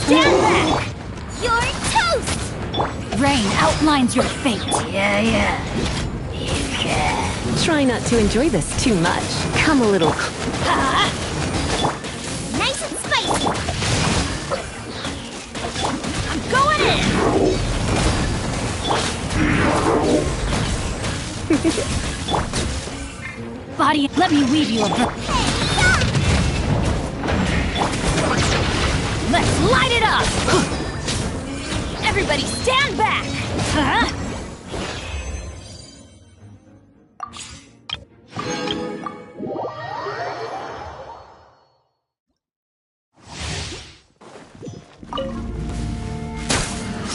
stand back! You're toast! Rain outlines your fate. Yeah. You can. Try not to enjoy this too much. Come a little. Nice and spicy! I'm going in! Body, let me weave you a Let's light it up! Everybody stand back!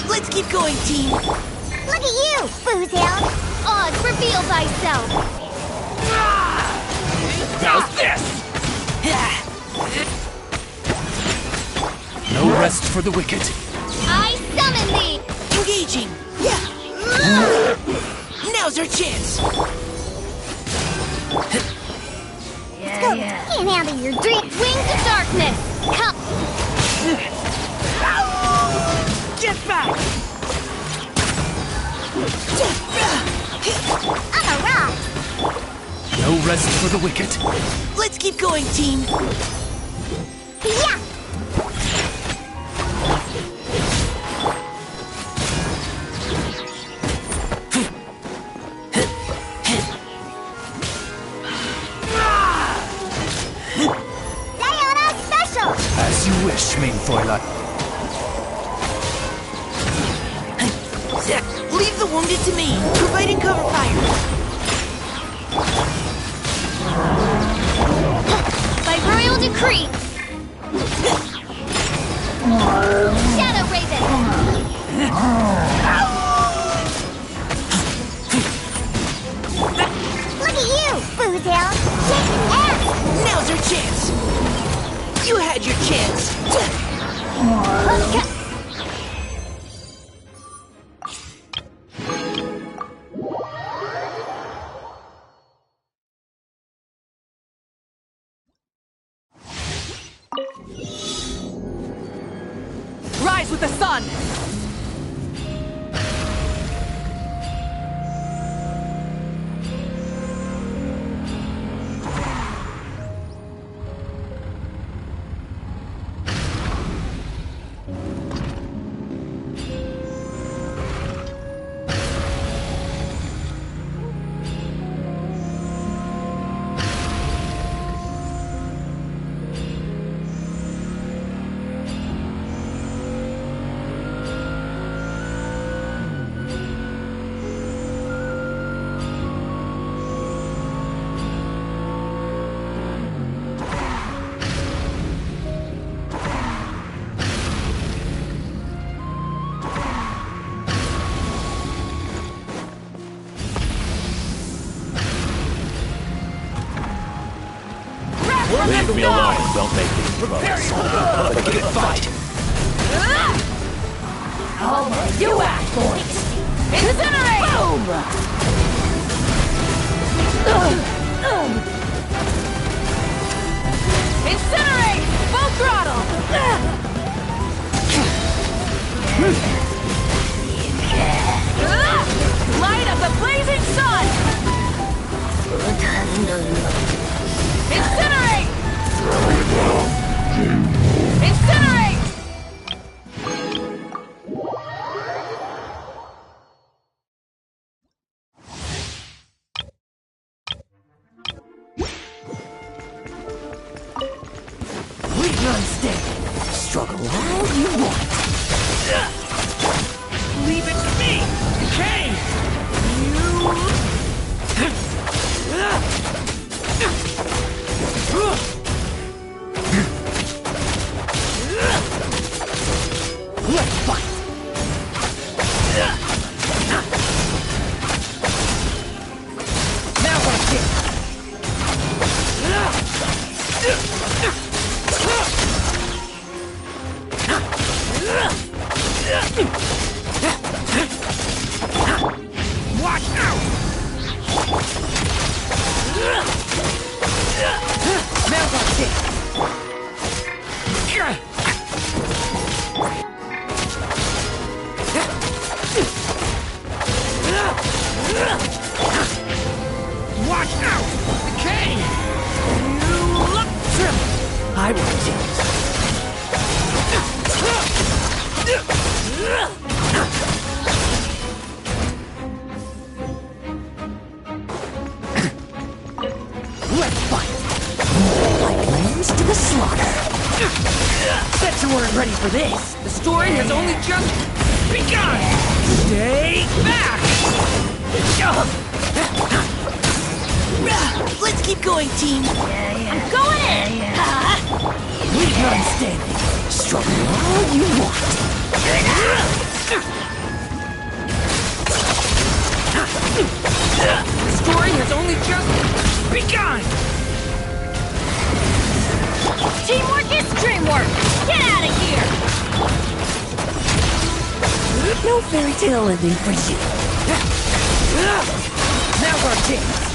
Let's keep going, team! Look at you, Foozhound! Oz, reveal thyself! How's this? No rest for the wicked. I summon thee! Engaging! Yeah! Now's our chance! Let's go! Can't handle your dream! Wings of darkness! Come! Get back! I'm a rock! No rest for the wicked. Let's keep going, team! Yeah! Sayonara special! As you wish, main Fräulein. Leave the wounded to me, providing cover fire. By royal decree! Shadow Raven! Look at you, Foozhound! Kicking ass! Now's our chance! You had your chance! Rise with the sun! Leave me alone. Don't make me Pathetic fight. You act, boys! Incinerate! Boom! Incinerate! Full throttle! Light of the blazing sun! Incinerate! Incinerate! We run steady. Struggle all you want. Leave it to me. Okay. Let's fight. Now what's it? Watch out. I want to. Let's fight! Like lambs to the slaughter. Bet you weren't ready for this. The story has only just begun! Stay back! Let's keep going, team. I'm going in! Leave none standing. Struggle all you want. The story has only just begun! Teamwork is dreamwork! Get out of here! No fairy tale ending for you. Now's our chance.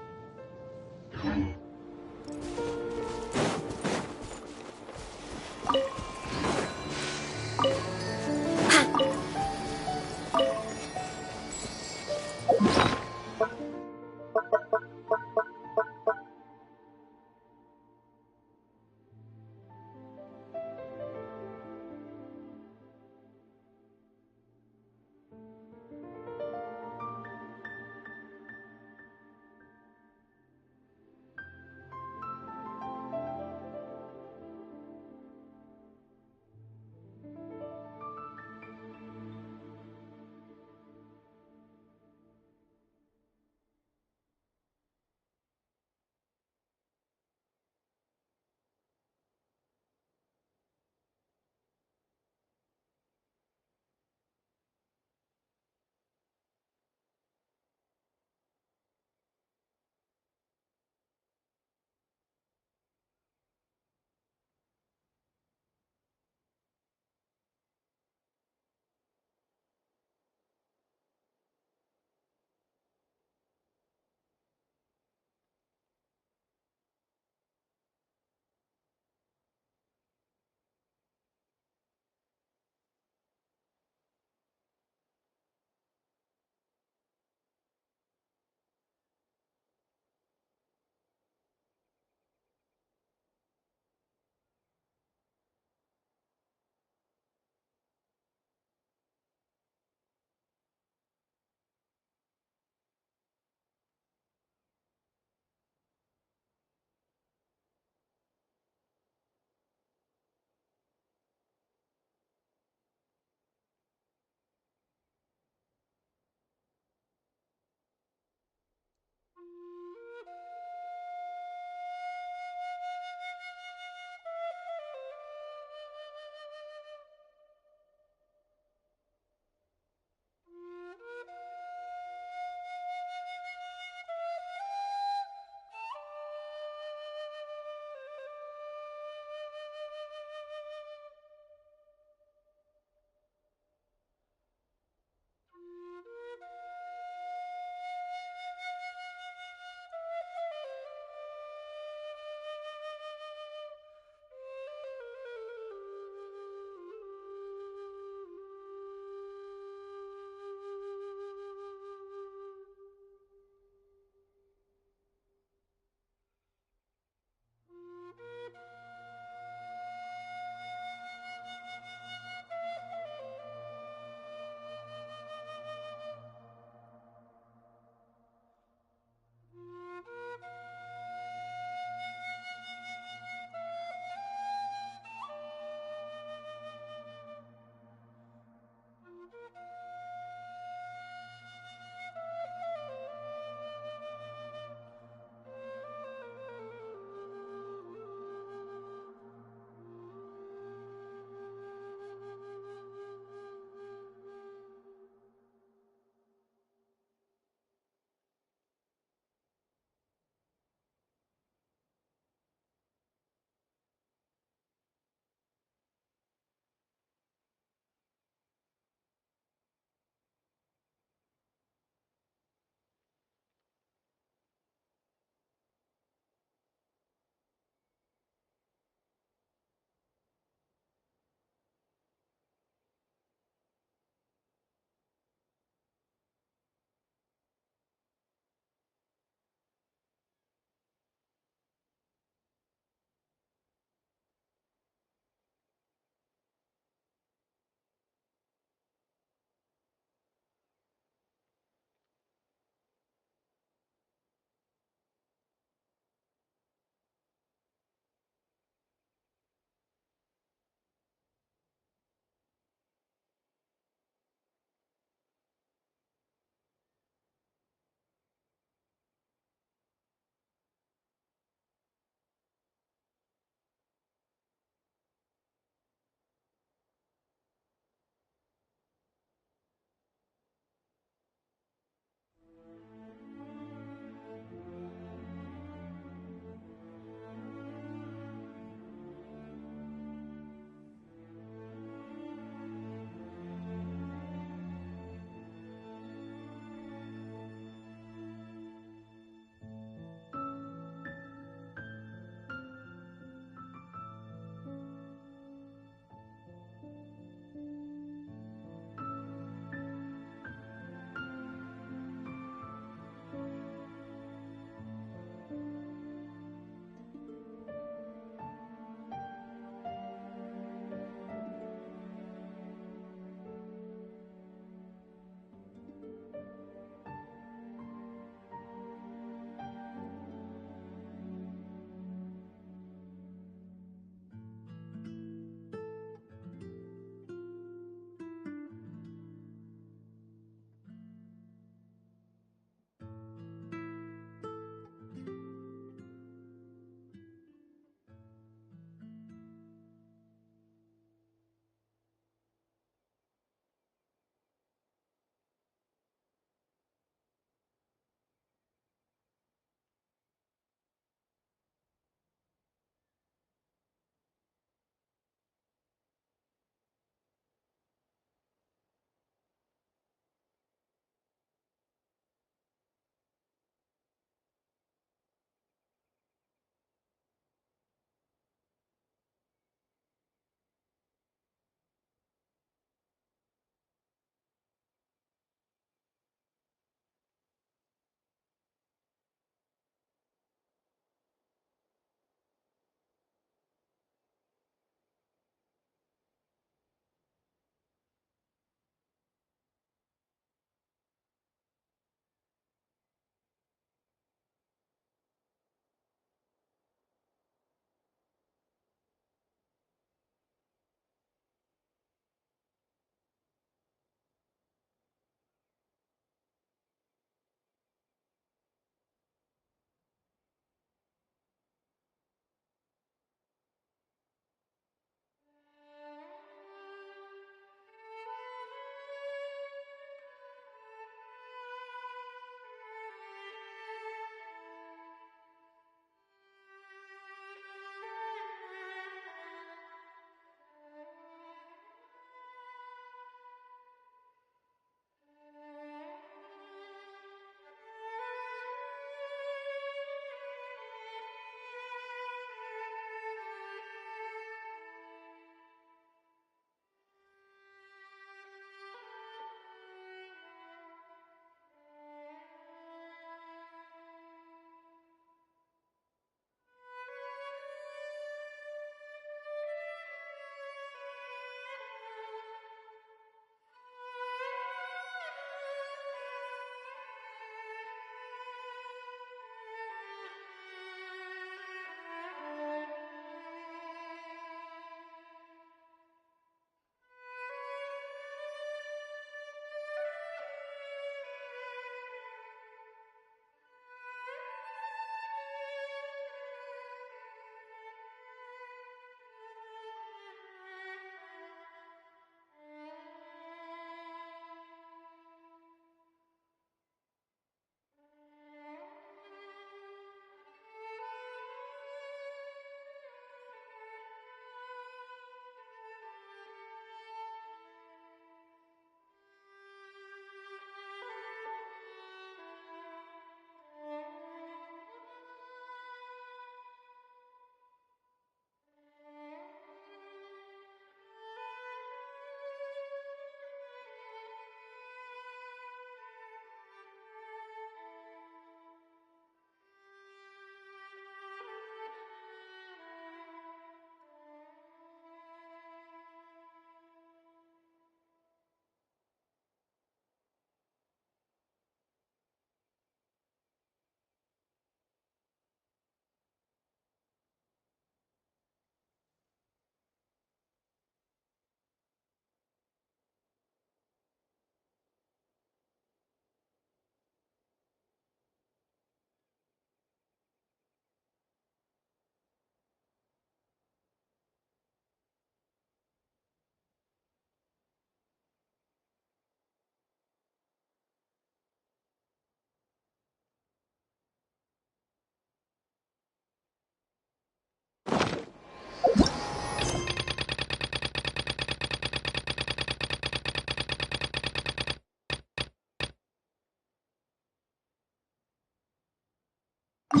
We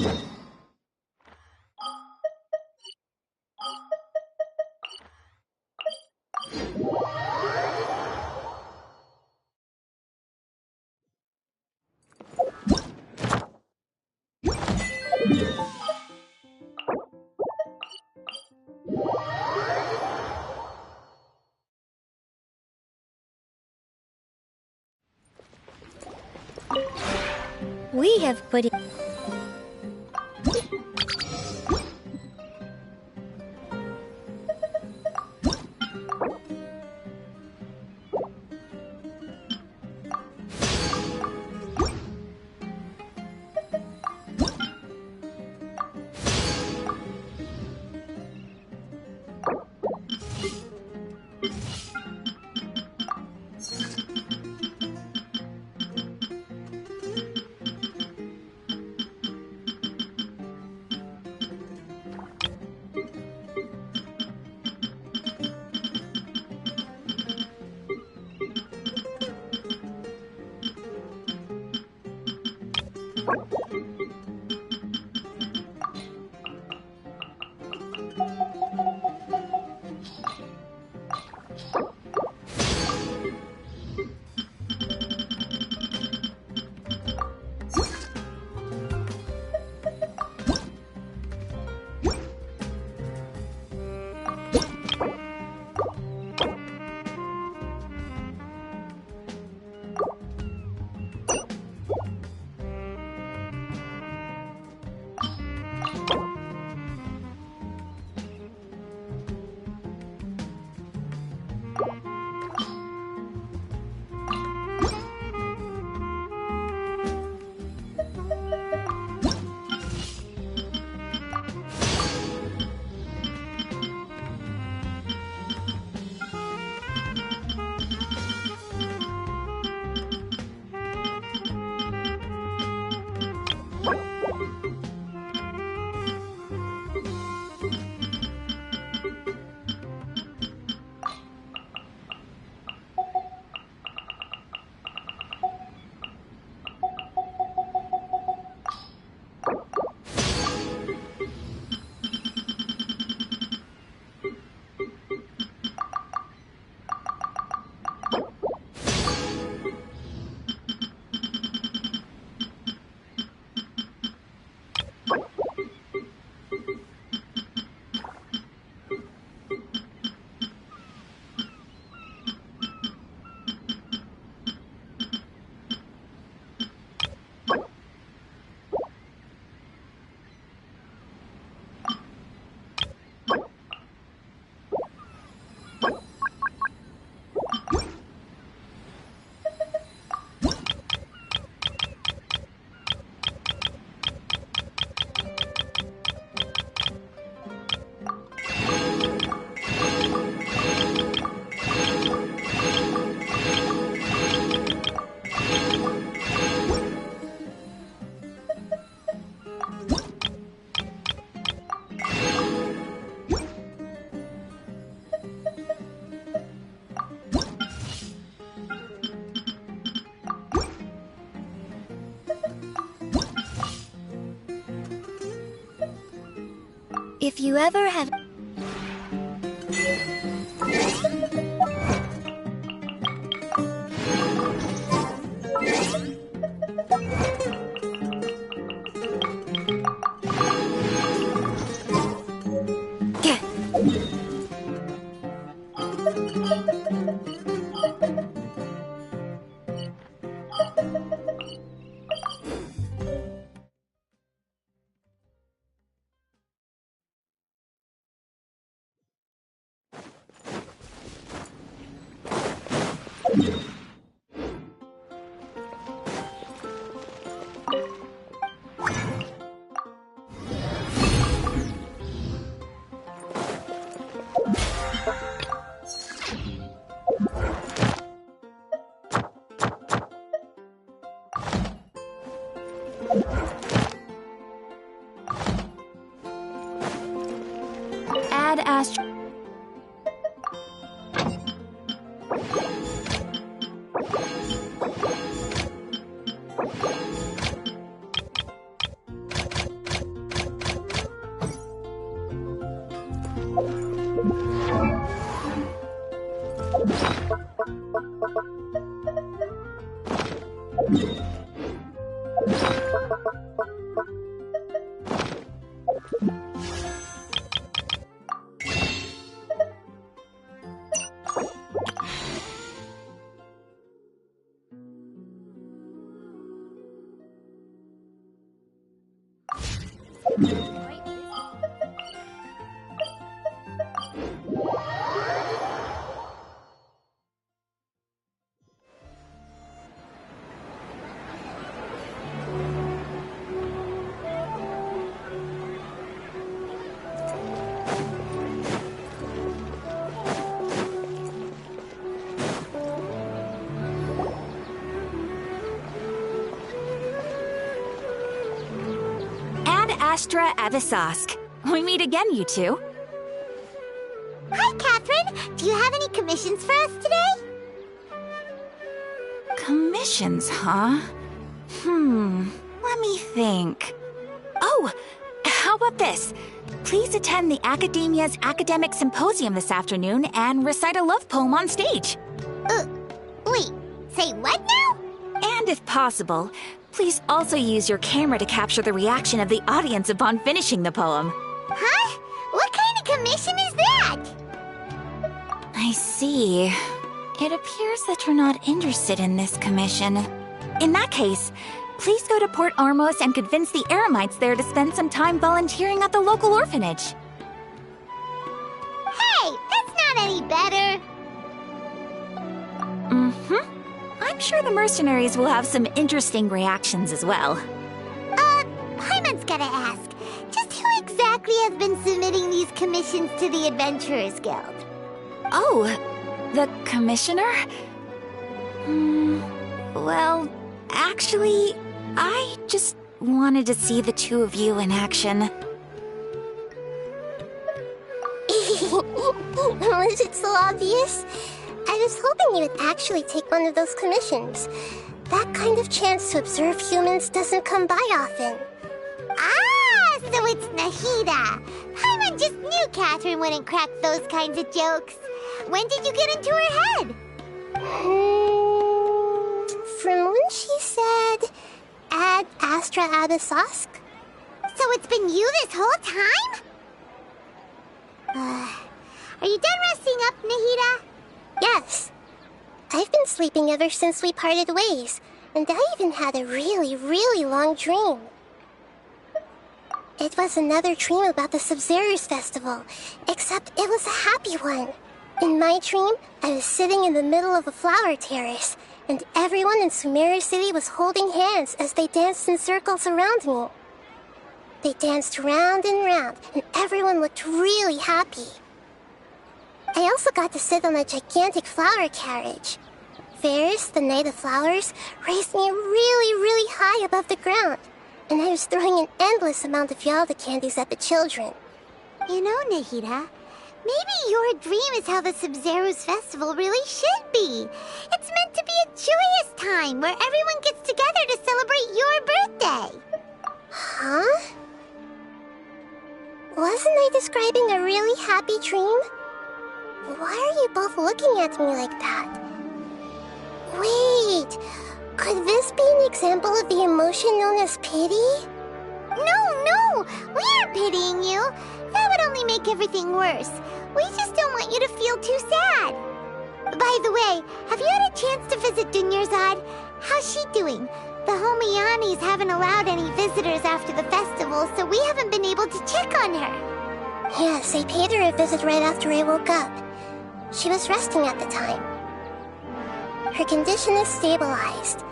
have put it. If you ever have... Add Astro... Astra Avisask. We meet again, you two. Hi, Catherine. Do you have any commissions for us today? Commissions, huh? Let me think. Oh, how about this? Please attend the Academia's Academic Symposium this afternoon and recite a love poem on stage. Wait, say what now? And if possible, please also use your camera to capture the reaction of the audience upon finishing the poem. Huh? What kind of commission is that? I see. It appears that you're not interested in this commission. In that case, please go to Port Armos and convince the Eremites there to spend some time volunteering at the local orphanage. Hey, that's not any better. I'm sure the mercenaries will have some interesting reactions as well. Paimon's gotta ask, just who exactly has been submitting these commissions to the Adventurers Guild? Oh, the commissioner? Well, actually, I just wanted to see the two of you in action. Was it so obvious? I was hoping you would actually take one of those commissions. That kind of chance to observe humans doesn't come by often. Ah, so it's Nahida. Paimon just knew Catherine wouldn't crack those kinds of jokes. When did you get into her head? From when she said, Ad Astra Abisask. So it's been you this whole time? Are you done resting up, Nahida? Yes. I've been sleeping ever since we parted ways, and I even had a really, really long dream. It was another dream about the Sub-Zero's festival, except it was a happy one. In my dream, I was sitting in the middle of a flower terrace, and everyone in Sumeru City was holding hands as they danced in circles around me. They danced round and round, and everyone looked really happy. I also got to sit on a gigantic flower carriage. Ferris, the Knight of Flowers, raised me really, really high above the ground, and I was throwing an endless amount of Yalda candies at the children. You know, Nahida, maybe your dream is how the Sub-Zero's festival really should be. It's meant to be a joyous time where everyone gets together to celebrate your birthday. Huh? Wasn't I describing a really happy dream? Why are you both looking at me like that? Wait, could this be an example of the emotion known as pity? No, we aren't pitying you. That would only make everything worse. We just don't want you to feel too sad. By the way, have you had a chance to visit Dunyarzad? How's she doing? The Homianis haven't allowed any visitors after the festival, so we haven't been able to check on her. Yes, I paid her a visit right after I woke up. She was resting at the time. Her condition is stabilized.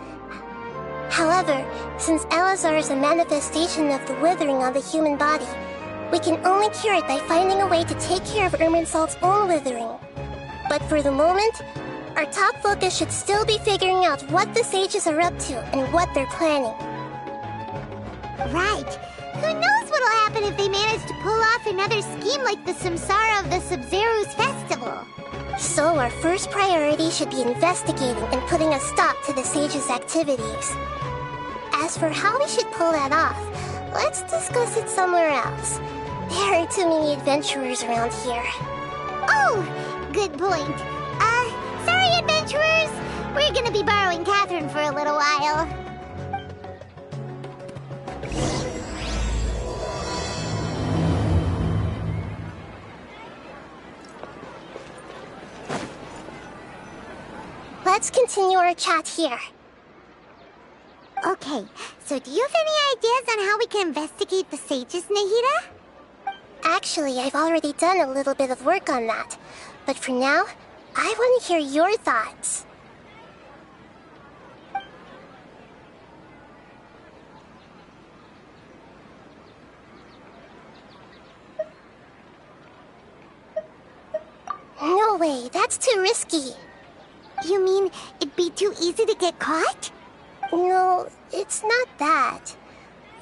However, since Elazar is a manifestation of the withering on the human body, we can only cure it by finding a way to take care of Irminsul's own withering. But for the moment, our top focus should still be figuring out what the sages are up to and what they're planning. Right. Who knows what'll happen if they manage to pull off another scheme like the Samsara of the Sub-Zero's festival? So our first priority should be investigating and putting a stop to the sages' activities. As for how we should pull that off, let's discuss it somewhere else. There are too many adventurers around here. Oh, good point. We're gonna be borrowing Catherine for a little while. Let's continue our chat here. Okay, so do you have any ideas on how we can investigate the sages, Nahida? Actually, I've already done a little bit of work on that. But for now, I want to hear your thoughts. No way, that's too risky. You mean it'd be too easy to get caught? No, it's not that.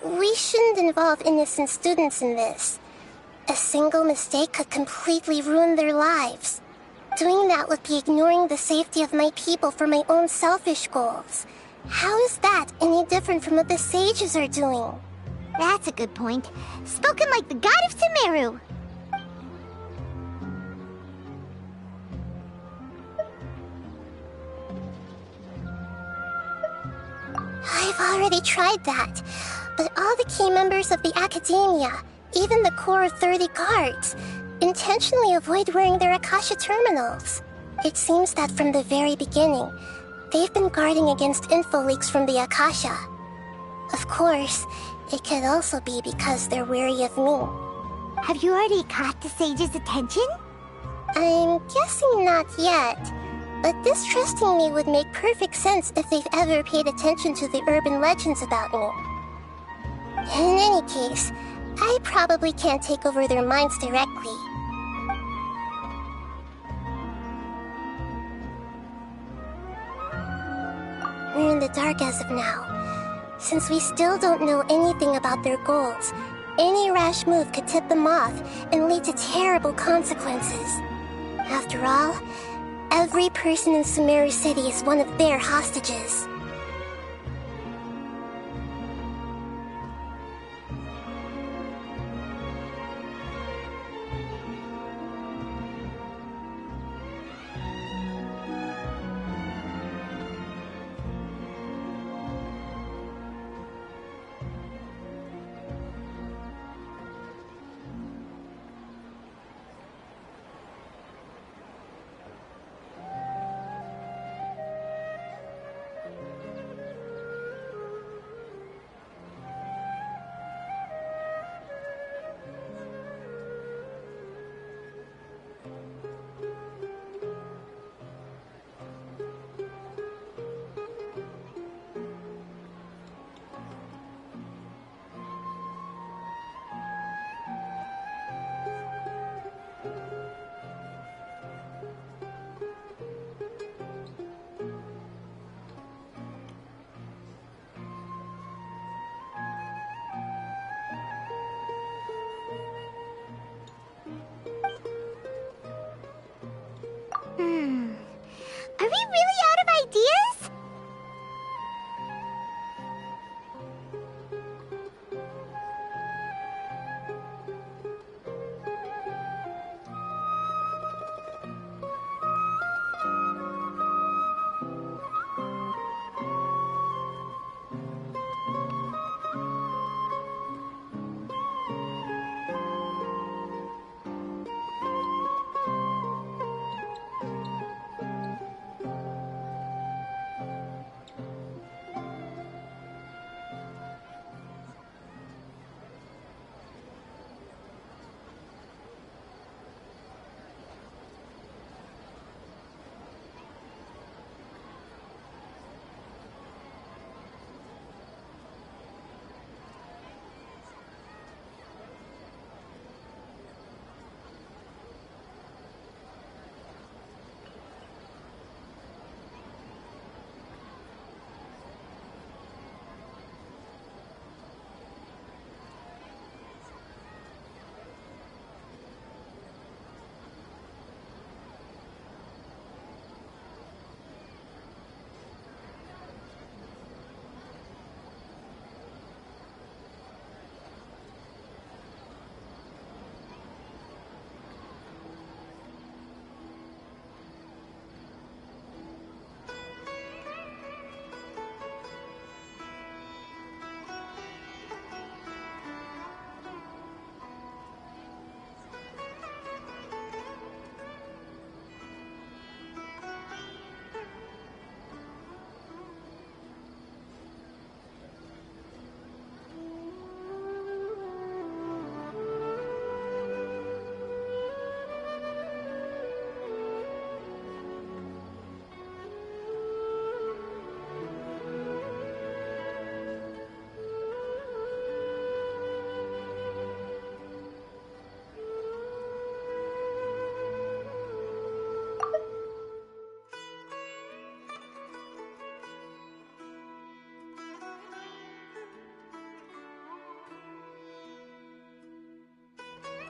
We shouldn't involve innocent students in this. A single mistake could completely ruin their lives. Doing that would be ignoring the safety of my people for my own selfish goals. How is that any different from what the sages are doing? That's a good point. Spoken like the god of Sumeru. I've already tried that, but all the key members of the Academia, even the core of 30 guards, intentionally avoid wearing their Akasha terminals. It seems that from the very beginning, they've been guarding against info leaks from the Akasha. Of course, it could also be because they're wary of me. Have you already caught the sage's attention? I'm guessing not yet. But distrusting me would make perfect sense if they've ever paid attention to the urban legends about me. In any case, I probably can't take over their minds directly. We're in the dark as of now. Since we still don't know anything about their goals, any rash move could tip them off and lead to terrible consequences. After all, every person in Sumeru City is one of their hostages. Are we really out of ideas?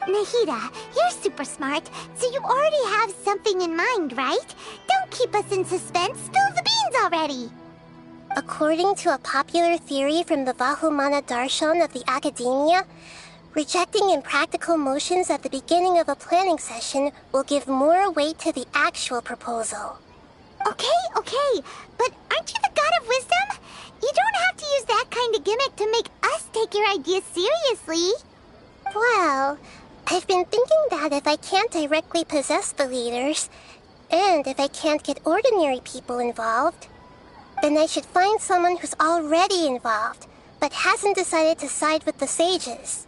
Nahida, you're super smart, so you already have something in mind, right? Don't keep us in suspense. Spill the beans already! According to a popular theory from the Vahumana Darshan of the Academia, rejecting impractical motions at the beginning of a planning session will give more weight to the actual proposal. Okay, but aren't you the god of wisdom? You don't have to use that kind of gimmick to make us take your ideas seriously. Well, I've been thinking that if I can't directly possess the leaders, and if I can't get ordinary people involved, then I should find someone who's already involved, but hasn't decided to side with the sages.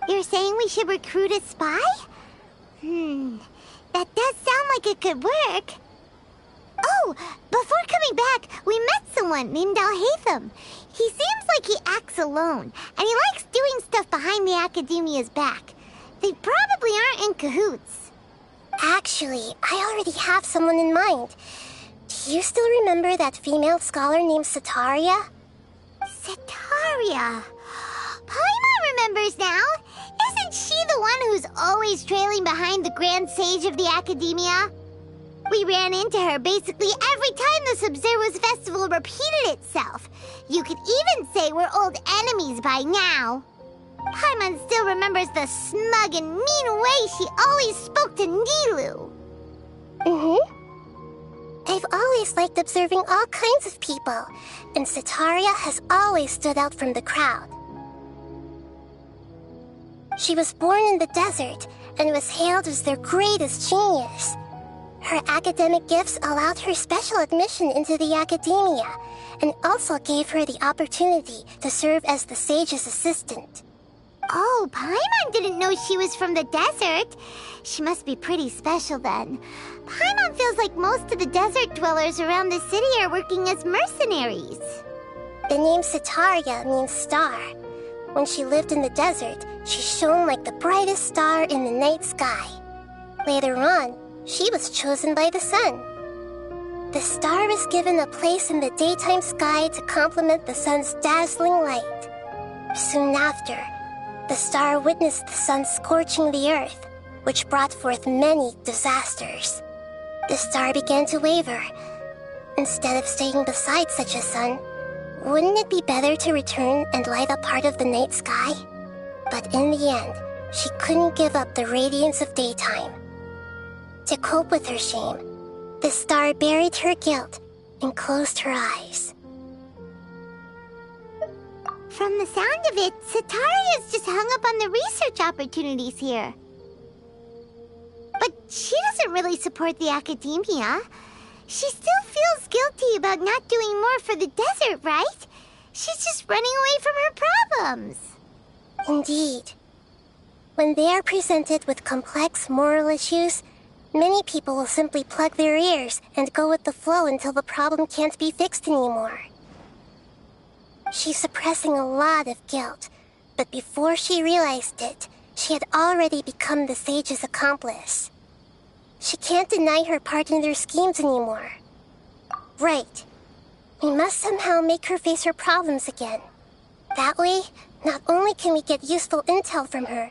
You're saying we should recruit a spy? That does sound like it could work. Oh, before coming back, we met someone named Alhaitham. He seems like he acts alone, and he likes doing stuff behind the Academia's back. They probably aren't in cahoots. Actually, I already have someone in mind. Do you still remember that female scholar named Setaria? Setaria? Paimon remembers now. Isn't she the one who's always trailing behind the Grand Sage of the Academia? We ran into her basically every time the Sub-Zero's festival repeated itself. You could even say we're old enemies by now. Paimon still remembers the smug and mean way she always spoke to Nilu. I've always liked observing all kinds of people, and Setaria has always stood out from the crowd. She was born in the desert and was hailed as their greatest genius. Her academic gifts allowed her special admission into the Academia, and also gave her the opportunity to serve as the sage's assistant. Oh, Paimon didn't know she was from the desert. She must be pretty special then. Paimon feels like most of the desert dwellers around the city are working as mercenaries. The name Setaria means star. When she lived in the desert, she shone like the brightest star in the night sky. Later on, she was chosen by the sun. The star was given a place in the daytime sky to complement the sun's dazzling light. Soon after, the star witnessed the sun scorching the earth, which brought forth many disasters. The star began to waver. Instead of staying beside such a sun, wouldn't it be better to return and light up part of the night sky? But in the end, she couldn't give up the radiance of daytime. To cope with her shame, the star buried her guilt and closed her eyes. From the sound of it, Setaria's just hung up on the research opportunities here. But she doesn't really support the Academia. She still feels guilty about not doing more for the desert, right? She's just running away from her problems. Indeed. When they are presented with complex moral issues, many people will simply plug their ears and go with the flow until the problem can't be fixed anymore. She's suppressing a lot of guilt, but before she realized it, she had already become the sage's accomplice. She can't deny her part in their schemes anymore. Right. We must somehow make her face her problems again. That way, not only can we get useful intel from her,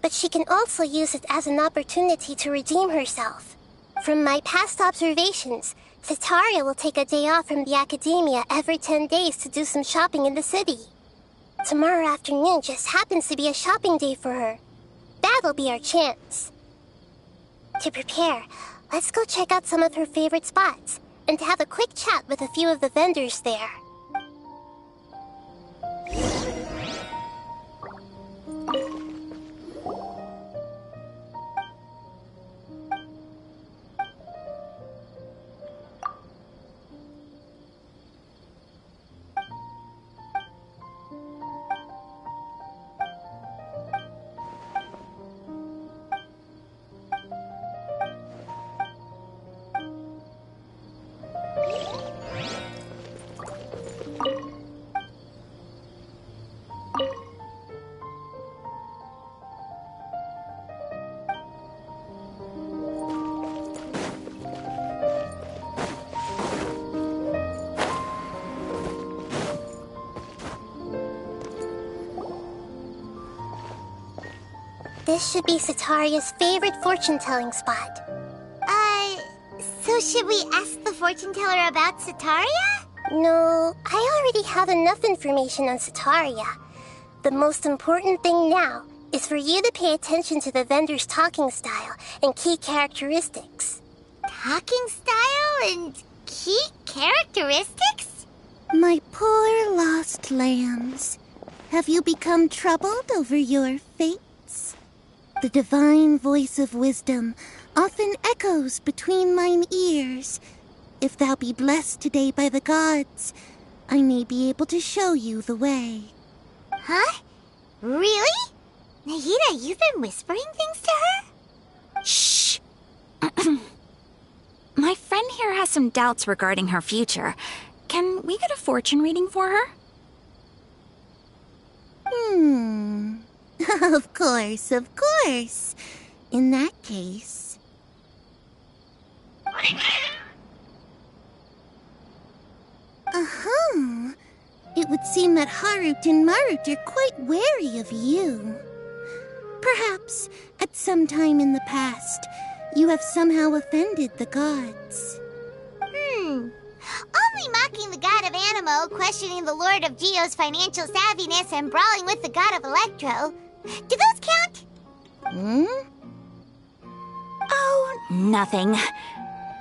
but she can also use it as an opportunity to redeem herself. From my past observations, Setaria will take a day off from the Academia every 10 days to do some shopping in the city. Tomorrow afternoon just happens to be a shopping day for her. That'll be our chance. To prepare, let's go check out some of her favorite spots, and have a quick chat with a few of the vendors there. this should be Sataria's favorite fortune-telling spot. So should we ask the fortune teller about Sataria? No, I already have enough information on Sataria. The most important thing now is for you to pay attention to the vendor's talking style and key characteristics. Talking style and key characteristics? My poor lost lambs, have you become troubled over your fates? The divine voice of wisdom often echoes between mine ears. If thou be blessed today by the gods, I may be able to show you the way. Huh? Really? Nahida, you've been whispering things to her? Shh! My friend here has some doubts regarding her future. Can we get a fortune reading for her? Of course, of course. In that case... It would seem that Harut and Marut are quite wary of you. Perhaps, at some time in the past, you have somehow offended the gods. Only mocking the god of Animo, questioning the lord of Geo's financial savviness, and brawling with the god of Electro. Do those count? Oh, nothing.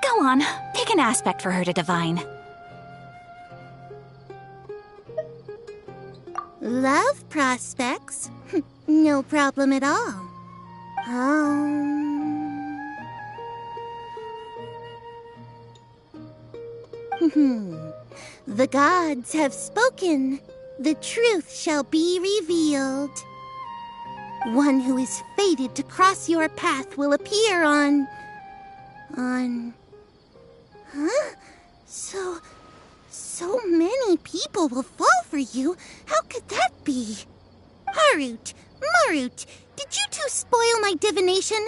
Go on, pick an aspect for her to divine. Love prospects? No problem at all. The gods have spoken. The truth shall be revealed. One who is fated to cross your path will appear on... Huh? So many people will fall for you. How could that be? Harut, Marut, did you two spoil my divination?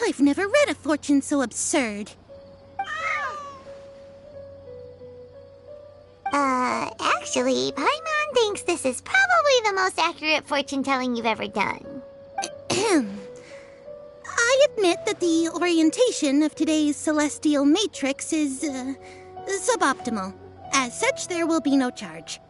I've never read a fortune so absurd. Actually, Paimon thinks this is probably the most accurate fortune-telling you've ever done. I admit that the orientation of today's celestial matrix is, suboptimal. As such, there will be no charge.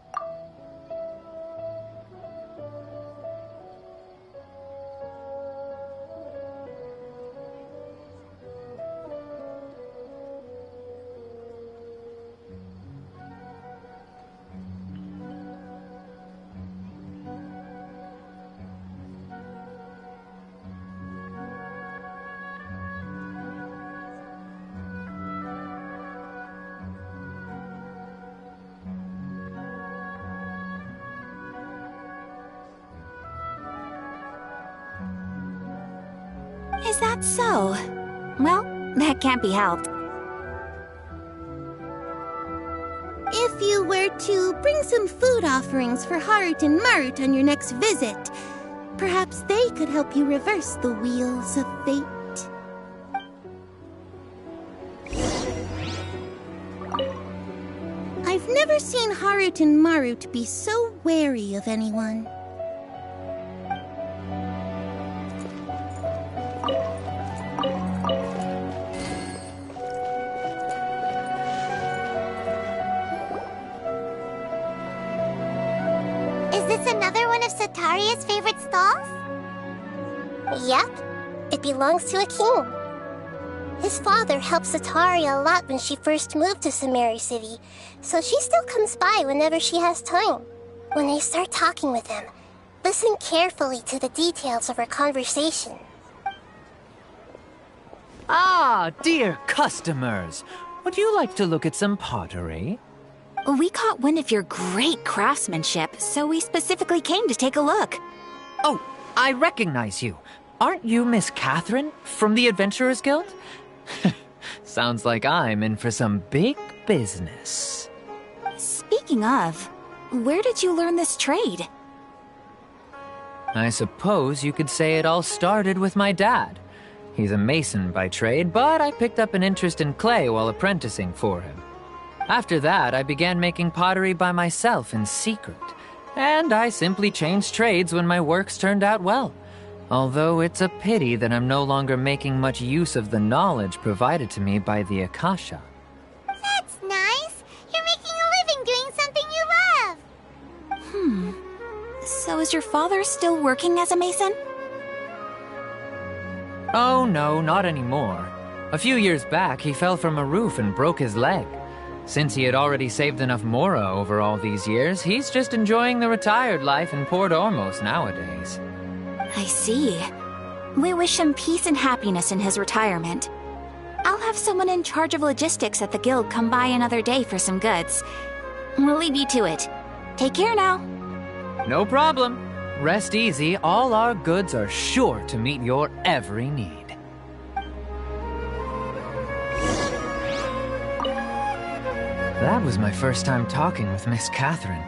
Is that so? Well, that can't be helped. If you were to bring some food offerings for Harut and Marut on your next visit, perhaps they could help you reverse the wheels of fate. I've never seen Harut and Marut be so wary of anyone. Another one of Sataria's favorite stalls? Yep. It belongs to a king. His father helped Sataria a lot when she first moved to Sumeru City, so she still comes by whenever she has time. When I start talking with him, listen carefully to the details of our conversation. Ah, dear customers. Would you like to look at some pottery? We caught wind of your great craftsmanship, so we specifically came to take a look. Oh, I recognize you. Aren't you Miss Catherine from the Adventurers Guild? Sounds like I'm in for some big business. Speaking of, where did you learn this trade? I suppose you could say it all started with my dad. He's a mason by trade, but I picked up an interest in clay while apprenticing for him. After that, I began making pottery by myself in secret, and I simply changed trades when my works turned out well. Although it's a pity that I'm no longer making much use of the knowledge provided to me by the Akasha. That's nice. You're making a living doing something you love. So is your father still working as a mason? Oh no, not anymore. A few years back, he fell from a roof and broke his leg. Since he had already saved enough Mora over all these years, he's just enjoying the retired life in Port Ormos nowadays. I see. We wish him peace and happiness in his retirement. I'll have someone in charge of logistics at the guild come by another day for some goods. We'll leave you to it. Take care now. No problem. Rest easy, all our goods are sure to meet your every need. That was my first time talking with Miss Catherine.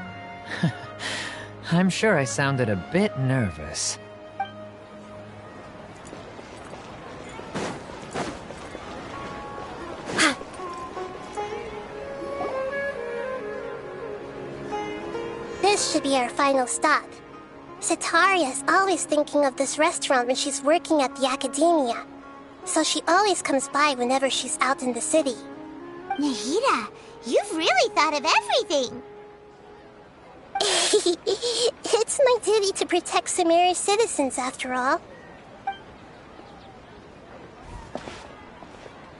I'm sure I sounded a bit nervous. This should be our final stop. Setaria is always thinking of this restaurant when she's working at the academia, so she always comes by whenever she's out in the city. Nahida, you've really thought of everything! It's my duty to protect Sumeru's citizens, after all.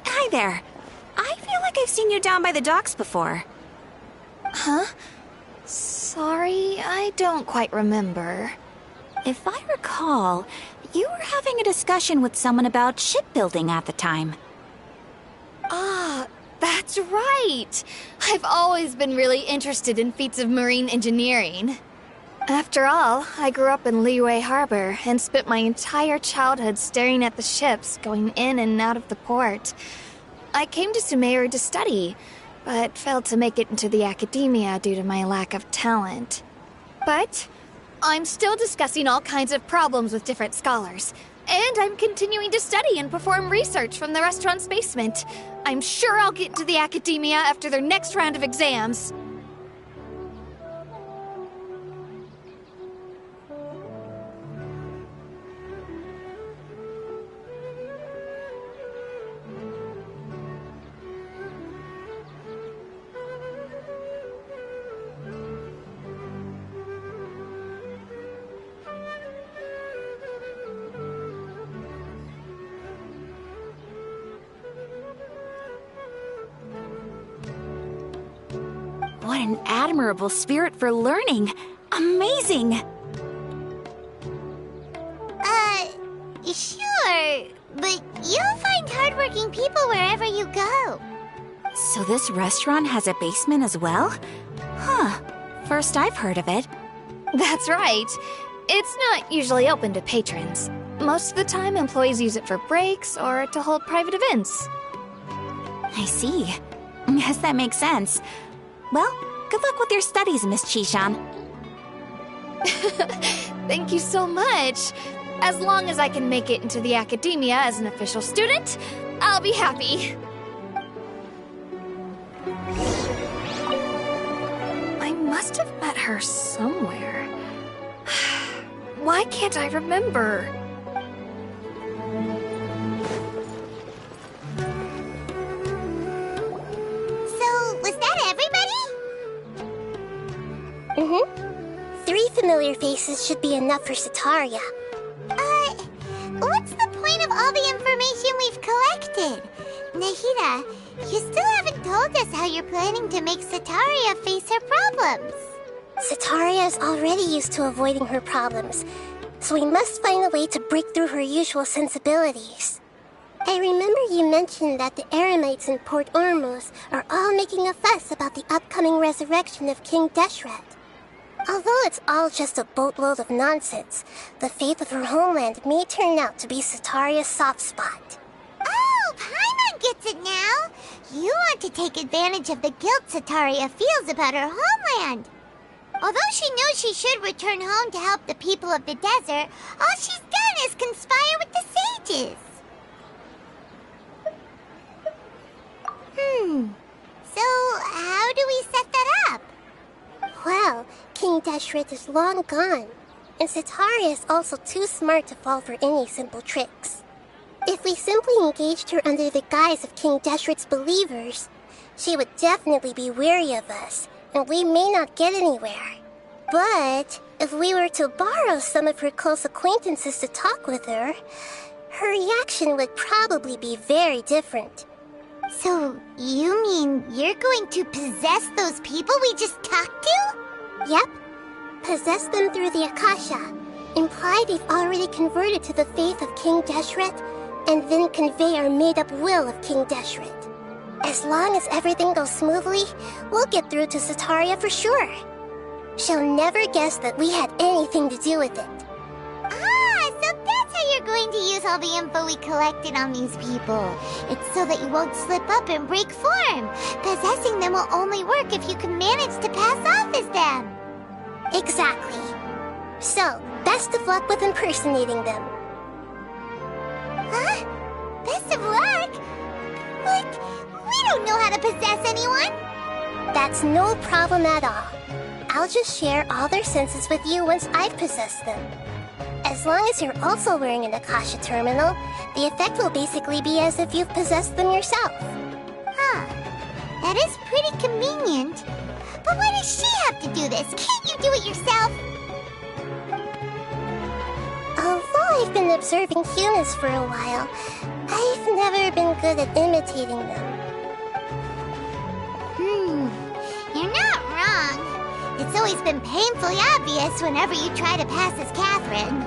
Hi there. I feel like I've seen you down by the docks before. Huh? Sorry, I don't quite remember. If I recall, you were having a discussion with someone about shipbuilding at the time. Ah, that's right! I've always been really interested in feats of marine engineering. After all, I grew up in Liyue Harbor and spent my entire childhood staring at the ships going in and out of the port. I came to Sumeru to study, but failed to make it into the academia due to my lack of talent. But I'm still discussing all kinds of problems with different scholars, and I'm continuing to study and perform research from the restaurant's basement. I'm sure I'll get into the academia after their next round of exams. What an admirable spirit for learning! Amazing! Sure, but you'll find hardworking people wherever you go. So this restaurant has a basement as well? Huh. First I've heard of it. That's right. It's not usually open to patrons. Most of the time, employees use it for breaks or to hold private events. I see. Yes, that makes sense. Well, good luck with your studies, Miss Chishan. Thank you so much. As long as I can make it into the academia as an official student, I'll be happy. I must have met her somewhere. Why can't I remember? So, was that everybody? 3 familiar faces should be enough for Setaria. What's the point of all the information we've collected? Nahida, you still haven't told us how you're planning to make Setaria face her problems. Setaria is already used to avoiding her problems, so we must find a way to break through her usual sensibilities. I remember you mentioned that the Eremites in Port Ormos are all making a fuss about the upcoming resurrection of King Deshret. Although it's all just a boatload of nonsense, the fate of her homeland may turn out to be Setaria's soft spot. Oh, Paimon gets it now! You want to take advantage of the guilt Setaria feels about her homeland. Although she knows she should return home to help the people of the desert, all she's done is conspire with the sages. So how do we set that up? Well, King Deshret is long gone. And Sataria is also too smart to fall for any simple tricks. If we simply engaged her under the guise of King Deshret's believers, she would definitely be wary of us, and we may not get anywhere. But if we were to borrow some of her close acquaintances to talk with her, her reaction would probably be very different. So, you mean you're going to possess those people we just talked to? Yep. Possess them through the Akasha. Imply they've already converted to the faith of King Deshret, and then convey our made-up will of King Deshret. As long as everything goes smoothly, we'll get through to Sataria for sure. She'll never guess that we had anything to do with it. Ah, so that's how you're going to use all the info we collected on these people. It's so that you won't slip up and break form. Possessing them will only work if you can manage to pass off as them. Exactly. So, best of luck with impersonating them. Huh? Best of luck? But we don't know how to possess anyone. That's no problem at all. I'll just share all their senses with you once I've possessed them. As long as you're also wearing an Akasha terminal, the effect will basically be as if you've possessed them yourself. Huh. That is pretty convenient. But why does she have to do this? Can't you do it yourself? Although I've been observing humans for a while, I've never been good at imitating them. You're not wrong. It's always been painfully obvious whenever you try to pass as Catherine.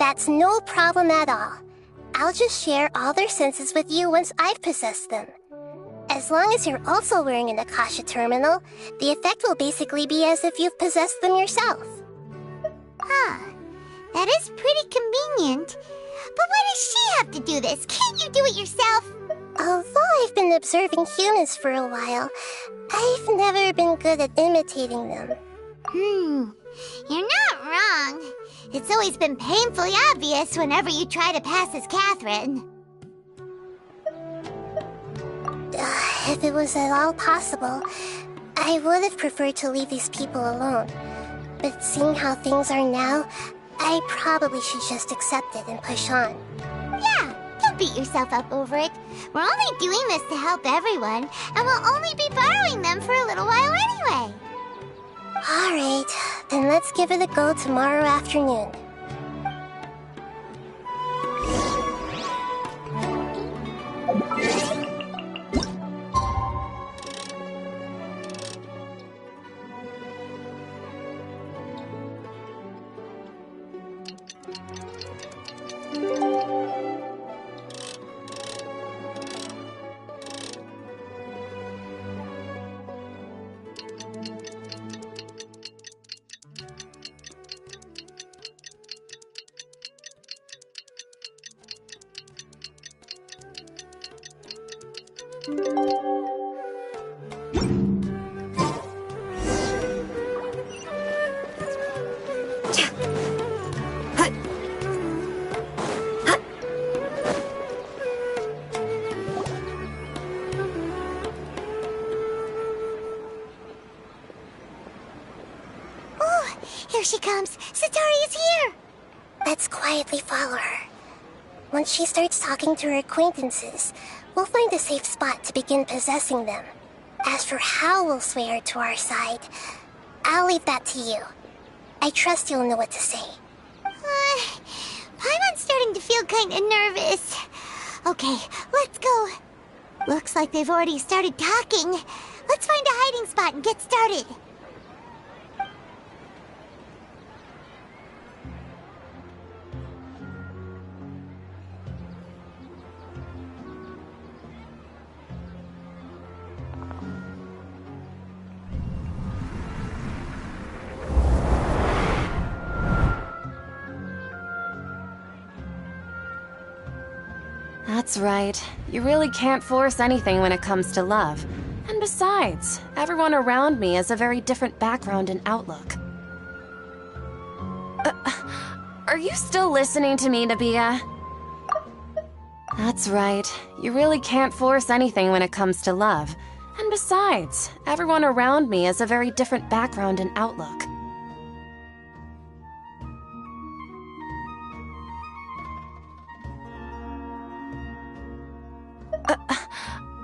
That's no problem at all. I'll just share all their senses with you once I've possessed them. As long as you're also wearing an Akasha terminal, the effect will basically be as if you've possessed them yourself. Huh. That is pretty convenient. But why does she have to do this? Can't you do it yourself? Although I've been observing humans for a while, I've never been good at imitating them. You're not wrong. It's always been painfully obvious whenever you try to pass as Catherine. If it was at all possible, I would have preferred to leave these people alone. But seeing how things are now, I probably should just accept it and push on. Yeah, don't beat yourself up over it. We're only doing this to help everyone, and we'll only be borrowing them for a little while anyway. Alright, then let's give it a go tomorrow afternoon. Here she comes! Satori is here! Let's quietly follow her. Once she starts talking to her acquaintances, we'll find a safe spot to begin possessing them. As for how we'll sway her to our side, I'll leave that to you. I trust you'll know what to say. I'm starting to feel kinda nervous. Okay, let's go. Looks like they've already started talking. Let's find a hiding spot and get started. That's right. You really can't force anything when it comes to love. And besides, everyone around me has a very different background and outlook. Are you still listening to me, Nabia? That's right. You really can't force anything when it comes to love. And besides, everyone around me has a very different background and outlook.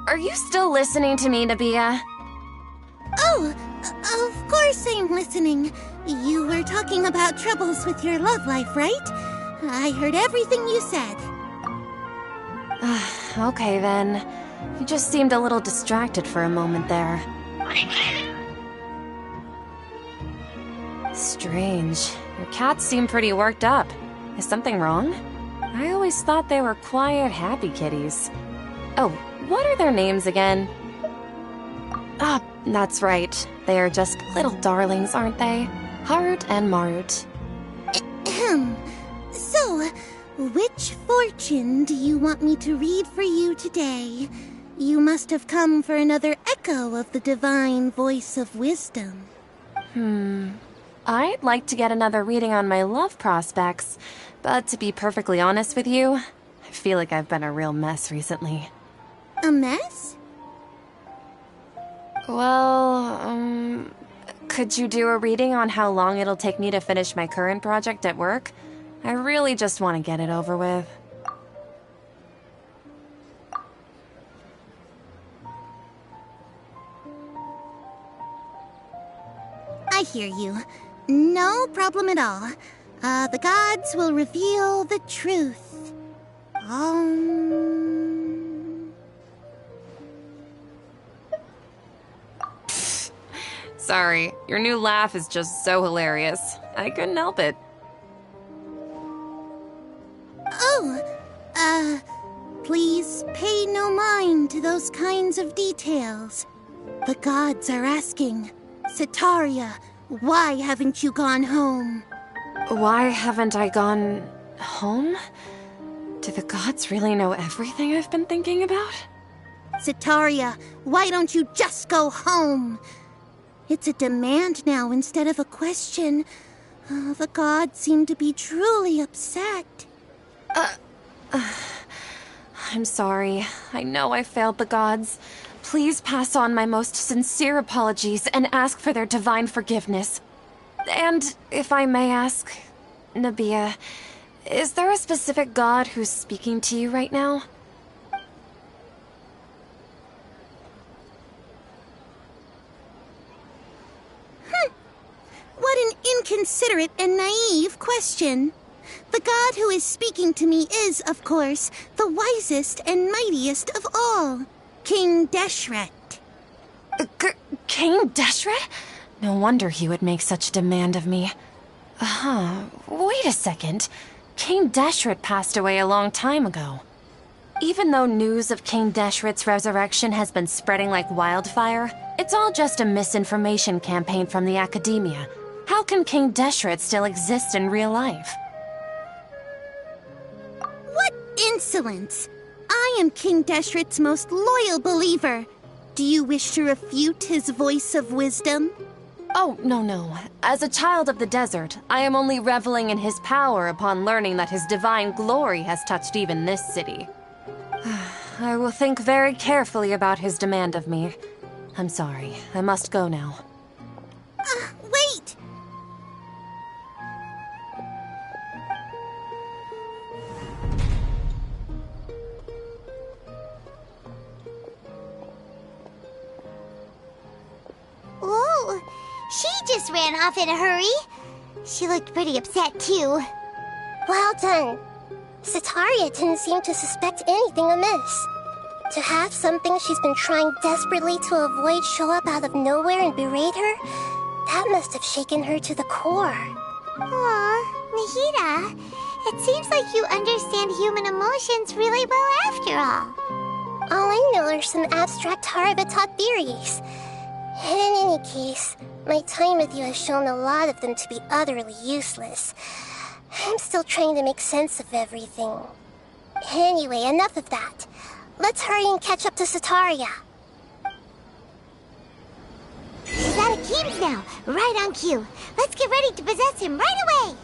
Are you still listening to me, Nabia? Oh, of course I'm listening. You were talking about troubles with your love life, right? I heard everything you said. Okay then. You just seemed a little distracted for a moment there. Strange. Your cats seem pretty worked up. Is something wrong? I always thought they were quiet, happy kitties. Oh, what are their names again? Ah, that's right. They are just little darlings, aren't they? Harut and Marut. So, which fortune do you want me to read for you today? You must have come for another echo of the divine voice of wisdom. I'd like to get another reading on my love prospects, but to be perfectly honest with you, I feel like I've been a real mess recently. A mess? Well, could you do a reading on how long it'll take me to finish my current project at work? I really just want to get it over with. I hear you. No problem at all. The gods will reveal the truth. Sorry, your new laugh is just so hilarious. I couldn't help it. Please pay no mind to those kinds of details. The gods are asking, Setaria, why haven't you gone home? Why haven't I gone home? Do the gods really know everything I've been thinking about? Setaria, why don't you just go home? It's a demand now instead of a question. The gods seem to be truly upset. I'm sorry. I know I failed the gods. Please pass on my most sincere apologies and ask for their divine forgiveness. And if I may ask, Nabia, is there a specific god who's speaking to you right now? What an inconsiderate and naive question. The god who is speaking to me is, of course, the wisest and mightiest of all, King Deshret. King Deshret? No wonder he would make such a demand of me. Wait a second. King Deshret passed away a long time ago. Even though news of King Deshret's resurrection has been spreading like wildfire, it's all just a misinformation campaign from the academia. How can King Deshret still exist in real life? What insolence! I am King Deshret's most loyal believer. Do you wish to refute his voice of wisdom? Oh, no. As a child of the desert, I am only reveling in his power upon learning that his divine glory has touched even this city. I will think very carefully about his demand of me. I'm sorry. I must go now. Wait! Whoa! She just ran off in a hurry. She looked pretty upset, too. Well done. Setaria didn't seem to suspect anything amiss. To have something she's been trying desperately to avoid show up out of nowhere and berate her, that must have shaken her to the core. Aw, Nahida, it seems like you understand human emotions really well after all. All I know are some abstract Harava-taught theories. And in any case, my time with you has shown a lot of them to be utterly useless. I'm still trying to make sense of everything. Anyway, enough of that. Let's hurry and catch up to Setaria. He's at Akeem's now, right on cue. Let's get ready to possess him right away!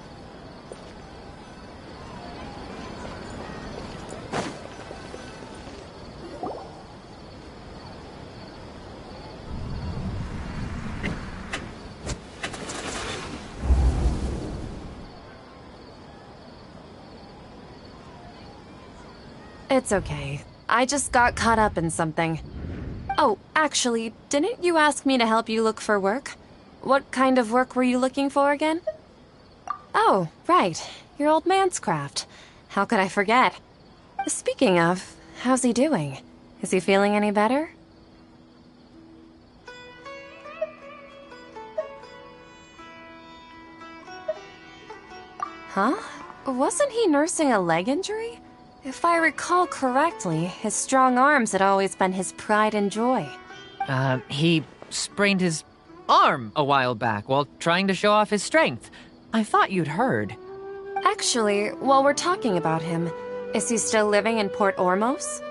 It's okay. I just got caught up in something. Oh, actually, didn't you ask me to help you look for work? What kind of work were you looking for again? Oh, right. Your old man's craft. How could I forget? Speaking of, how's he doing? Is he feeling any better? Huh? Wasn't he nursing a leg injury? If I recall correctly, his strong arms had always been his pride and joy. He sprained his arm a while back while trying to show off his strength. I thought you'd heard. Actually, while we're talking about him, is he still living in Port Ormos?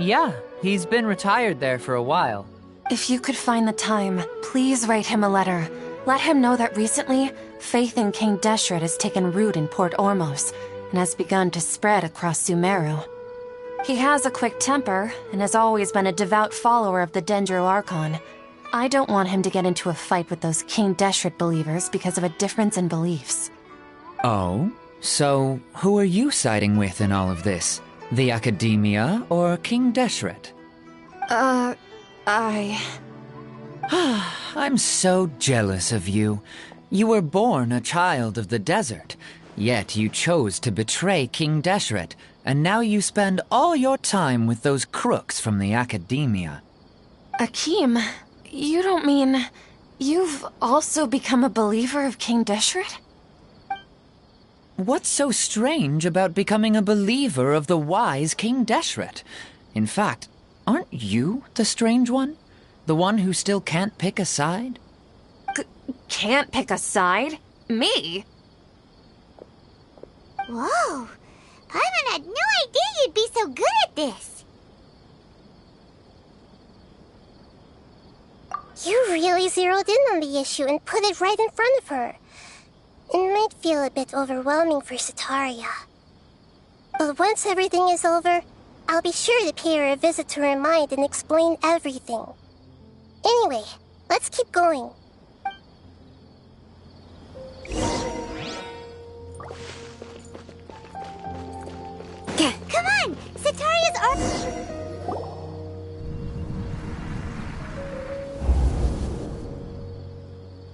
Yeah, he's been retired there for a while. If you could find the time, please write him a letter. Let him know that recently, faith in King Deshret has taken root in Port Ormos and has begun to spread across Sumeru. He has a quick temper and has always been a devout follower of the Dendro Archon. I don't want him to get into a fight with those King Deshret believers because of a difference in beliefs. Oh? So, who are you siding with in all of this? The Academia or King Deshret? I'm so jealous of you. You were born a child of the desert, yet you chose to betray King Deshret, and now you spend all your time with those crooks from the Academia. Akeem, you don't mean... you've also become a believer of King Deshret? What's so strange about becoming a believer of the wise King Deshret? In fact, aren't you the strange one? The one who still can't pick a side? Can't pick a side? Me? Whoa! Paimon had no idea you'd be so good at this! You really zeroed in on the issue and put it right in front of her. It might feel a bit overwhelming for Setaria. But once everything is over, I'll be sure to pay her a visit to her mind and explain everything. Anyway, let's keep going. Come on! Setaria's arm...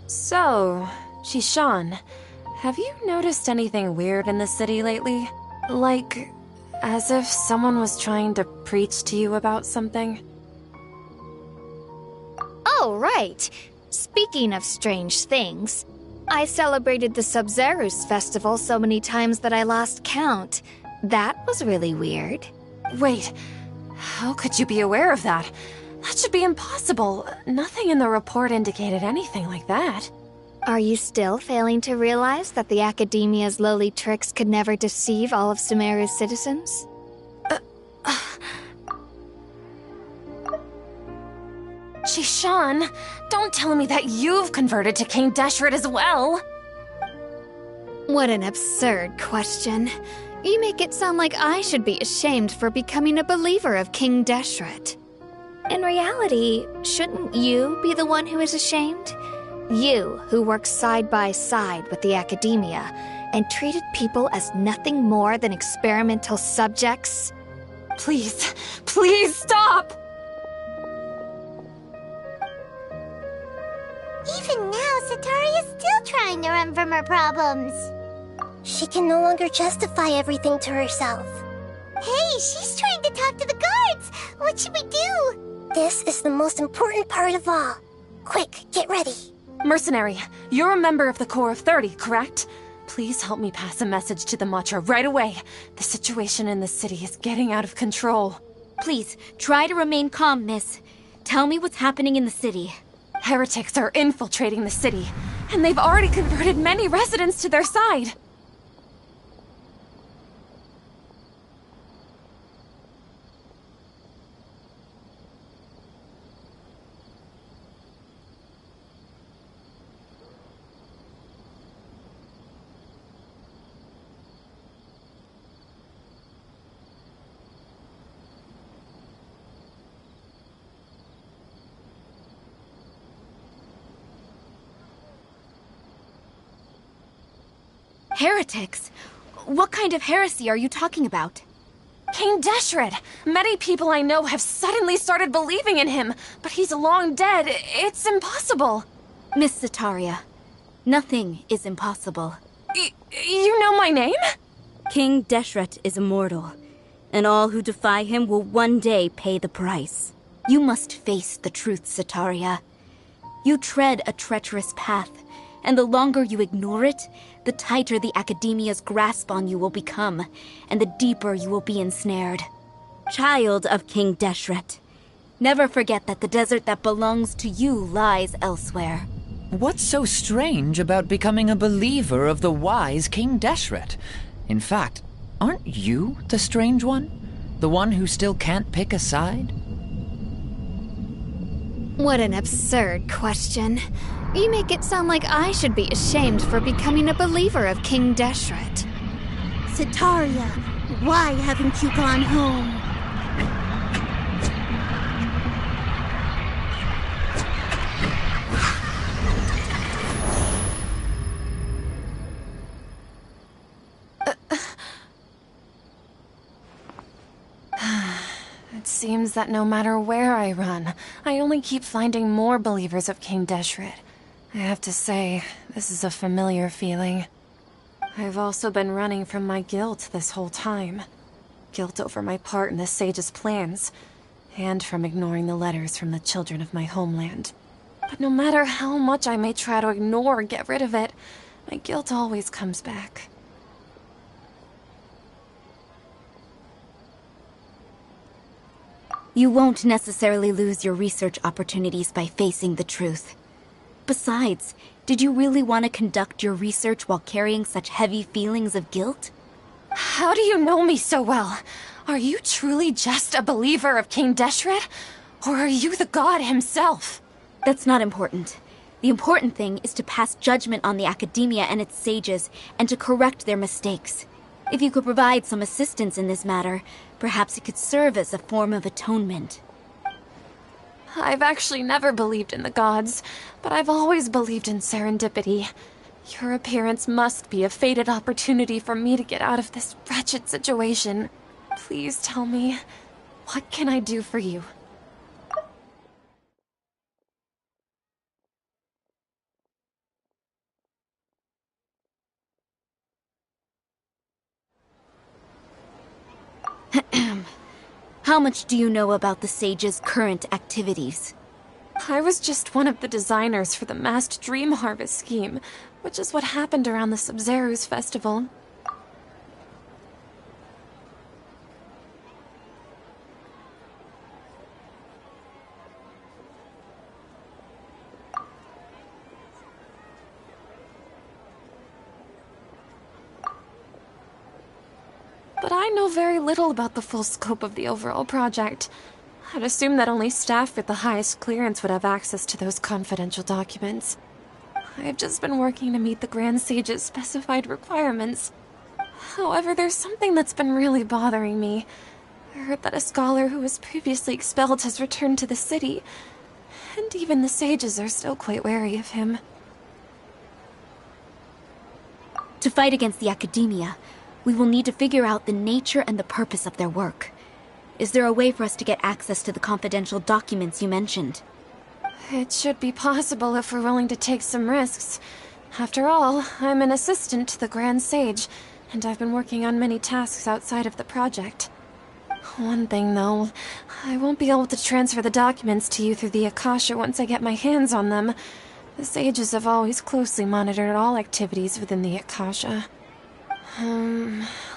So, Shishan, have you noticed anything weird in the city lately? Like, as if someone was trying to preach to you about something? Oh, right. Speaking of strange things, I celebrated the Sub-Zerus festival so many times that I lost count. That was really weird. Wait, how could you be aware of that? That should be impossible. Nothing in the report indicated anything like that. Are you still failing to realize that the Academia's lowly tricks could never deceive all of Sumeru's citizens? Shishan, don't tell me that you've converted to King Deshret as well. What an absurd question. You make it sound like I should be ashamed for becoming a believer of King Deshret. In reality, shouldn't you be the one who is ashamed? You, who works side by side with the Academia and treated people as nothing more than experimental subjects? Please, please stop! Even now, Setaria's still trying to run from her problems. She can no longer justify everything to herself. Hey, she's trying to talk to the guards! What should we do? This is the most important part of all. Quick, get ready. Mercenary, you're a member of the Corps of 30, correct? Please help me pass a message to the Matcha right away. The situation in the city is getting out of control. Please, try to remain calm, miss. Tell me what's happening in the city. Heretics are infiltrating the city, and they've already converted many residents to their side. Heretics? What kind of heresy are you talking about? King Deshret! Many people I know have suddenly started believing in him, but he's long dead. It's impossible. Miss Setaria, nothing is impossible. You know my name? King Deshret is immortal, and all who defy him will one day pay the price. You must face the truth, Setaria. You tread a treacherous path, and the longer you ignore it, the tighter the Academia's grasp on you will become, and the deeper you will be ensnared. Child of King Deshret, never forget that the desert that belongs to you lies elsewhere. What's so strange about becoming a believer of the wise King Deshret? In fact, aren't you the strange one? The one who still can't pick a side? What an absurd question. You make it sound like I should be ashamed for becoming a believer of King Deshret. Setaria, why haven't you gone home? It seems that no matter where I run, I only keep finding more believers of King Deshret. I have to say, this is a familiar feeling. I've also been running from my guilt this whole time. Guilt over my part in the Sage's plans, and from ignoring the letters from the children of my homeland. But no matter how much I may try to ignore or get rid of it, my guilt always comes back. You won't necessarily lose your research opportunities by facing the truth. Besides, did you really want to conduct your research while carrying such heavy feelings of guilt? How do you know me so well? Are you truly just a believer of King Deshret? Or are you the god himself? That's not important. The important thing is to pass judgment on the academia and its sages, and to correct their mistakes. If you could provide some assistance in this matter, perhaps it could serve as a form of atonement. I've actually never believed in the gods, but I've always believed in serendipity. Your appearance must be a fated opportunity for me to get out of this wretched situation. Please tell me, what can I do for you? How much do you know about the sage's current activities? I was just one of the designers for the masked dream harvest scheme, which is what happened around the Sub-Zeru's festival. But I know very little about the full scope of the overall project. I'd assume that only staff with the highest clearance would have access to those confidential documents. I've just been working to meet the Grand Sage's specified requirements. However, there's something that's been really bothering me. I heard that a scholar who was previously expelled has returned to the city, and even the sages are still quite wary of him. To fight against the academia, we will need to figure out the nature and the purpose of their work. Is there a way for us to get access to the confidential documents you mentioned? It should be possible if we're willing to take some risks. After all, I'm an assistant to the Grand Sage, and I've been working on many tasks outside of the project. One thing, though, I won't be able to transfer the documents to you through the Akasha once I get my hands on them. The sages have always closely monitored all activities within the Akasha.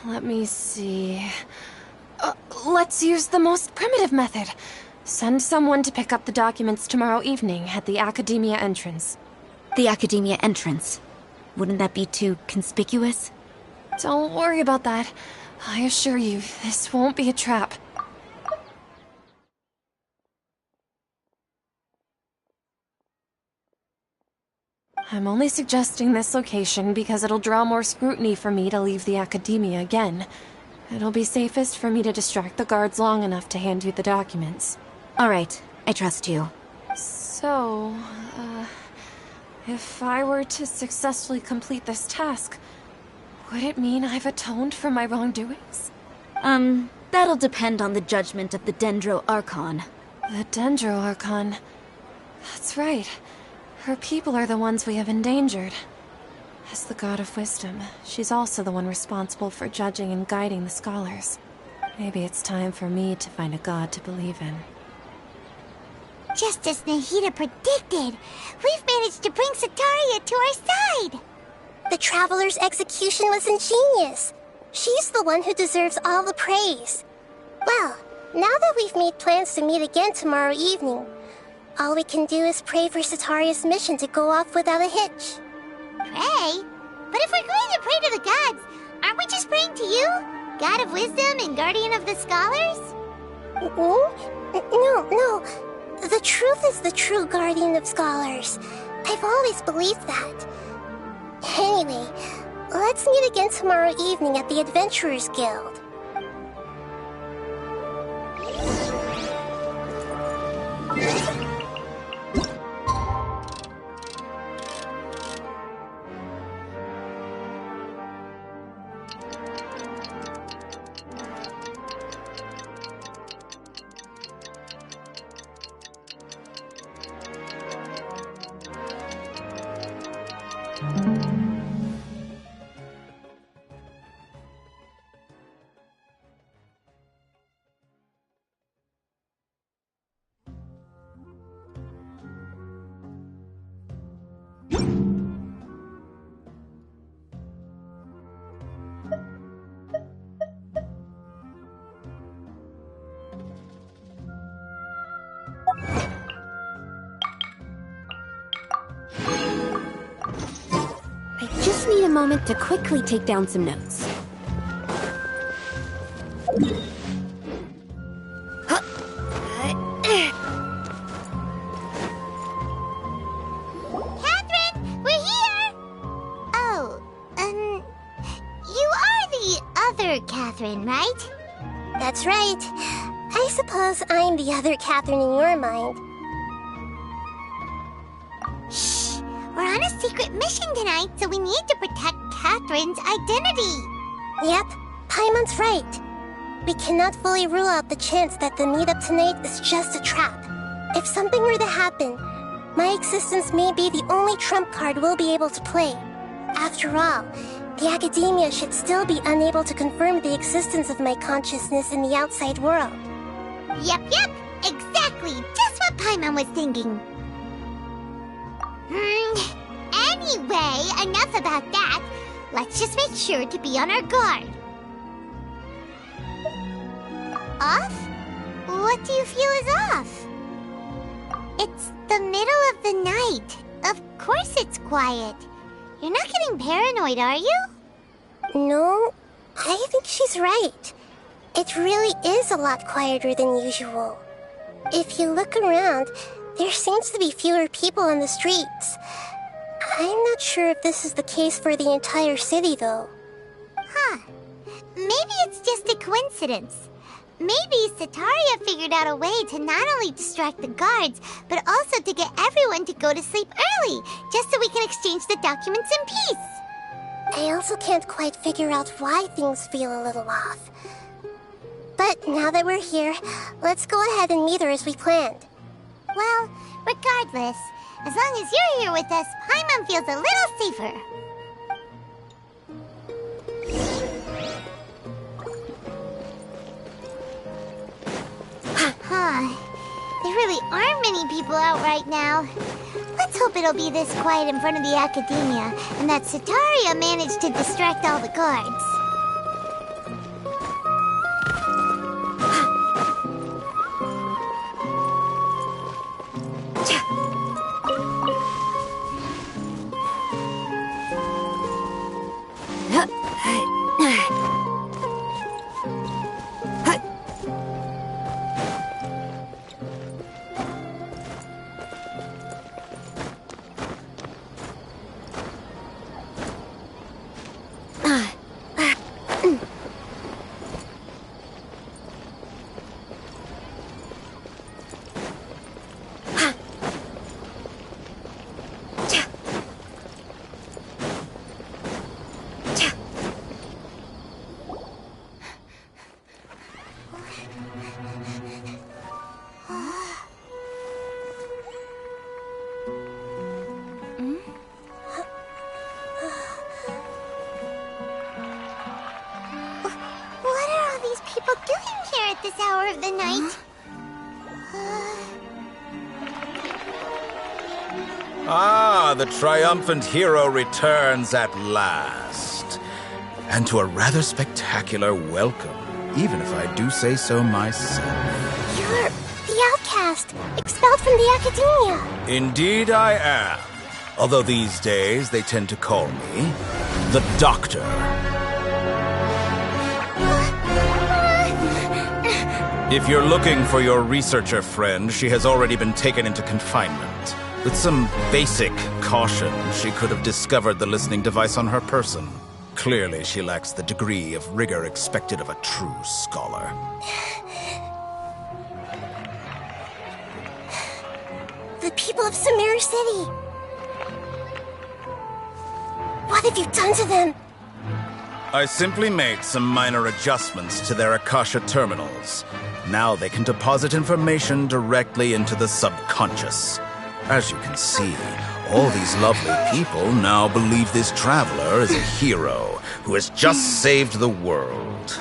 Let me see... let's use the most primitive method. Send someone to pick up the documents tomorrow evening at the Academia entrance. The Academia entrance? Wouldn't that be too conspicuous? Don't worry about that. I assure you, this won't be a trap. I'm only suggesting this location because it'll draw more scrutiny for me to leave the Academia again. It'll be safest for me to distract the guards long enough to hand you the documents. All right, I trust you. So, if I were to successfully complete this task, would it mean I've atoned for my wrongdoings? That'll depend on the judgment of the Dendro Archon. The Dendro Archon. That's right. Her people are the ones we have endangered. As the God of Wisdom, she's also the one responsible for judging and guiding the scholars. Maybe it's time for me to find a god to believe in. Just as Nahida predicted, we've managed to bring Sataria to our side! The Traveler's execution was ingenious. She's the one who deserves all the praise. Well, now that we've made plans to meet again tomorrow evening, all we can do is pray for Sataria's mission to go off without a hitch. Pray? But if we're going to pray to the gods, aren't we just praying to you? God of Wisdom and Guardian of the Scholars? No. The truth is the true Guardian of Scholars. I've always believed that. Anyway, let's meet again tomorrow evening at the Adventurers Guild. moment to quickly take down some notes. Catherine, we're here! Oh, you are the other Catherine, right? That's right. I suppose I'm the other Catherine in your mind. Shh! We're on a secret mission tonight, so we need to protect Catherine's identity. Yep, Paimon's right. We cannot fully rule out the chance that the meetup tonight is just a trap. If something were to happen, my existence may be the only trump card we'll be able to play. After all, the academia should still be unable to confirm the existence of my consciousness in the outside world. Yep, exactly, just what Paimon was thinking. Anyway, enough about that. Let's just make sure to be on our guard. Off? What do you feel is off? It's the middle of the night. Of course it's quiet. You're not getting paranoid, are you? No, I think she's right. It really is a lot quieter than usual. If you look around, there seems to be fewer people on the streets. I'm not sure if this is the case for the entire city, though. Huh. Maybe it's just a coincidence. Maybe Sataria figured out a way to not only distract the guards, but also to get everyone to go to sleep early, just so we can exchange the documents in peace. I also can't quite figure out why things feel a little off. But now that we're here, let's go ahead and meet her as we planned. Well, regardless, as long as you're here with us, Paimon feels a little safer. There really aren't many people out right now. Let's hope it'll be this quiet in front of the academia, and that Sataria managed to distract all the guards. This hour of the night. The triumphant hero returns at last. And to a rather spectacular welcome, even if I do say so myself. You're the outcast, expelled from the academia. Indeed I am. Although these days they tend to call me the Doctor. If you're looking for your researcher friend, she has already been taken into confinement. With some basic caution, she could have discovered the listening device on her person. Clearly, she lacks the degree of rigor expected of a true scholar. The people of Sumeru City! What have you done to them? I simply made some minor adjustments to their Akasha terminals. Now they can deposit information directly into the subconscious. As you can see, all these lovely people now believe this traveler is a hero who has just saved the world.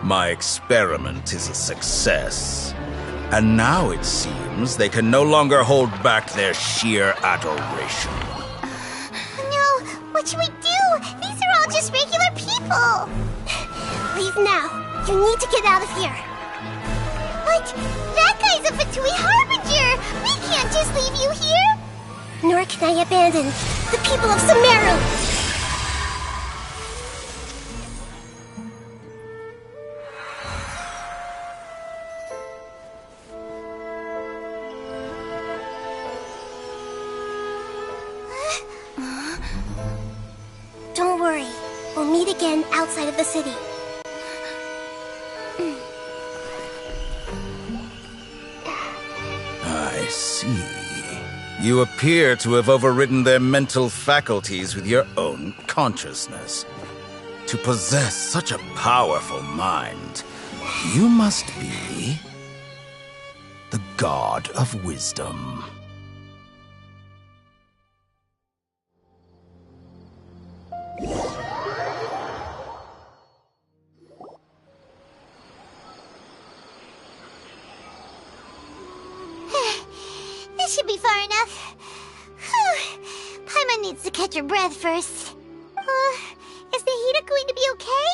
My experiment is a success. And now it seems they can no longer hold back their sheer adoration. No, what should we do? These are all just regular people. Leave now. You need to get out of here. But that guy's a Fatui Harbinger. We can't just leave you here. nor can I abandon the people of Sumeru! Don't worry. We'll meet again outside of the city. I see. You appear to have overridden their mental faculties with your own consciousness. To possess such a powerful mind, you must be the God of Wisdom. This should be far enough. Paimon needs to catch her breath first. Is Nahida going to be okay?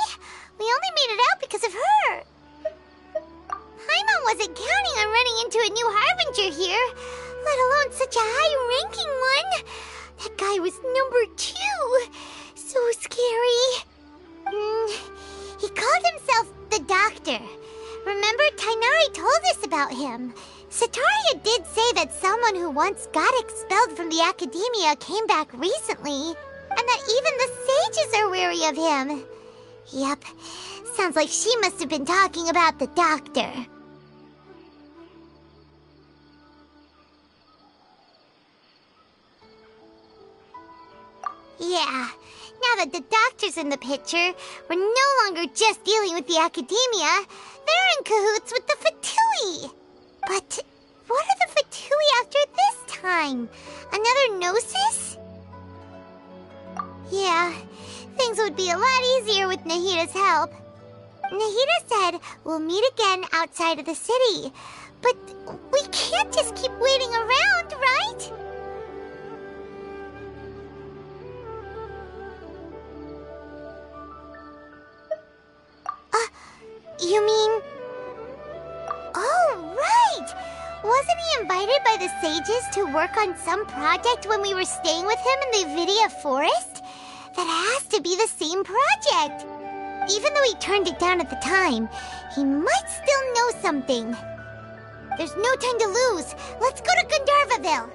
We only made it out because of her. Paimon wasn't counting on running into a new Harbinger here, let alone such a high-ranking one. That guy was number 2. So scary. He called himself the Doctor. Remember, Tainari told us about him. Sataria did say that someone who once got expelled from the Academia came back recently, and that even the sages are wary of him. Yep, sounds like she must have been talking about the Doctor. Yeah, now that the Doctor's in the picture, we're no longer just dealing with the Academia. They're in cahoots with the Fatui. But what are the Fatui after this time? Another Gnosis? Yeah, things would be a lot easier with Nahida's help. Nahida said we'll meet again outside of the city. But we can't just keep waiting around, right? You mean... Oh, right! Wasn't he invited by the sages to work on some project when we were staying with him in the Vidia Forest? That has to be the same project! Even though he turned it down at the time, he might still know something. There's no time to lose. Let's go to Gandharvaville!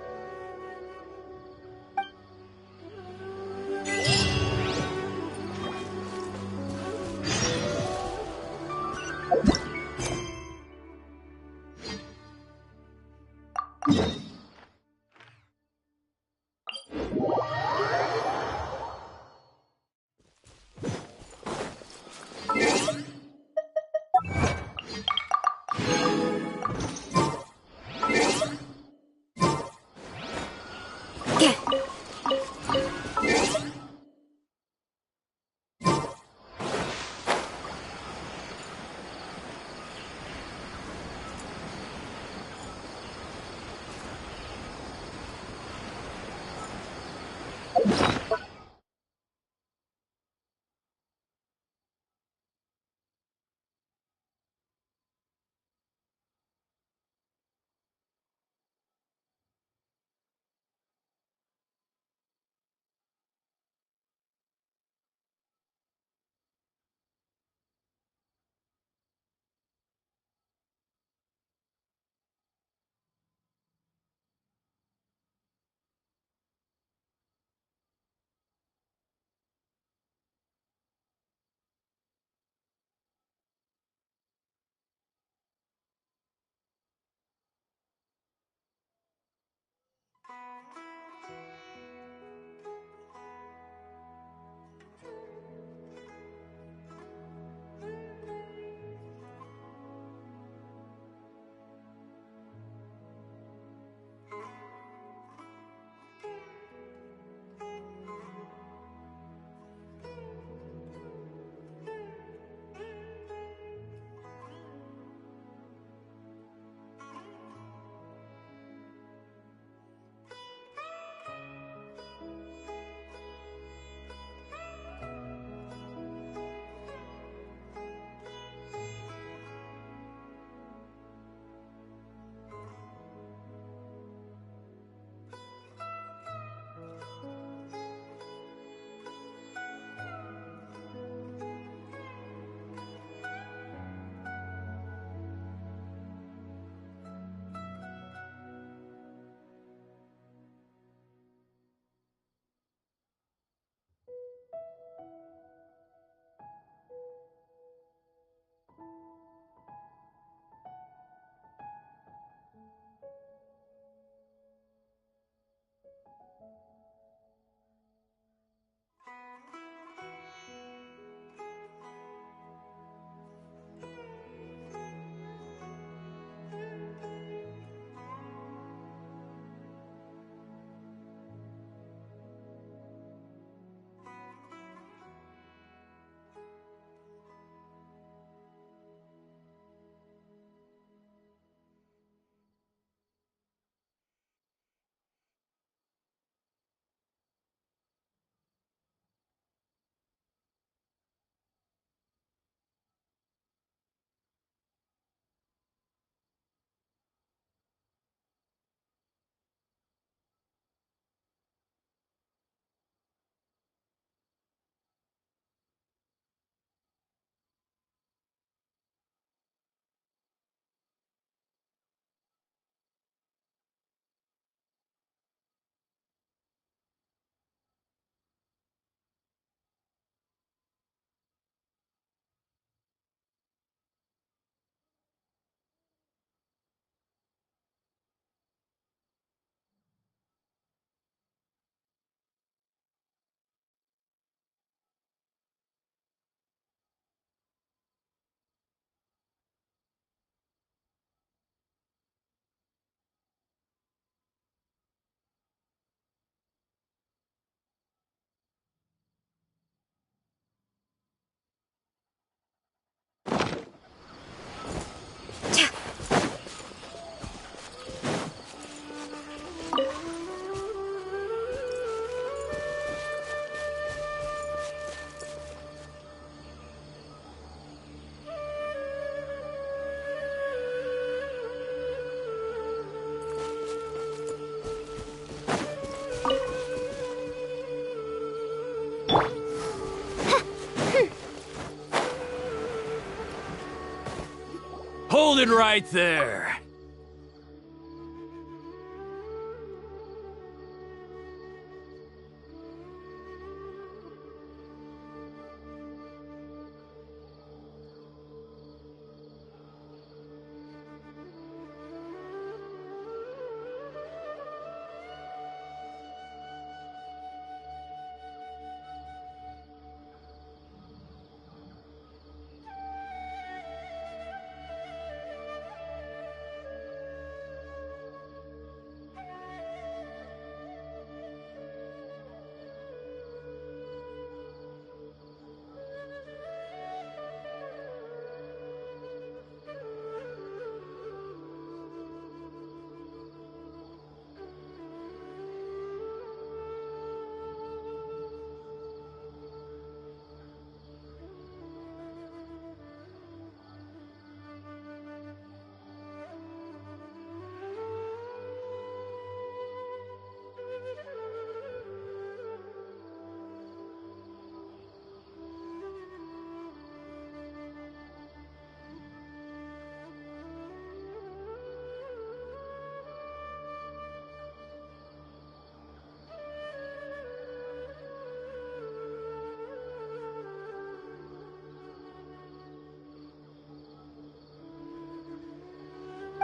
Hold it right there.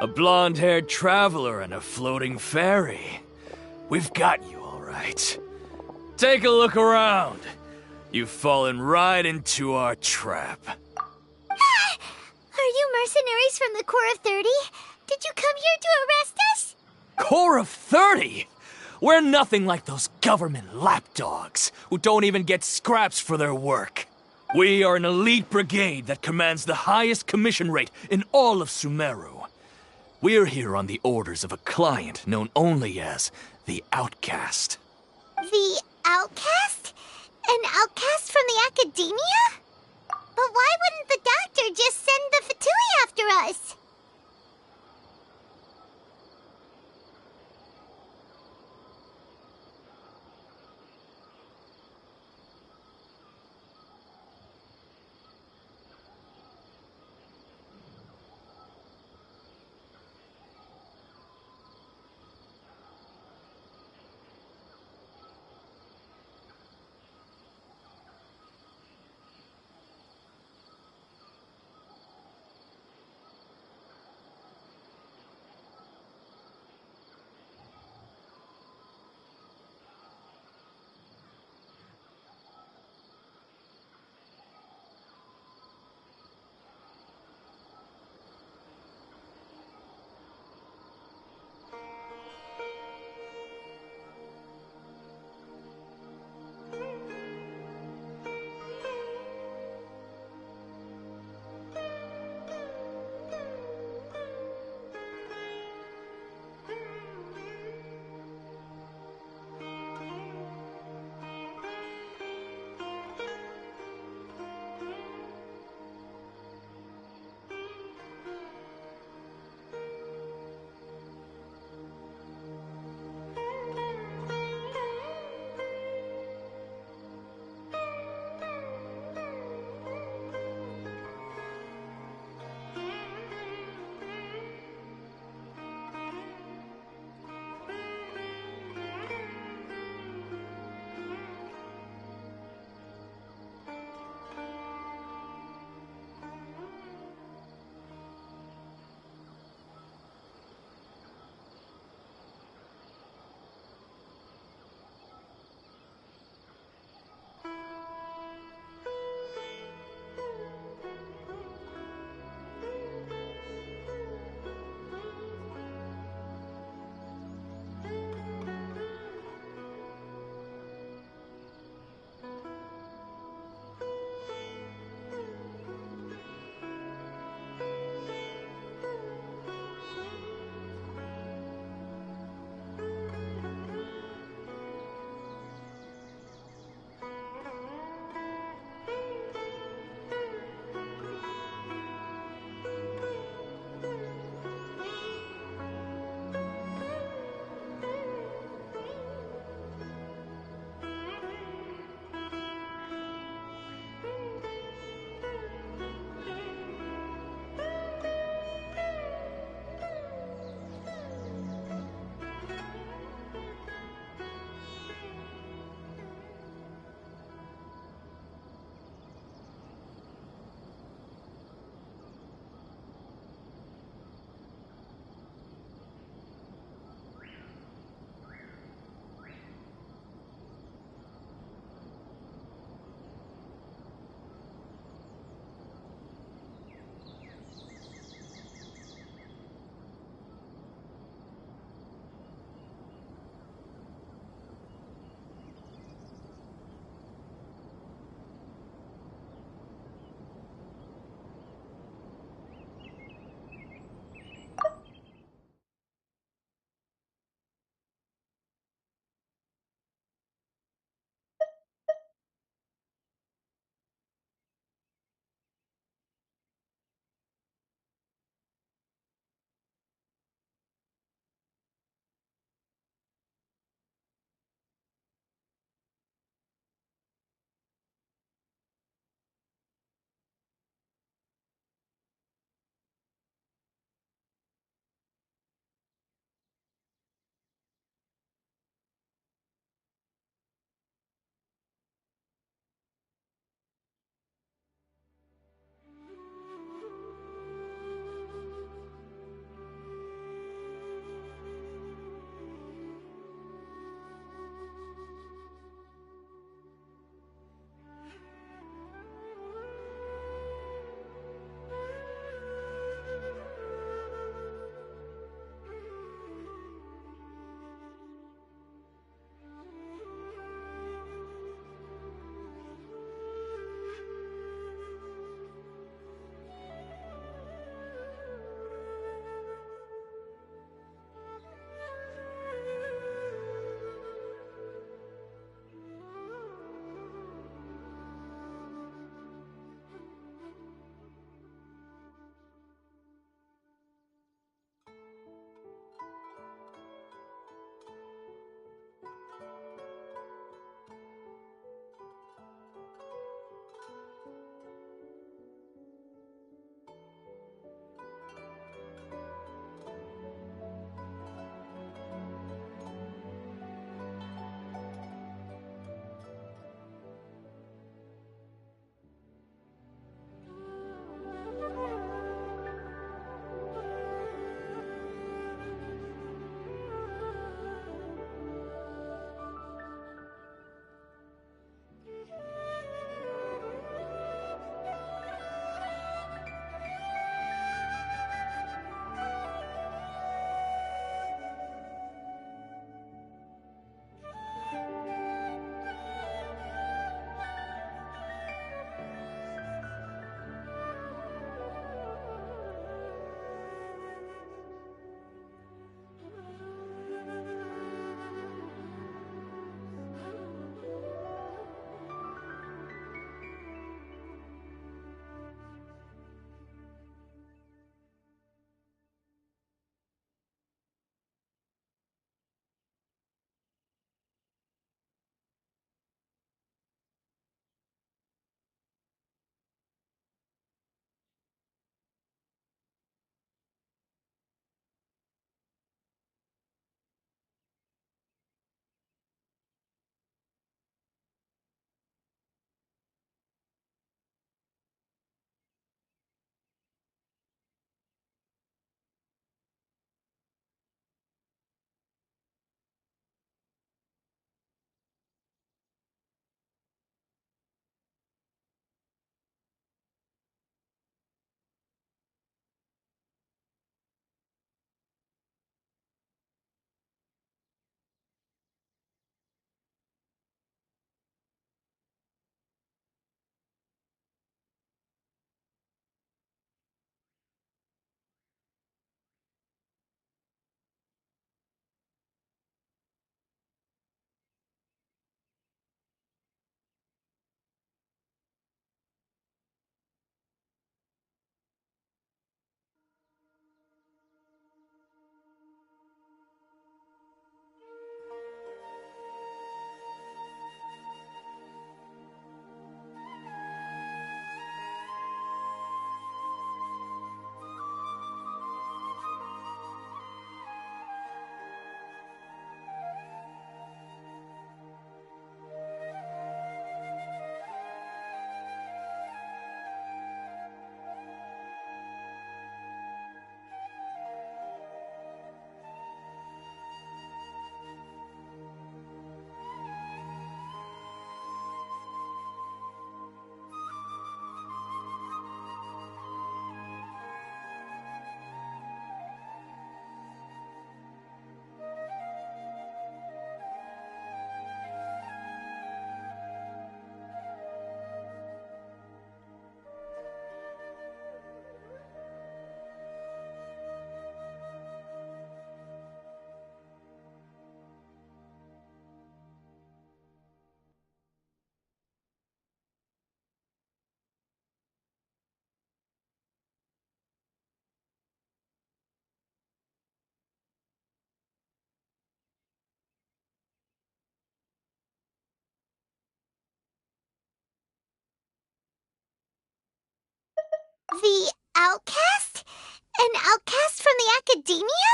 A blonde-haired traveler and a floating fairy. We've got you, all right. Take a look around. You've fallen right into our trap. Are you mercenaries from the Corps of 30? Did you come here to arrest us? Corps of 30? We're nothing like those government lapdogs who don't even get scraps for their work. We are an elite brigade that commands the highest commission rate in all of Sumeru. We're here on the orders of a client known only as the Outcast. The Outcast? An outcast from the academia? But why wouldn't the doctor just send the Fatui after us? The outcast? An outcast from the academia?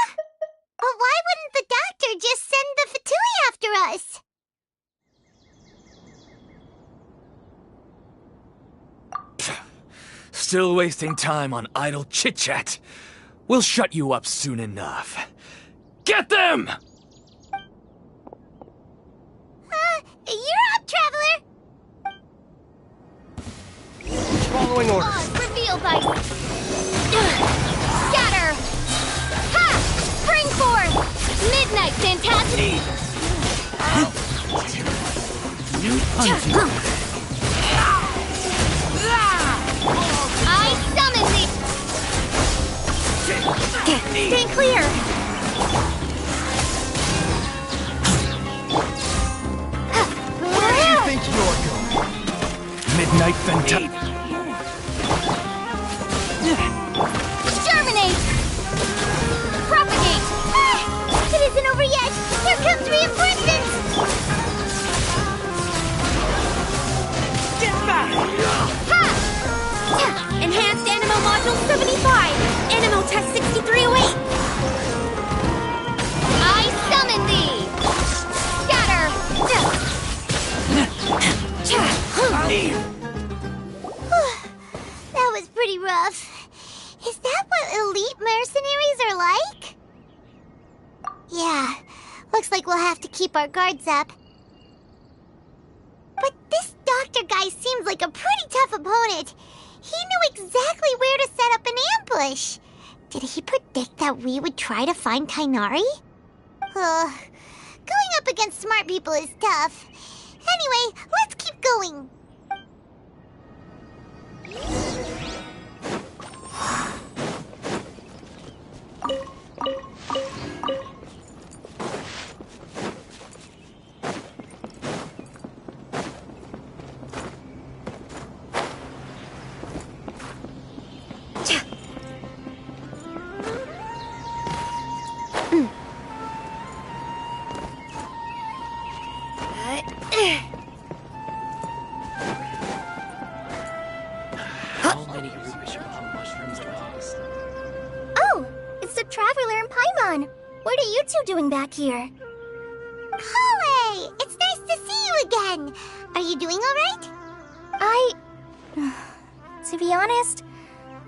But why wouldn't the doctor just send the Fatui after us? Still wasting time on idle chit-chat. We'll shut you up soon enough. Get them! You're up, Traveler! Following orders. Reveal by... Scatter! Ha! Spring forth! Midnight Phantasity! New punching. I summon thee! Stay clear! Where do you think you're going? Midnight Phantasm. Germinate! Propagate! It isn't over yet! Here comes reinforcements! Get back! Ha! Enhanced Animo Module 75! Animo Test 6308! I summon thee! Scatter! That was pretty rough. Is that what elite mercenaries are like? Yeah, looks like we'll have to keep our guards up. But this doctor guy seems like a pretty tough opponent. He knew exactly where to set up an ambush. Did he predict that we would try to find Tainari? Going up against smart people is tough. Anyway, let's keep going. Oh, it's the Traveler and Paimon. What are you two doing back here? Kale! It's nice to see you again. Are you doing all right? To be honest,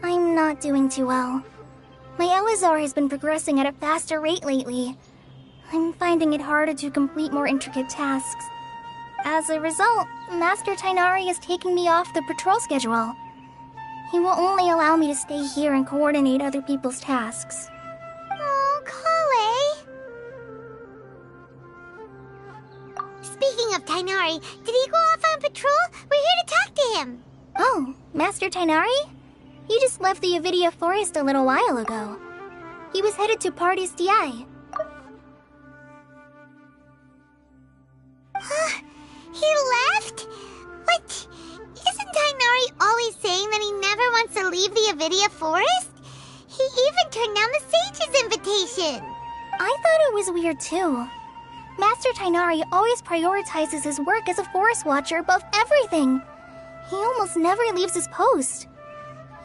I'm not doing too well. My Elazar has been progressing at a faster rate lately. I'm finding it harder to complete more intricate tasks. As a result, Master Tainari is taking me off the patrol schedule. He will only allow me to stay here and coordinate other people's tasks. Oh, Kale. Speaking of Tainari, did he go off on patrol? We're here to talk to him. Oh, Master Tainari? He just left the Avidia Forest a little while ago. He was headed to Party's DI. He left? What? Isn't Tainari always saying that he never wants to leave the Avidia Forest? He even turned down the Sage's invitation. I thought it was weird too. Master Tainari always prioritizes his work as a forest watcher above everything. He almost never leaves his post.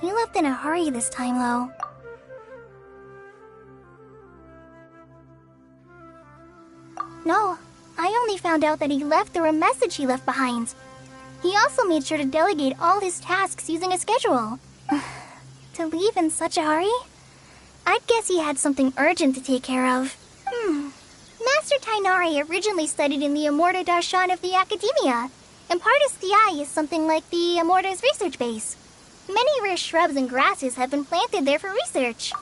He left in a hurry this time, though. No, I only found out that he left through a message he left behind. He also made sure to delegate all his tasks using a schedule. To leave in such a hurry? I'd guess he had something urgent to take care of. Master Tainari originally studied in the Amorta Darshan of the Academia, and Partis DI is something like the Amorta's research base. Many rare shrubs and grasses have been planted there for research.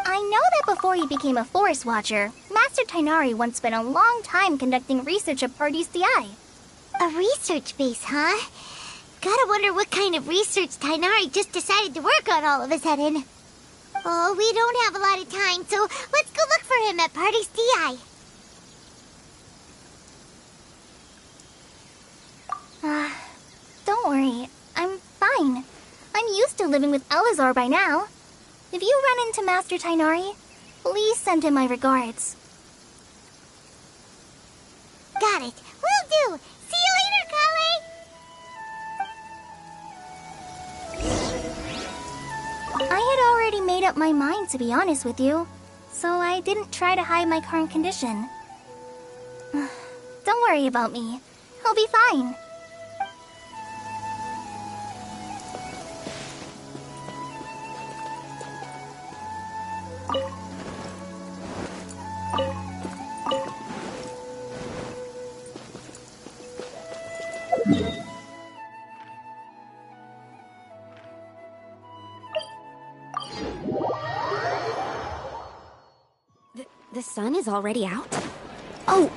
I know that before he became a forest watcher, Master Tainari once spent a long time conducting research at Partis DI. A research base, huh? Gotta wonder what kind of research Tainari just decided to work on all of a sudden. Oh, we don't have a lot of time, so let's go look for him at Party's DI. Don't worry. I'm fine. I'm used to living with Elazar by now. If you run into Master Tainari, please send him my regards. Got it. Will do. See you later, Kale. up my mind, to be honest with you. So I didn't try to hide my current condition. Don't worry about me. I'll be fine. The sun is already out? Oh,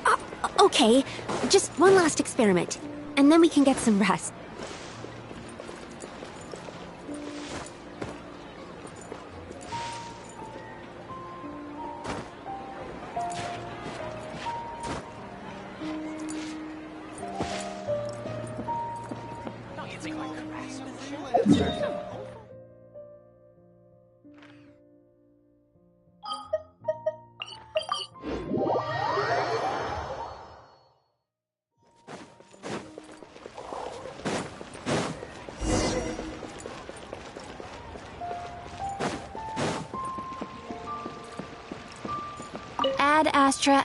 okay. Just one last experiment, and then we can get some rest. Ad Astra.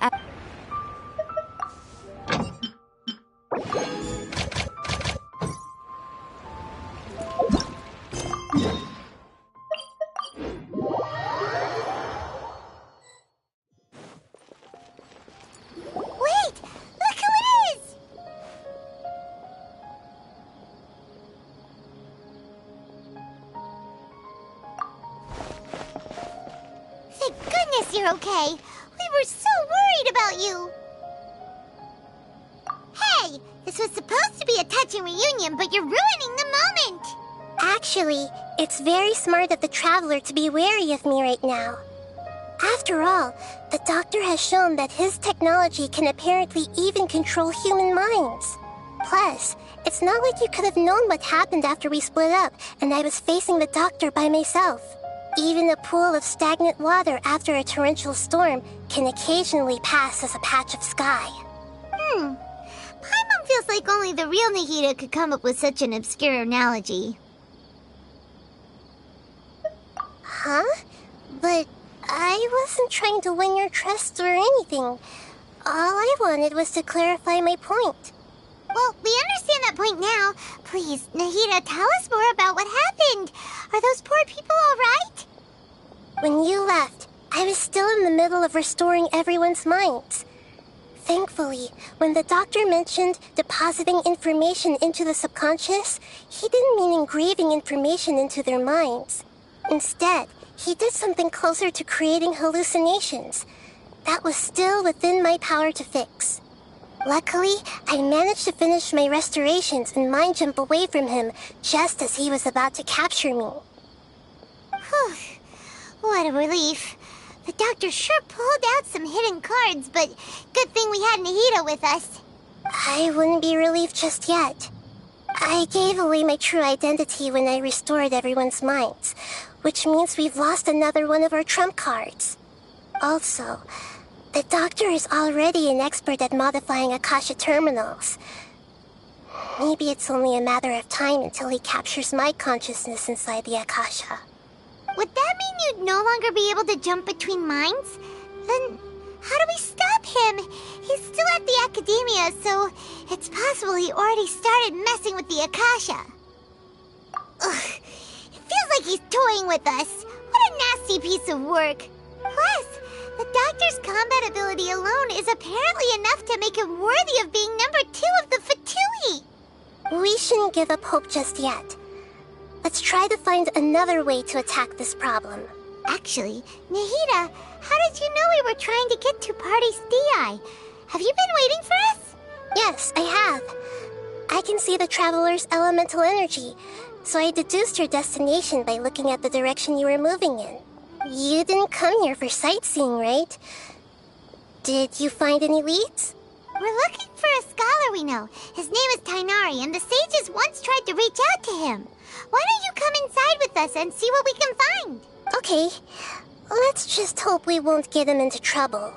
Wait! Look who it is! Thank goodness you're okay. We were so worried about you. Hey, this was supposed to be a touching reunion, but you're ruining the moment. Actually, it's very smart of the Traveler to be wary of me right now. After all, the Doctor has shown that his technology can apparently even control human minds. Plus, it's not like you could have known what happened after we split up and I was facing the Doctor by myself. Even a pool of stagnant water after a torrential storm can occasionally pass as a patch of sky. Paimon feels like only the real Nahida could come up with such an obscure analogy. Huh? But I wasn't trying to win your trust or anything. All I wanted was to clarify my point. Well, we understand that point now. Please, Nahida, tell us more about what happened. Are those poor people all right? When you left, I was still in the middle of restoring everyone's minds. Thankfully, when the Doctor mentioned depositing information into the subconscious, he didn't mean engraving information into their minds. Instead, he did something closer to creating hallucinations. That was still within my power to fix. Luckily, I managed to finish my restorations and mind jump away from him just as he was about to capture me. Whew. What a relief. The Doctor sure pulled out some hidden cards, but good thing we had Nahida with us. I wouldn't be relieved just yet. I gave away my true identity when I restored everyone's minds, which means we've lost another one of our trump cards. Also, the Doctor is already an expert at modifying Akasha terminals. Maybe it's only a matter of time until he captures my consciousness inside the Akasha. Would that mean you'd no longer be able to jump between minds? Then how do we stop him? He's still at the Academia, so it's possible he already started messing with the Akasha. Ugh, it feels like he's toying with us. What a nasty piece of work. Plus, the Doctor's combat ability alone is apparently enough to make him worthy of being number 2 of the Fatui. We shouldn't give up hope just yet. Let's try to find another way to attack this problem. Actually, Nahida, how did you know we were trying to get to Party's DI? Have you been waiting for us? Yes, I have. I can see the Traveler's elemental energy, so I deduced your destination by looking at the direction you were moving in. You didn't come here for sightseeing, right? Did you find any leads? We're looking for a scholar we know. His name is Tainari, and the sages once tried to reach out to him. Why don't you come inside with us and see what we can find? Okay. Let's just hope we won't get him into trouble.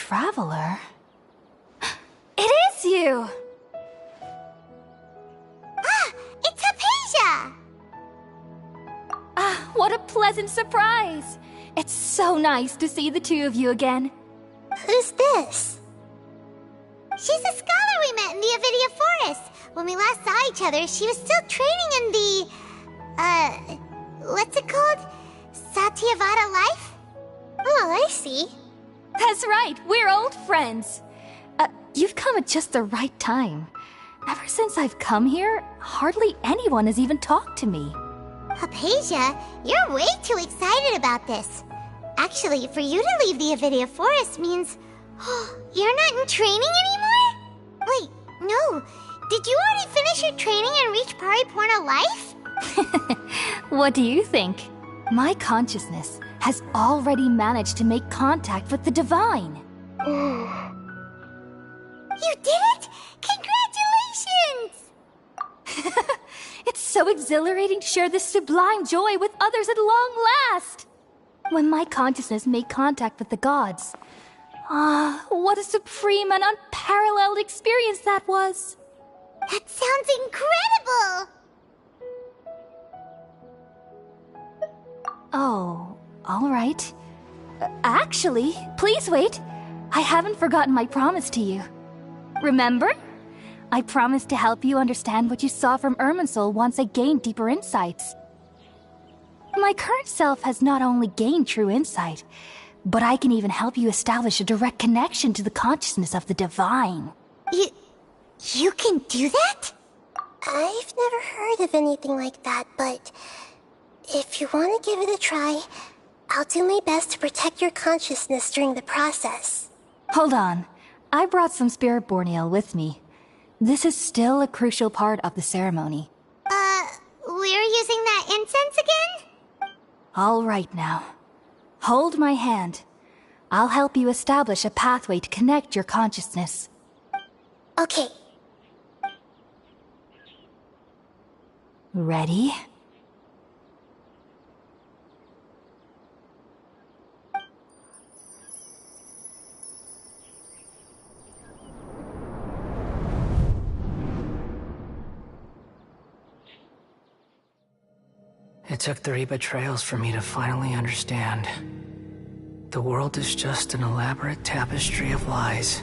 traveler? It is you! Ah, it's Hypatia! Ah, what a pleasant surprise! It's so nice to see the two of you again. Who's this? She's a scholar we met in the Avidia Forest. When we last saw each other, she was still training in the... what's it called? Satyavada life? Oh, I see. That's right, we're old friends. You've come at just the right time. Ever since I've come here, hardly anyone has even talked to me. Hypatia, you're way too excited about this. Actually, for you to leave the Avidia Forest means... you're not in training anymore? Wait, no. Did you already finish your training and reach Paripurna life? What do you think? My consciousness has already managed to make contact with the divine. You did it? Congratulations! It's so exhilarating to share this sublime joy with others at long last! When my consciousness made contact with the gods. Ah, what a supreme and unparalleled experience that was! That sounds incredible! Oh, all right. Actually, please wait. I haven't forgotten my promise to you. Remember? I promised to help you understand what you saw from Irminsul once I gained deeper insights. My current self has not only gained true insight, but I can even help you establish a direct connection to the consciousness of the divine. You can do that? I've never heard of anything like that, but if you want to give it a try, I'll do my best to protect your consciousness during the process. Hold on. I brought some spirit borneal with me. This is still a crucial part of the ceremony. We're using that incense again? All right now. Hold my hand. I'll help you establish a pathway to connect your consciousness. Okay. Ready? It took 3 betrayals for me to finally understand. The world is just an elaborate tapestry of lies.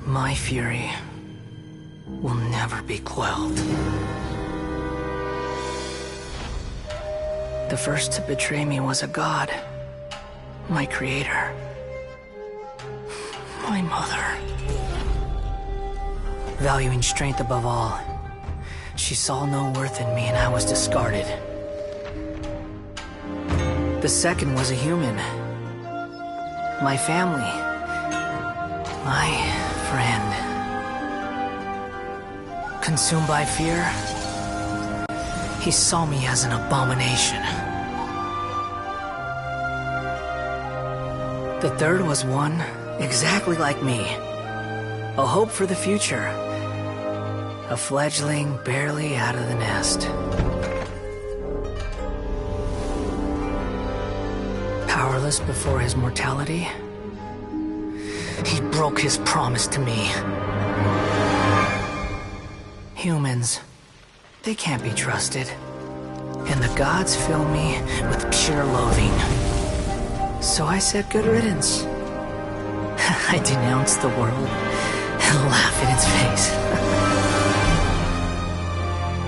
My fury will never be quelled. The first to betray me was a god. My creator. My mother. Valuing strength above all, she saw no worth in me and I was discarded. The second was a human. My family. My friend. Consumed by fear, he saw me as an abomination. The third was one exactly like me. A hope for the future. A fledgling barely out of the nest. Powerless before his mortality, he broke his promise to me. Humans, they can't be trusted. And the gods fill me with pure loathing. So I said good riddance. I denounced the world and laughed in its face.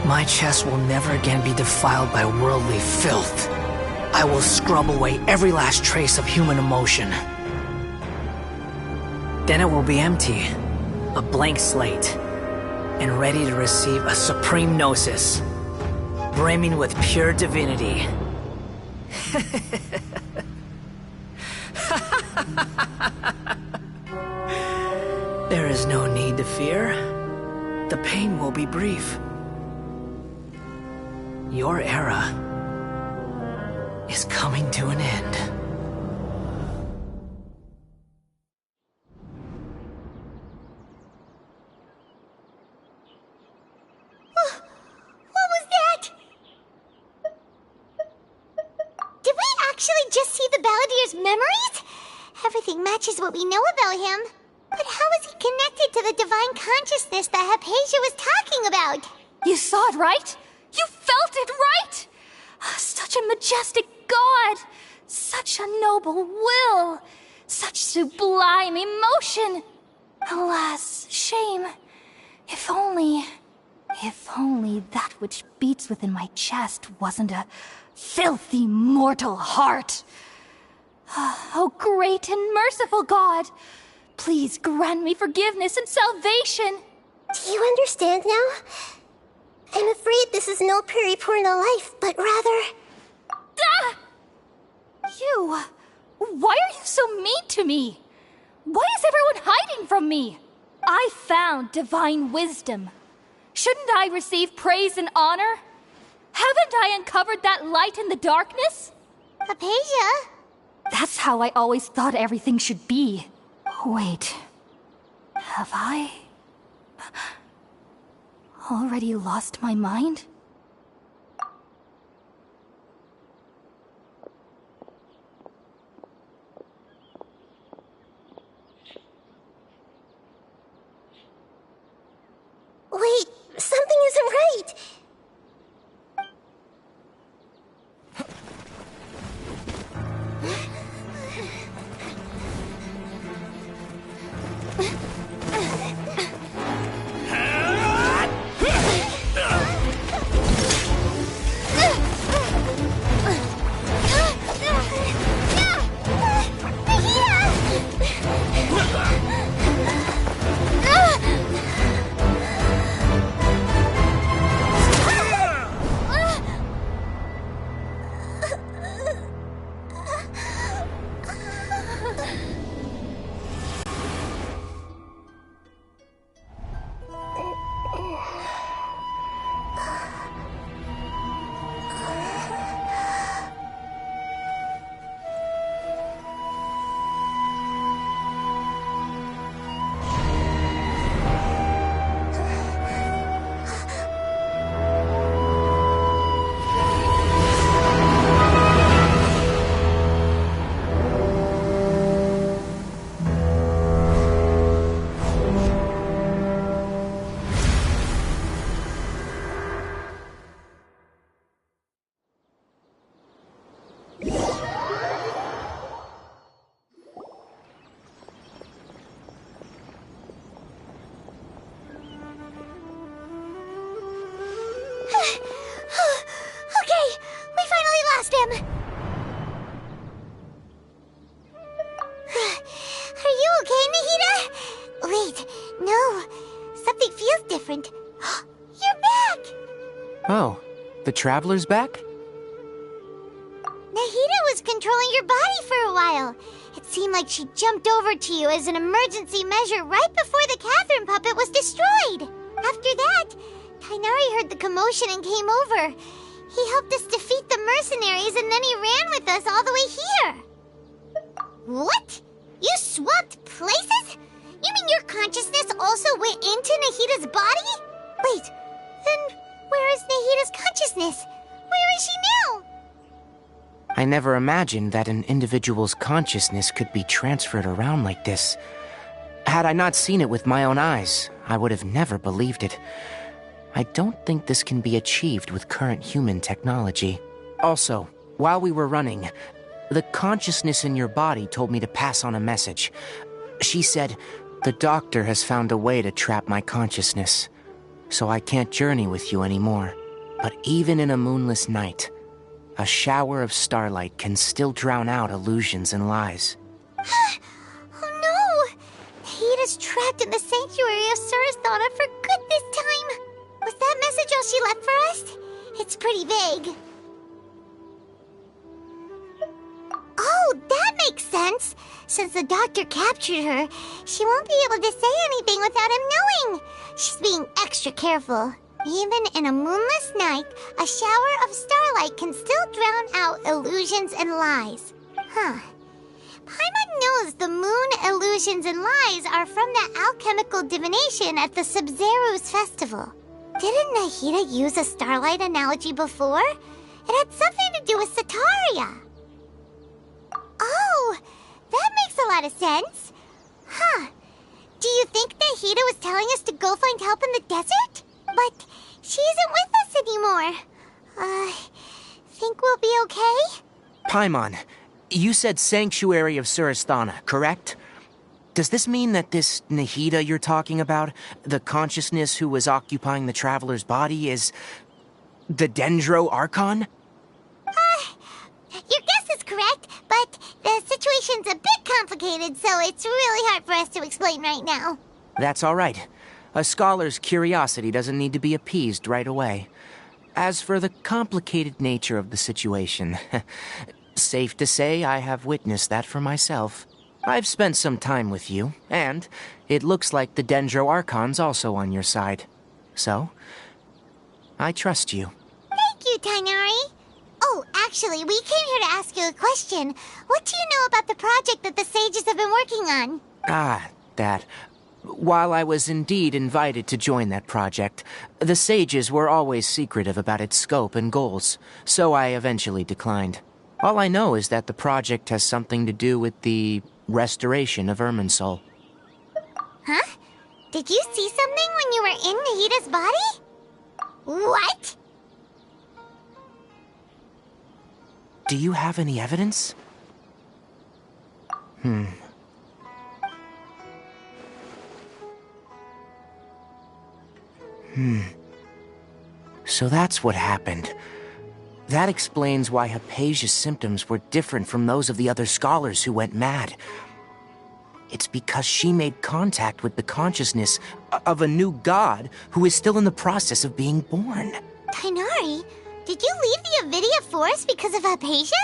My chest will never again be defiled by worldly filth. I will scrub away every last trace of human emotion. Then it will be empty, a blank slate, and ready to receive a supreme gnosis, brimming with pure divinity. There is no need to fear. The pain will be brief. Your era is coming to an end. What was that? Did we actually just see the Balladier's memories? Everything matches what we know about him. But how is he connected to the divine consciousness that Hypatia was talking about? You saw it, right? You felt it, right? Such a majestic god! Such a noble will! Such sublime emotion! Alas, shame. If only that which beats within my chest wasn't a filthy mortal heart. Oh, great and merciful God! Please grant me forgiveness and salvation! Do you understand now? I'm afraid this is no periporno life, but rather... Ah! You... Why are you so mean to me? Why is everyone hiding from me? I found divine wisdom. Shouldn't I receive praise and honor? Haven't I uncovered that light in the darkness? Hypatia? That's how I always thought everything should be. Wait. Have I... already lost my mind? Wait, something isn't right. The Traveler's back? Nahida was controlling your body for a while. It seemed like she jumped over to you as an emergency measure right before the Catherine puppet was destroyed. After that, Tainari heard the commotion and came over. He helped us defeat the mercenaries and then he ran with us all the way here. What? You swapped places? You mean your consciousness also went into Nahida's body? Wait, then... where is Nahida's consciousness? Where is she now? I never imagined that an individual's consciousness could be transferred around like this. Had I not seen it with my own eyes, I would have never believed it. I don't think this can be achieved with current human technology. Also, while we were running, the consciousness in your body told me to pass on a message. She said, "The doctor has found a way to trap my consciousness. So I can't journey with you anymore. But even in a moonless night, a shower of starlight can still drown out illusions and lies." Oh no! Nahida's trapped in the sanctuary of Surasthana for good this time. Was that message all she left for us? It's pretty vague. Oh, that makes sense! Since the doctor captured her, she won't be able to say anything without him knowing. She's being extra careful. Even in a moonless night, a shower of starlight can still drown out illusions and lies. Huh. Paimon knows the moon illusions and lies are from the alchemical divination at the Sub-Zero's festival. Didn't Nahida use a starlight analogy before? It had something to do with Sataria. Oh, that makes a lot lot of sense. Huh. Do you think Nahida was telling us to go find help in the desert? But she isn't with us anymore. Think we'll be okay? Paimon, you said Sanctuary of Surasthana, correct? Does this mean that this Nahida you're talking about, the consciousness who was occupying the traveler's body, is the Dendro Archon? Your guess is correct, but the situation's a bit complicated, so it's really hard for us to explain right now. That's all right. A scholar's curiosity doesn't need to be appeased right away. As for the complicated nature of the situation, safe to say I have witnessed that for myself. I've spent some time with you, and it looks like the Dendro Archon's also on your side. So, I trust you. Thank you, Tainari. Oh, actually, we came here to ask you a question. What do you know about the project that the sages have been working on? That. While I was indeed invited to join that project, the sages were always secretive about its scope and goals, so I eventually declined. All I know is that the project has something to do with the restoration of Irminsul. Huh? Did you see something when you were in Nahida's body? What? Do you have any evidence? So that's what happened. That explains why Hypatia's symptoms were different from those of the other scholars who went mad. It's because she made contact with the consciousness of a new god who is still in the process of being born. Tainari, did you leave the Avidia Forest because of Hypatia?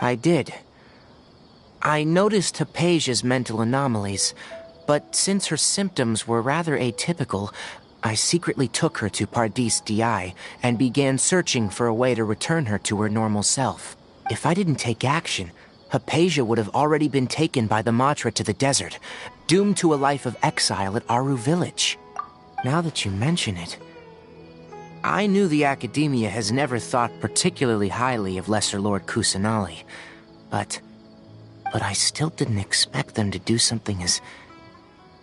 I did. I noticed Hypatia's mental anomalies, but since her symptoms were rather atypical, I secretly took her to Pardis Di and began searching for a way to return her to her normal self. If I didn't take action, Hypatia would have already been taken by the Matra to the desert, doomed to a life of exile at Aru village. Now that you mention it, I knew the Academia has never thought particularly highly of Lesser Lord Kusanali, but I still didn't expect them to do something as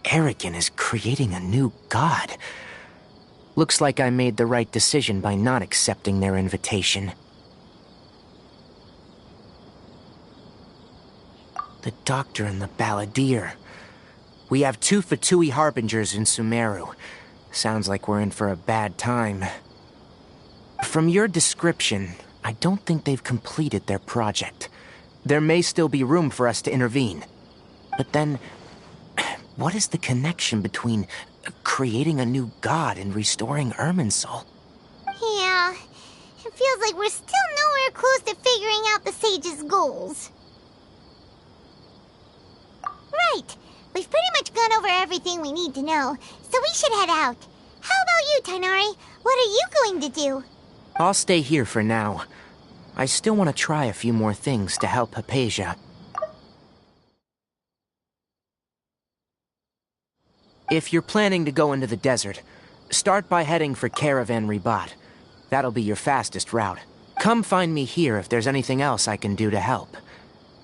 arrogant as creating a new god. Looks like I made the right decision by not accepting their invitation. The Doctor and the Balladeer. We have 2 Fatui Harbingers in Sumeru. Sounds like we're in for a bad time. From your description, I don't think they've completed their project. There may still be room for us to intervene. But then, what is the connection between creating a new god and restoring Irminsul? Yeah, it feels like we're still nowhere close to figuring out the sage's goals. Right, we've pretty much gone over everything we need to know, so we should head out. How about you, Tainari? What are you going to do? I'll stay here for now. I still want to try a few more things to help Hypatia. If you're planning to go into the desert, start by heading for Caravan Ribat. That'll be your fastest route. Come find me here if there's anything else I can do to help.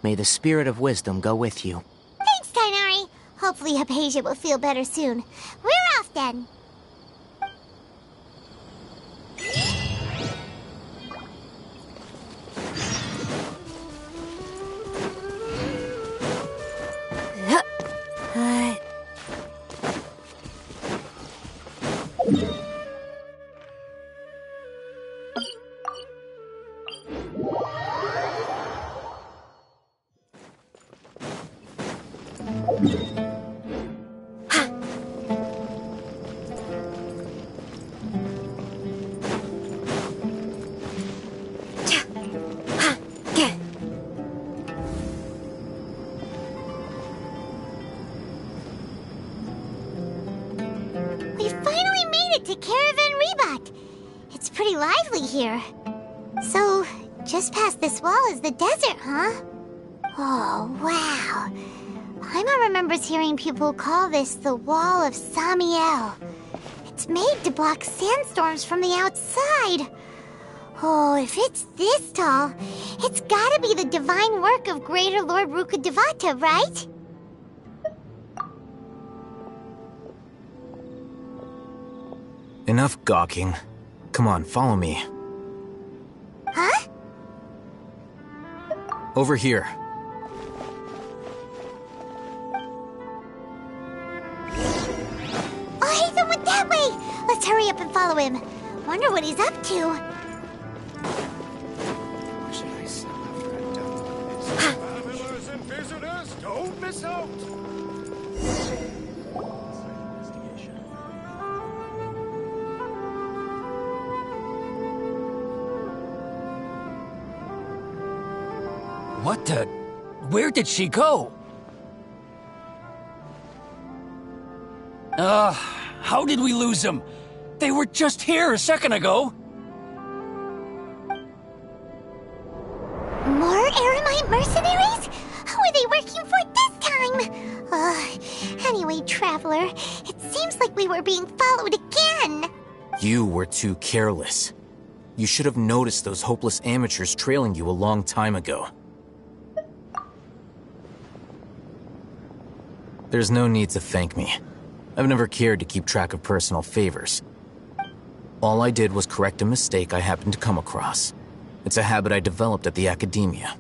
May the spirit of wisdom go with you. Thanks, Tainari. Hopefully Hypatia will feel better soon. We're off then. it to Caravan Rebot. It's pretty lively here. So, just past this wall is the desert, huh? Oh, wow. Paimon remembers hearing people call this the Wall of Samiel. It's made to block sandstorms from the outside. Oh, if it's this tall, it's gotta be the divine work of Greater Lord Rukkhadevata, right? Enough gawking. Come on, follow me. Huh? Over here. Oh, Hatham went that way! Let's hurry up and follow him. Wonder what he's up to. Travelers and visitors, don't miss out! What the? Where did she go? How did we lose them? They were just here a second ago. More Eremite mercenaries? Who are they working for this time? Anyway, Traveler, it seems like we were being followed again. You were too careless. You should have noticed those hopeless amateurs trailing you a long time ago. There's no need to thank me. I've never cared to keep track of personal favors. All I did was correct a mistake I happened to come across. It's a habit I developed at the academia.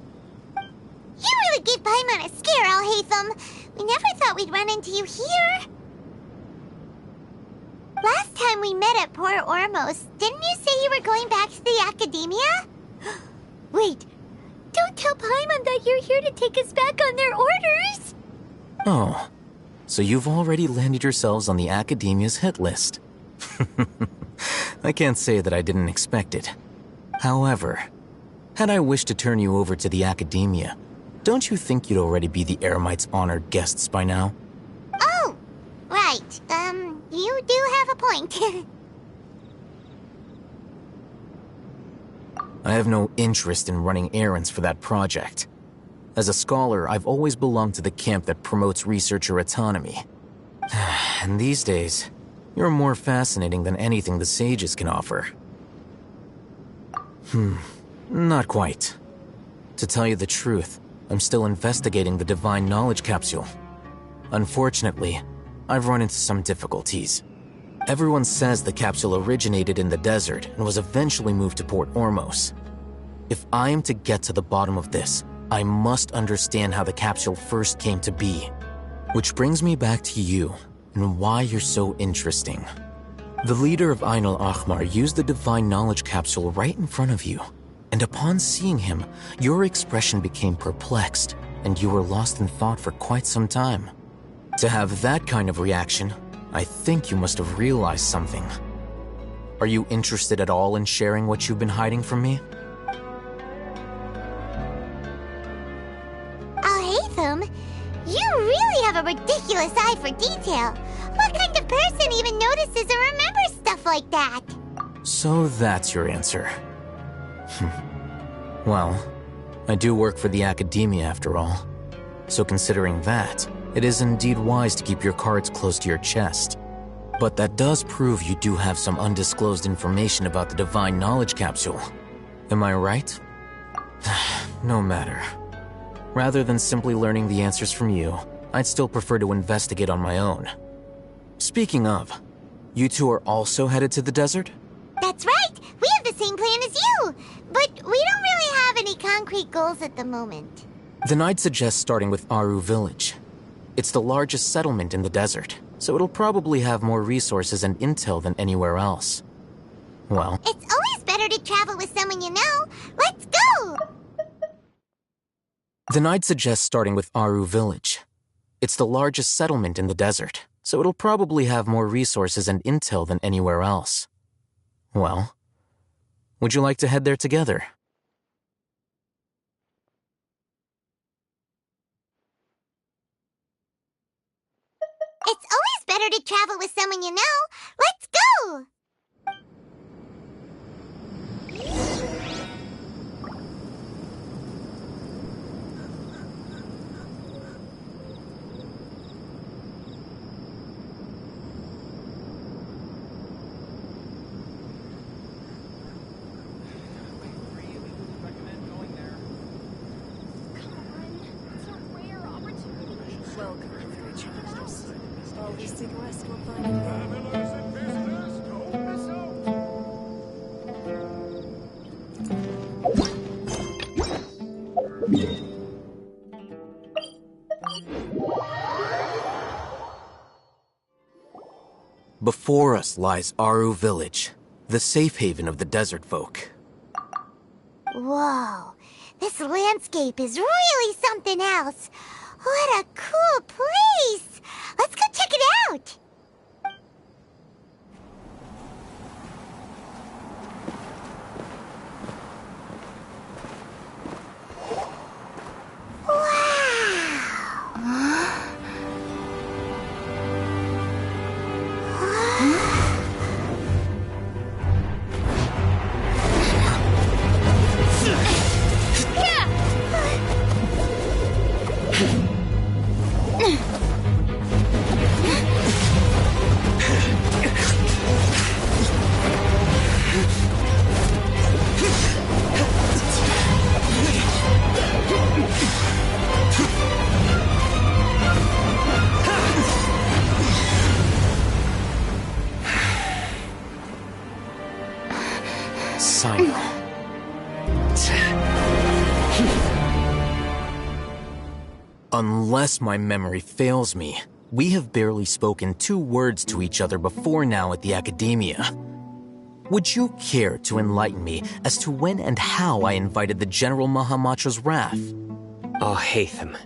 You really gave Paimon a scare, Al-Hatham. We never thought we'd run into you here. Last time we met at Port Ormos, didn't you say you were going back to the academia? Wait, don't tell Paimon that you're here to take us back on their orders. Oh, so you've already landed yourselves on the academia's hit list. I can't say that I didn't expect it. However, had I wished to turn you over to the academia, don't you think you'd already be the Eremites' honored guests by now? Oh, right. You do have a point. I have no interest in running errands for that project. As a scholar, I've always belonged to the camp that promotes researcher autonomy. And these days, you're more fascinating than anything the sages can offer. Not quite. To tell you the truth, I'm still investigating the Divine Knowledge Capsule. Unfortunately, I've run into some difficulties. Everyone says the capsule originated in the desert and was eventually moved to Port Ormos. If I am to get to the bottom of this, I must understand how the capsule first came to be. Which brings me back to you, and why you're so interesting. The leader of Ain al-Ahmar used the Divine Knowledge Capsule right in front of you, and upon seeing him, your expression became perplexed, and you were lost in thought for quite some time. To have that kind of reaction, I think you must have realized something. Are you interested at all in sharing what you've been hiding from me? Al-Hatham, you really have a ridiculous eye for detail. What kind of person even notices and remembers stuff like that? So that's your answer. Well, I do work for the academia after all. So considering that, it is indeed wise to keep your cards close to your chest. But that does prove you do have some undisclosed information about the Divine Knowledge Capsule. Am I right? No matter. Rather than simply learning the answers from you, I'd still prefer to investigate on my own. Speaking of, you two are also headed to the desert? That's right! We have the same plan as you! But we don't really have any concrete goals at the moment. Then I'd suggest starting with Aru Village. It's the largest settlement in the desert, so it'll probably have more resources and intel than anywhere else. Well, It's always better to travel with someone you know. Let's go! then I'd suggest starting with Aru Village. It's the largest settlement in the desert, so it'll probably have more resources and intel than anywhere else. Well, would you like to head there together? It's always better better to travel with someone you know. Let's go! Travelers and visitors, don't miss Before us lies Aru Village, the safe haven of the desert folk. Whoa, this landscape is really something else. What a cool place! Let's go check it out! Unless my memory fails me, we have barely spoken 2 words to each other before now at the Academia. Would you care to enlighten me as to when and how I invited the General Mahamatra's wrath? Oh, Hatham.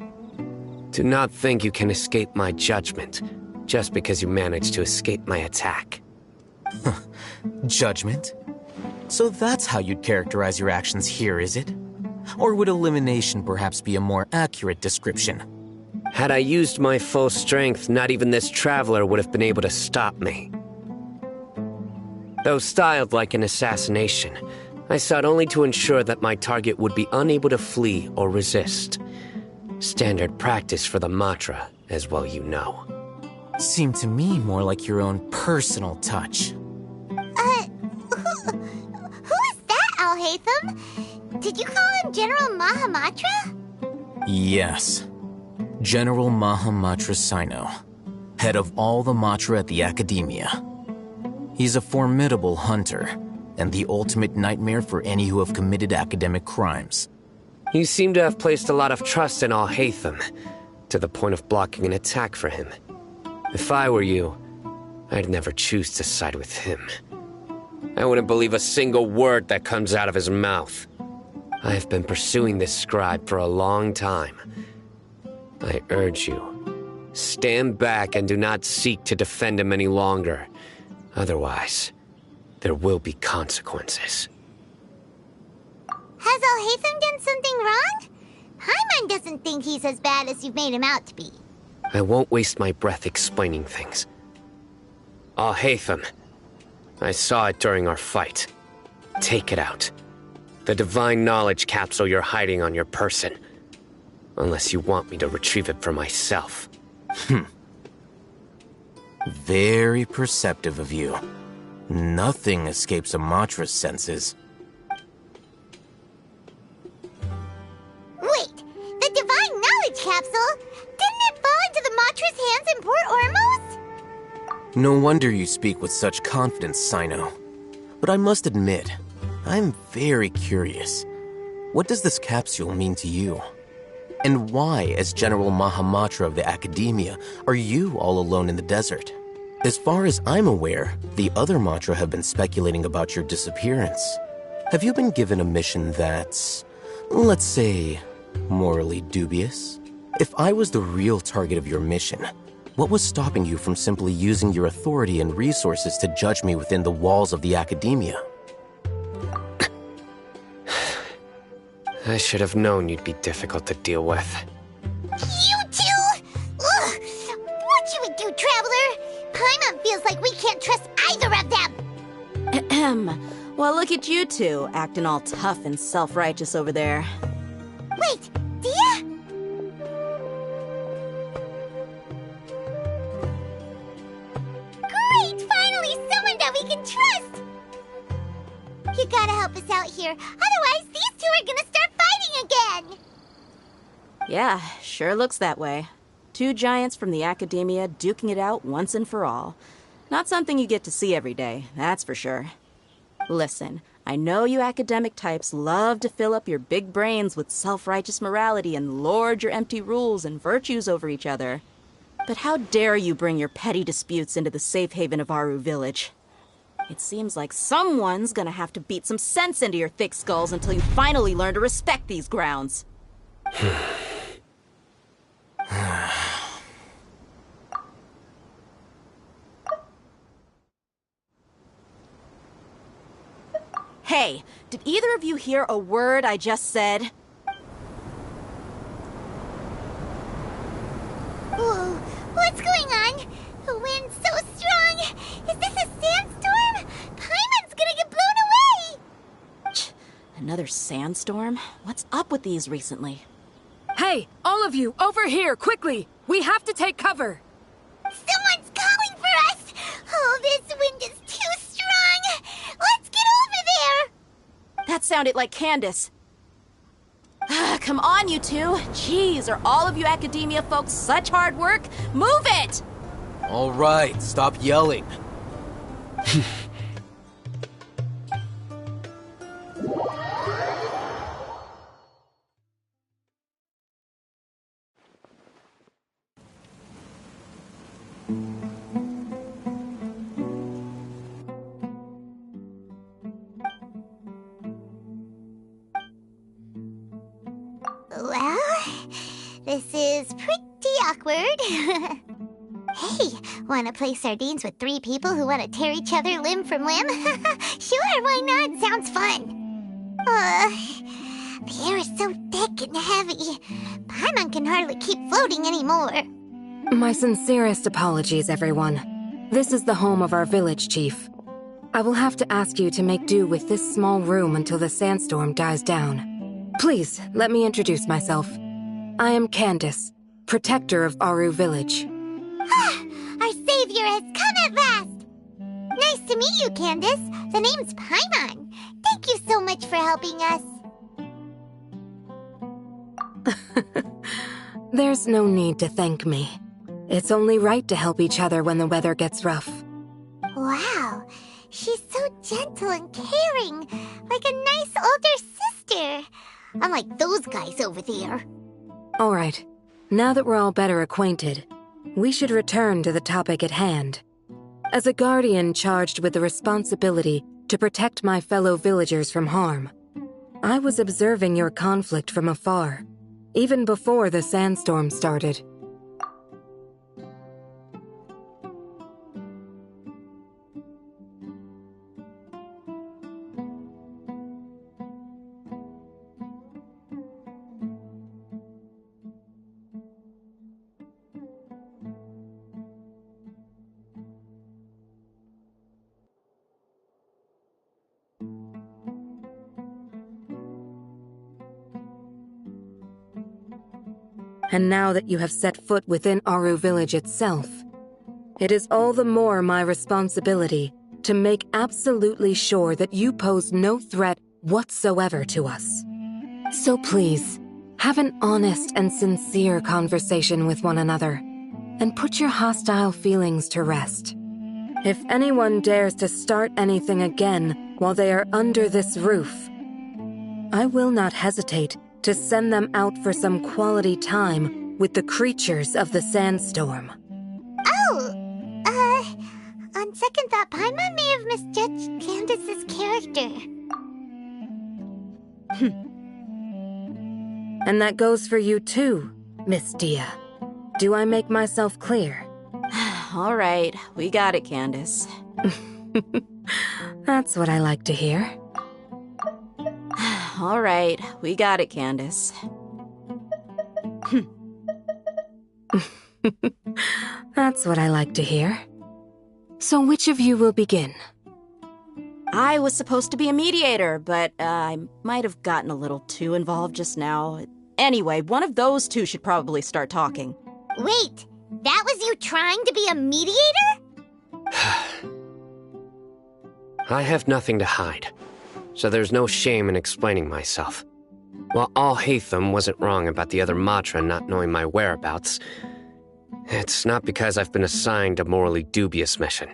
Do not think you can escape my judgment just because you managed to escape my attack. Judgment? So that's how you'd characterize your actions here, is it? Or would elimination perhaps be a more accurate description? Had I used my full strength, not even this traveler would have been able to stop me. Though styled like an assassination, I sought only to ensure that my target would be unable to flee or resist. Standard practice for the Matra, as well you know. Seemed to me more like your own personal touch. Who is that, Al-Haytham? Did you call him General Mahamatra? Yes. General Mahamatra Sino, head of all the Matra at the Academia. He's a formidable hunter, and the ultimate nightmare for any who have committed academic crimes. You seem to have placed a lot of trust in Al-Haytham, to the point of blocking an attack for him. If I were you, I'd never choose to side with him. I wouldn't believe a single word that comes out of his mouth. I have been pursuing this scribe for a long time. I urge you, stand back and do not seek to defend him any longer. Otherwise, there will be consequences. Has Al-Haytham done something wrong? Hyman doesn't think he's as bad as you've made him out to be. I won't waste my breath explaining things. Al-Haytham, I saw it during our fight. Take it out. The divine knowledge capsule you're hiding on your person. Unless you want me to retrieve it for myself. Very perceptive of you. Nothing escapes a Matra's senses. Wait, the divine knowledge capsule? Didn't it fall into the Matra's hands in Port Ormos? No wonder you speak with such confidence, Sino. But I must admit, I'm very curious. What does this capsule mean to you? And why, as General Mahamatra of the Academia, are you all alone in the desert? As far as I'm aware, the other Matra have been speculating about your disappearance. Have you been given a mission that's, let's say, morally dubious? If I was the real target of your mission, what was stopping you from simply using your authority and resources to judge me within the walls of the Academia? I should have known you'd be difficult to deal with. You two? Ugh! What should we do, Traveler? Well, look at you two, acting all tough and self-righteous over there. Wait, Dia? Great! Finally, someone that we can trust! You gotta help us out here, otherwise these two are gonna start fighting again! Yeah, sure looks that way. Two giants from the academia duking it out once and for all. Not something you get to see every day, that's for sure. Listen, I know you academic types love to fill up your big brains with self-righteous morality and lord your empty rules and virtues over each other. But how dare you bring your petty disputes into the safe haven of Aru Village? It seems like someone's gonna have to beat some sense into your thick skulls until you finally learn to respect these grounds. Hey, did either of you hear a word I just said? Whoa, what's going on? The wind's so strong! Is this a sandstorm? Paimon's gonna get blown away! Another sandstorm? What's up with these recently? Hey, all of you, over here, quickly! We have to take cover! Someone's calling for us! Oh, this wind is too strong! Let's get over there! That sounded like Candace. Come on, you two. Jeez, are all of you academia folks such hard work? Move it! All right, stop yelling. Well, this is pretty awkward. Hey, wanna play sardines with three people who wanna tear each other limb from limb? Sure, why not? Sounds fun. The air is so thick and heavy. Paimon can hardly keep floating anymore. My sincerest apologies, everyone. This is the home of our village chief. I will have to ask you to make do with this small room until the sandstorm dies down. Please, let me introduce myself. I am Candace, protector of Aru Village. Our savior has come at last! Nice to meet you, Candace. The name's Paimon. Thank you so much for helping us. There's no need to thank me. It's only right to help each other when the weather gets rough. Wow, she's so gentle and caring, like a nice older sister. Unlike those guys over there. All right, now that we're all better acquainted, we should return to the topic at hand. As a guardian charged with the responsibility to protect my fellow villagers from harm, I was observing your conflict from afar, even before the sandstorm started. And now that you have set foot within Aru Village itself, it is all the more my responsibility to make absolutely sure that you pose no threat whatsoever to us. So please, have an honest and sincere conversation with one another, and put your hostile feelings to rest. If anyone dares to start anything again while they are under this roof, I will not hesitate to send them out for some quality time with the creatures of the sandstorm. Oh, on second thought, Paimon may have misjudged Candace's character. And that goes for you too, Miss Dia. Do I make myself clear? All right, we got it, Candace. That's what I like to hear. All right, we got it, Candace. That's what I like to hear. So which of you will begin? I was supposed to be a mediator, but I might have gotten a little too involved just now. Anyway, one of those two should probably start talking. Wait, that was you trying to be a mediator? I have nothing to hide, so there's no shame in explaining myself. While Al-Haytham wasn't wrong about the other Matra not knowing my whereabouts, it's not because I've been assigned a morally dubious mission.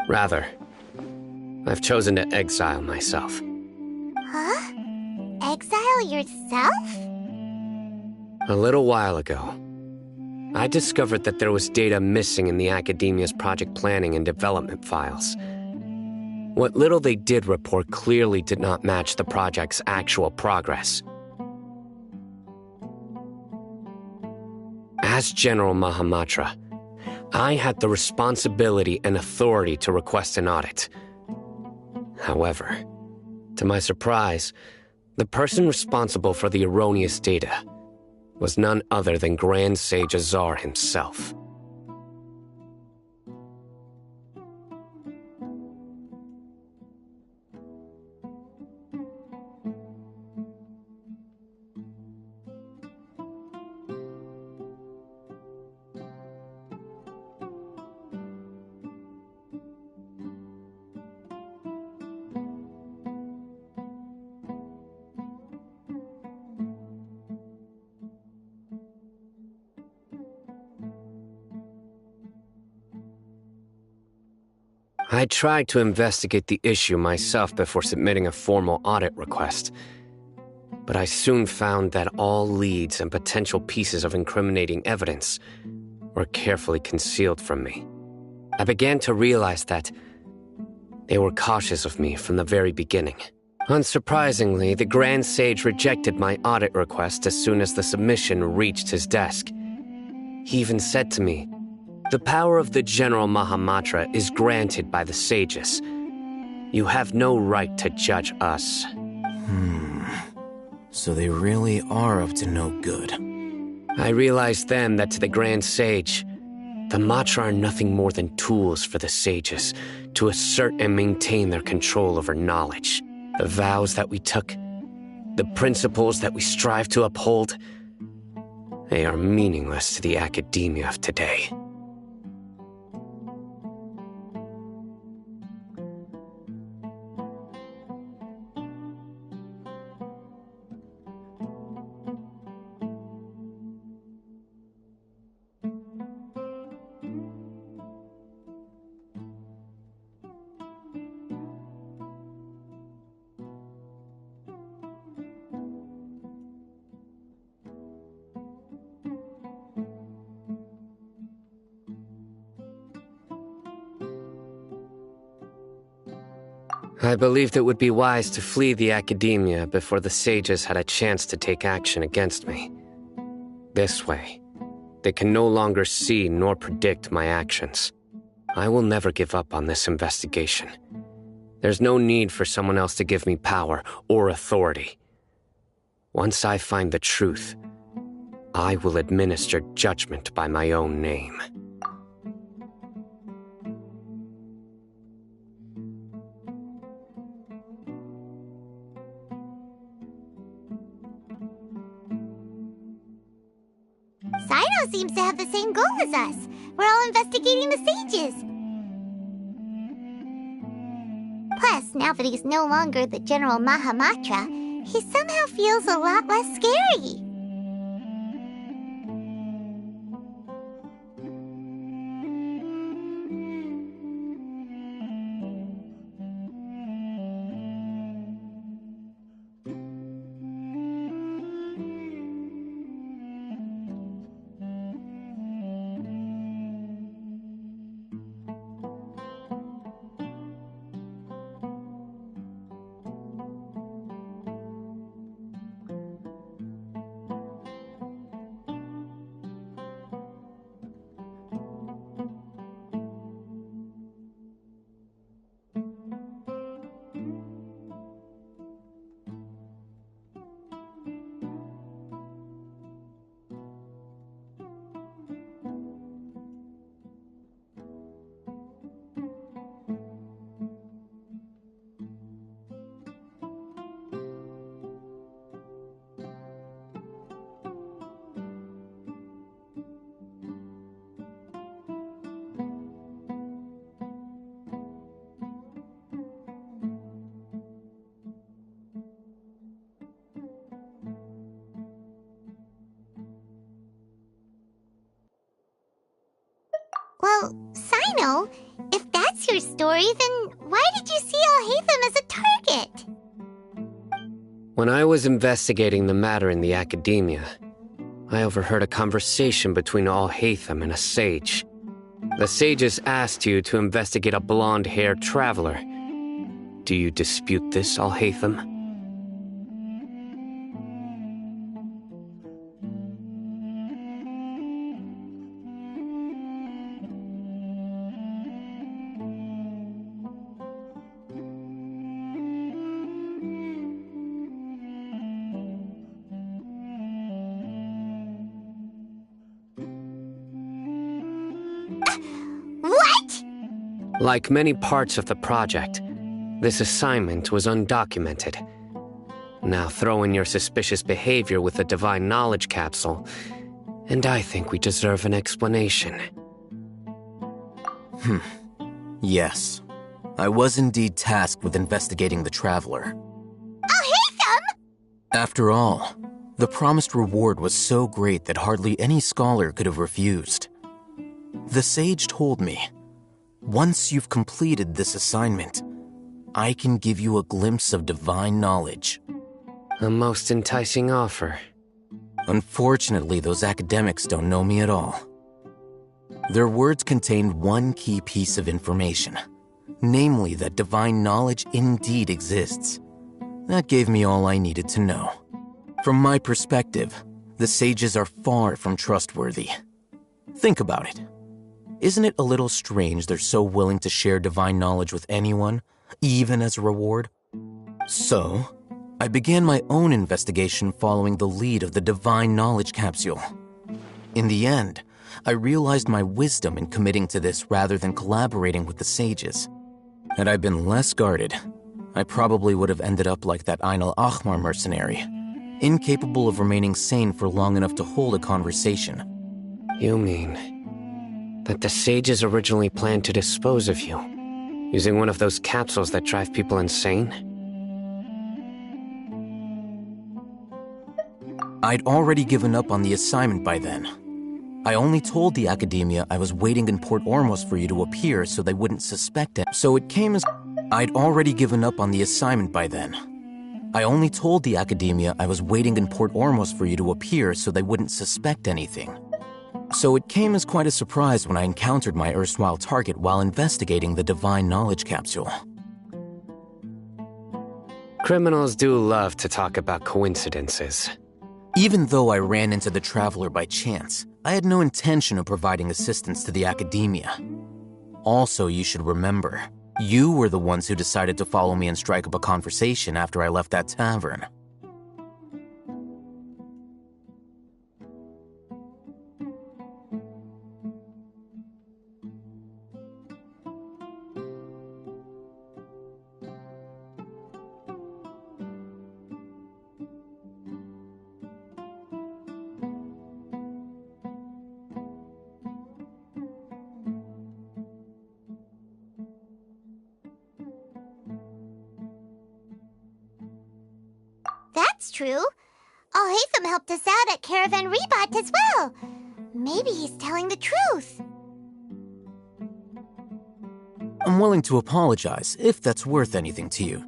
Rather, I've chosen to exile myself. Huh? Exile yourself? A little while ago, I discovered that there was data missing in the Academia's project planning and development files. What little they did report clearly did not match the project's actual progress. As General Mahamatra, I had the responsibility and authority to request an audit. However, to my surprise, the person responsible for the erroneous data was none other than Grand Sage Azar himself. I tried to investigate the issue myself before submitting a formal audit request, but I soon found that all leads and potential pieces of incriminating evidence were carefully concealed from me. I began to realize that they were cautious of me from the very beginning. Unsurprisingly, the Grand Sage rejected my audit request as soon as the submission reached his desk. He even said to me, "The power of the General Mahamatra is granted by the sages. You have no right to judge us." So they really are up to no good. I realized then that to the Grand Sage, the Matra are nothing more than tools for the sages to assert and maintain their control over knowledge. The vows that we took, the principles that we strive to uphold, they are meaningless to the academia of today. I believed it would be wise to flee the academia before the sages had a chance to take action against me. This way, they can no longer see nor predict my actions. I will never give up on this investigation. There's no need for someone else to give me power or authority. Once I find the truth, I will administer judgment by my own name. Sino seems to have the same goal as us. We're all investigating the sages. Plus, now that he's no longer the General Mahamatra, he somehow feels a lot less scary. Well, Sino, if that's your story, then why did you see Alhaitham as a target? When I was investigating the matter in the academia, I overheard a conversation between Alhaitham and a sage. The sages asked you to investigate a blonde-haired traveler. Do you dispute this, Alhaitham? What? Like many parts of the project, this assignment was undocumented. Now throw in your suspicious behavior with the Divine Knowledge Capsule, and I think we deserve an explanation. Yes. I was indeed tasked with investigating the Traveler. Alhaitham! After all, the promised reward was so great that hardly any scholar could have refused. The sage told me, once you've completed this assignment, I can give you a glimpse of divine knowledge. A most enticing offer. Unfortunately, those academics don't know me at all. Their words contained one key piece of information, namely that divine knowledge indeed exists. That gave me all I needed to know. From my perspective, the sages are far from trustworthy. Think about it. Isn't it a little strange they're so willing to share divine knowledge with anyone, even as a reward? So, I began my own investigation following the lead of the Divine Knowledge Capsule. In the end, I realized my wisdom in committing to this rather than collaborating with the sages. Had I been less guarded, I probably would have ended up like that Ain al-Ahmar mercenary, incapable of remaining sane for long enough to hold a conversation. You mean that the sages originally planned to dispose of you, using one of those capsules that drive people insane? I'd already given up on the assignment by then. I only told the academia I was waiting in Port Ormos for you to appear so they wouldn't suspect it. So it came as... I'd already given up on the assignment by then. I only told the academia I was waiting in Port Ormos for you to appear so they wouldn't suspect anything. So it came as quite a surprise when I encountered my erstwhile target while investigating the Divine Knowledge Capsule. Criminals do love to talk about coincidences. Even though I ran into the Traveler by chance, I had no intention of providing assistance to the academia. Also, you should remember, you were the ones who decided to follow me and strike up a conversation after I left that tavern. That's true. Alhaitham helped us out at Caravan Rebat as well. Maybe he's telling the truth. I'm willing to apologize if that's worth anything to you.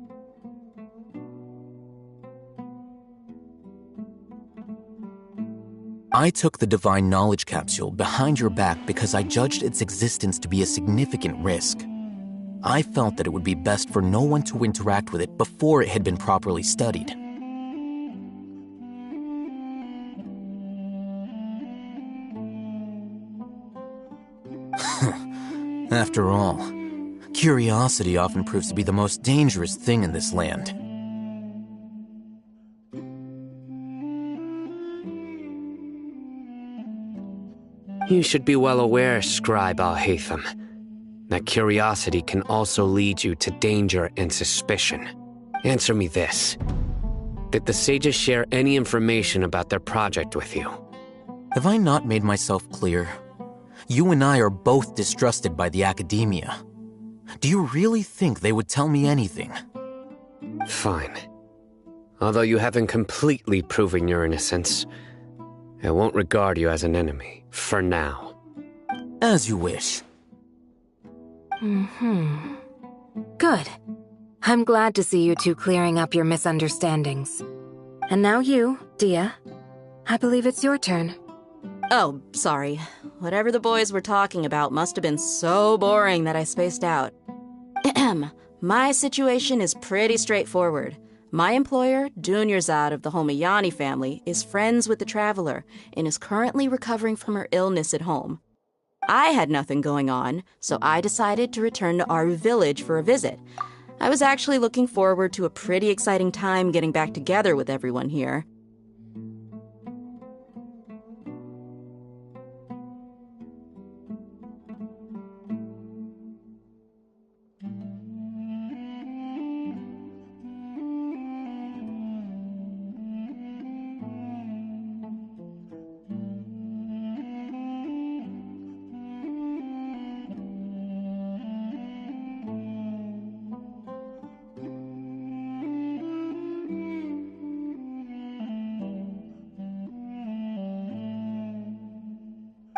I took the Divine Knowledge Capsule behind your back because I judged its existence to be a significant risk. I felt that it would be best for no one to interact with it before it had been properly studied. After all, curiosity often proves to be the most dangerous thing in this land. You should be well aware, Scribe Alhaitham, that curiosity can also lead you to danger and suspicion. Answer me this. Did the sages share any information about their project with you? Have I not made myself clear? You and I are both distrusted by the academia. Do you really think they would tell me anything? Fine. Although you haven't completely proven your innocence, I won't regard you as an enemy, for now. As you wish. Good. I'm glad to see you two clearing up your misunderstandings. And now you, Dia. I believe it's your turn. Oh, sorry. Whatever the boys were talking about must have been so boring that I spaced out. My situation is pretty straightforward. My employer, Dunyarzad of the Homayani family, is friends with the Traveler and is currently recovering from her illness at home. I had nothing going on, so I decided to return to Aru Village for a visit. I was actually looking forward to a pretty exciting time getting back together with everyone here.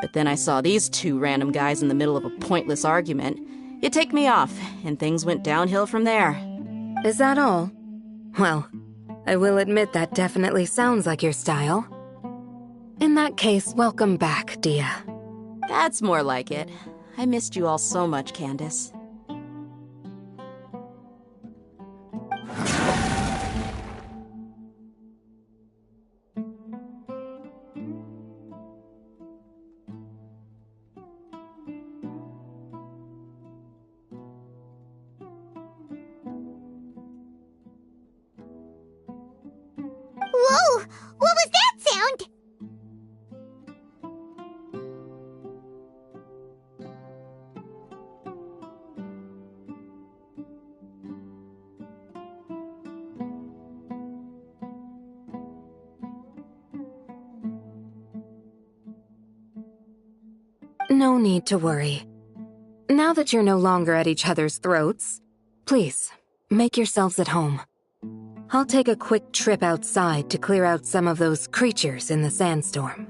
But then I saw these two random guys in the middle of a pointless argument. It ticked me off, and things went downhill from there. Is that all? Well, I will admit that definitely sounds like your style. In that case, welcome back, Dia. That's more like it. I missed you all so much, Candace. Whoa! What was that sound? No need to worry. Now that you're no longer at each other's throats, please, make yourselves at home. I'll take a quick trip outside to clear out some of those creatures in the sandstorm.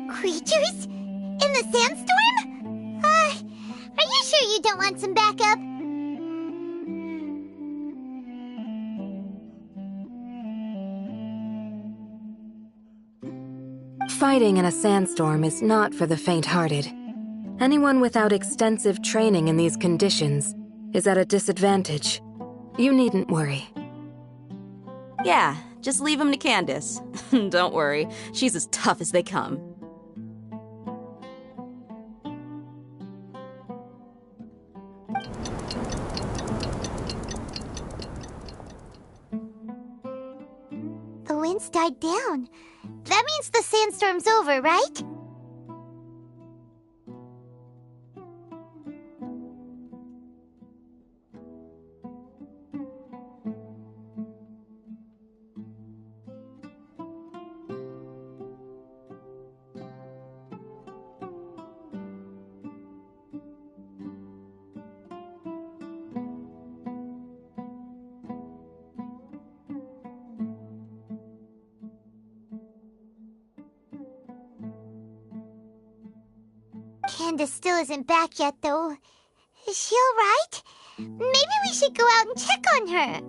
Creatures? In the sandstorm? Are you sure you don't want some backup? Fighting in a sandstorm is not for the faint-hearted. Anyone without extensive training in these conditions is at a disadvantage. You needn't worry. Yeah, just leave him to Candace. Don't worry, she's as tough as they come. The wind's died down. That means the sandstorm's over, right? Candace still isn't back yet, though. Is she alright? Maybe we should go out and check on her.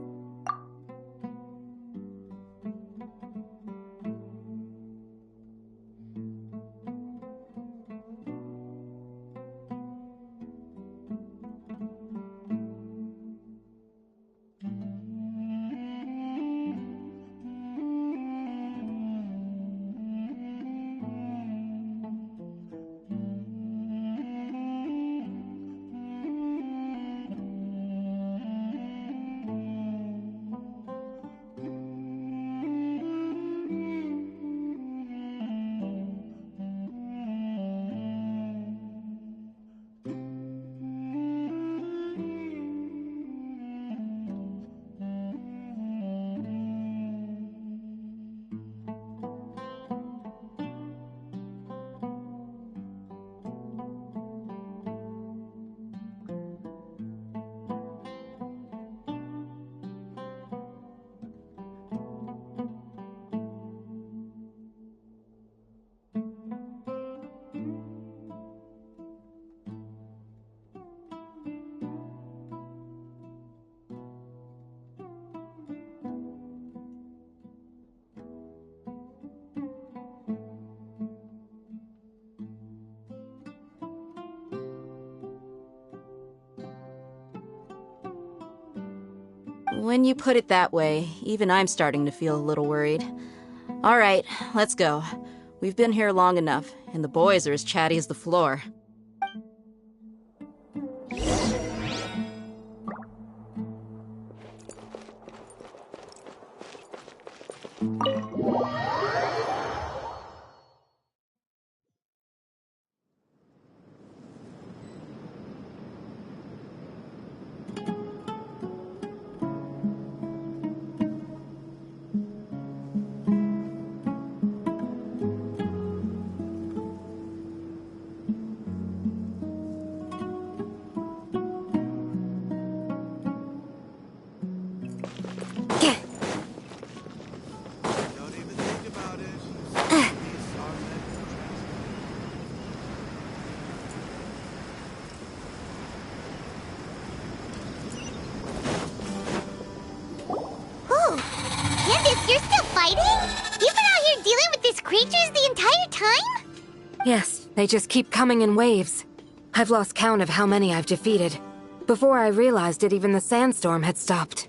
When you put it that way, even I'm starting to feel a little worried. All right, let's go. We've been here long enough, and the boys are as chatty as the floor. Yes, they just keep coming in waves. I've lost count of how many I've defeated. Before I realized it, even the sandstorm had stopped.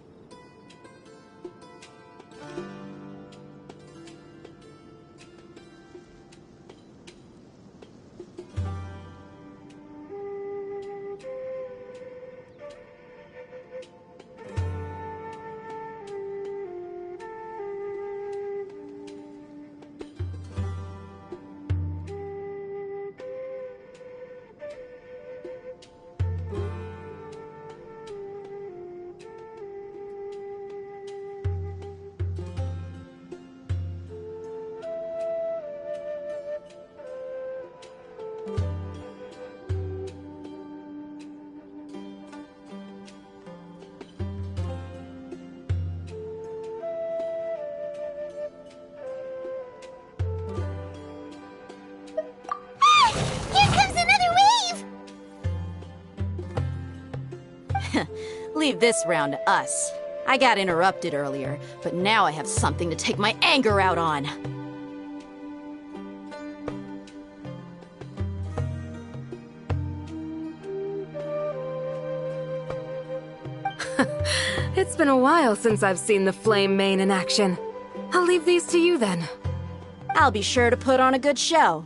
Leave this round to us. I got interrupted earlier, but now I have something to take my anger out on. It's been a while since I've seen the Flame Mane in action. I'll leave these to you then. I'll be sure to put on a good show.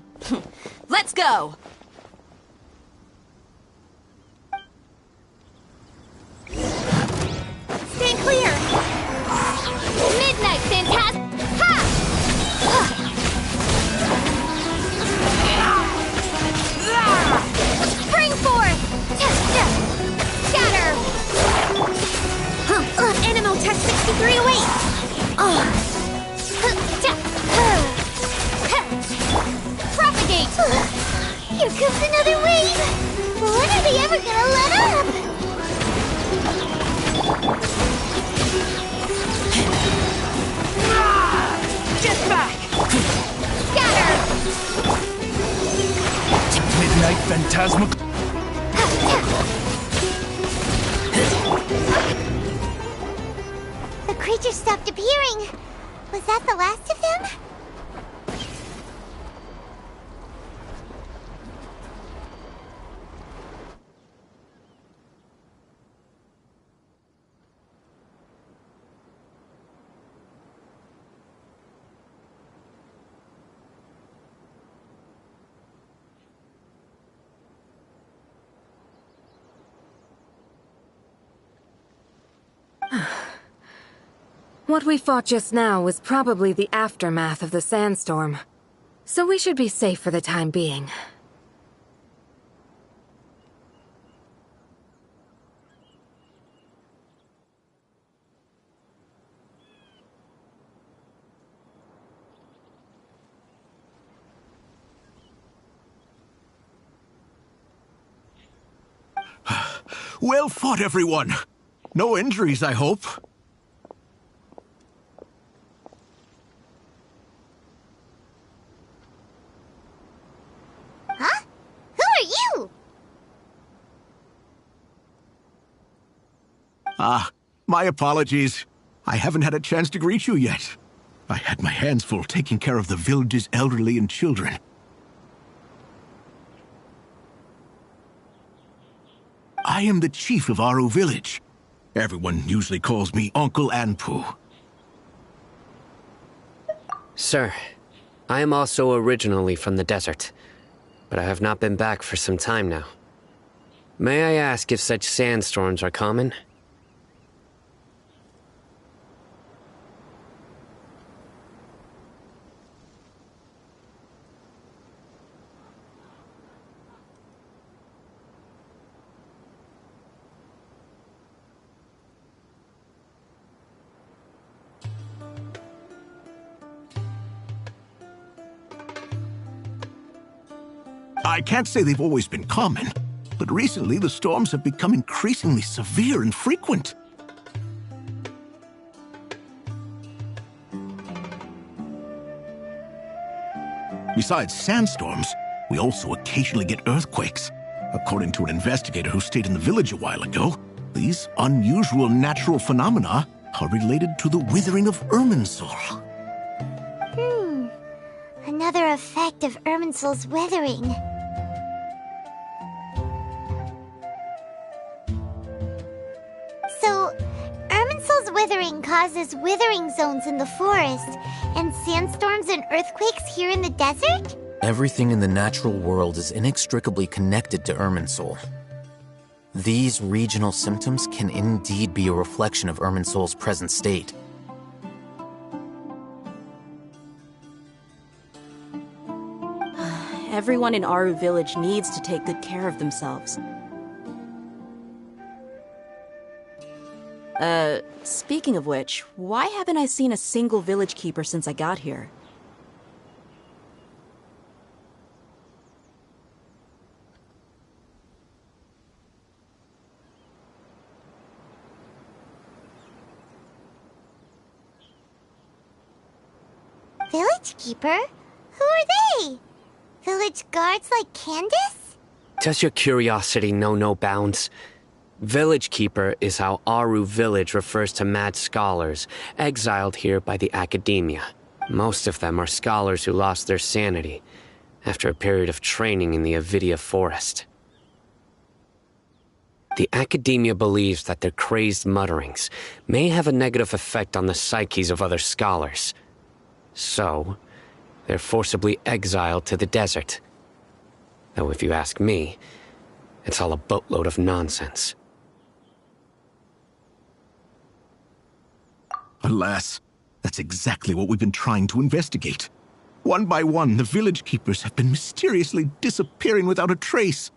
Let's go! Stand clear! Midnight, Phantasm! Ha! Spring forth! Scatter! Animotech 6308! Propagate! Here comes another wave! When are they ever gonna let up? Get back! Scatter! Midnight Phantasmic. The creature stopped appearing. Was that the last of them? What we fought just now was probably the aftermath of the sandstorm. So we should be safe for the time being. Well fought, everyone. No injuries, I hope. Huh? Who are you? Ah, my apologies. I haven't had a chance to greet you yet. I had my hands full taking care of the village's elderly and children. I am the chief of Aru Village, Everyone usually calls me Uncle Anpu. Sir, I am also originally from the desert, but I have not been back for some time now. May I ask if such sandstorms are common? I can't say they've always been common, but recently the storms have become increasingly severe and frequent. Besides sandstorms, we also occasionally get earthquakes. According to an investigator who stayed in the village a while ago, these unusual natural phenomena are related to the withering of Irminsul. Another effect of Irminsul's withering. So, Irminsul's withering causes withering zones in the forest, and sandstorms and earthquakes here in the desert? Everything in the natural world is inextricably connected to Irminsul. These regional symptoms can indeed be a reflection of Irminsul's present state. Everyone in Aru Village needs to take good care of themselves. Speaking of which, why haven't I seen a single village keeper since I got here? Village keeper? Who are they? Village guards like Candace? Does your curiosity know no bounds? Village Keeper is how Aru Village refers to mad scholars exiled here by the academia. Most of them are scholars who lost their sanity after a period of training in the Avidia forest. The academia believes that their crazed mutterings may have a negative effect on the psyches of other scholars. So, they're forcibly exiled to the desert. Though if you ask me, it's all a boatload of nonsense. Alas, that's exactly what we've been trying to investigate. One by one, the village keepers have been mysteriously disappearing without a trace.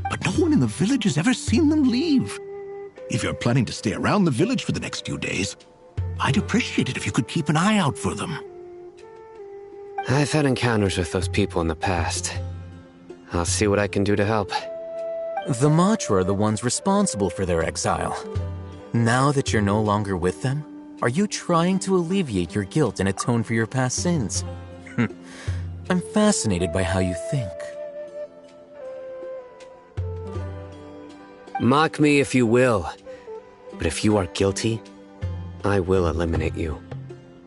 But no one in the village has ever seen them leave. If you're planning to stay around the village for the next few days, I'd appreciate it if you could keep an eye out for them. I've had encounters with those people in the past. I'll see what I can do to help. The Matra are the ones responsible for their exile. Now that you're no longer with them, are you trying to alleviate your guilt and atone for your past sins? I'm fascinated by how you think. Mock me if you will, but if you are guilty, I will eliminate you,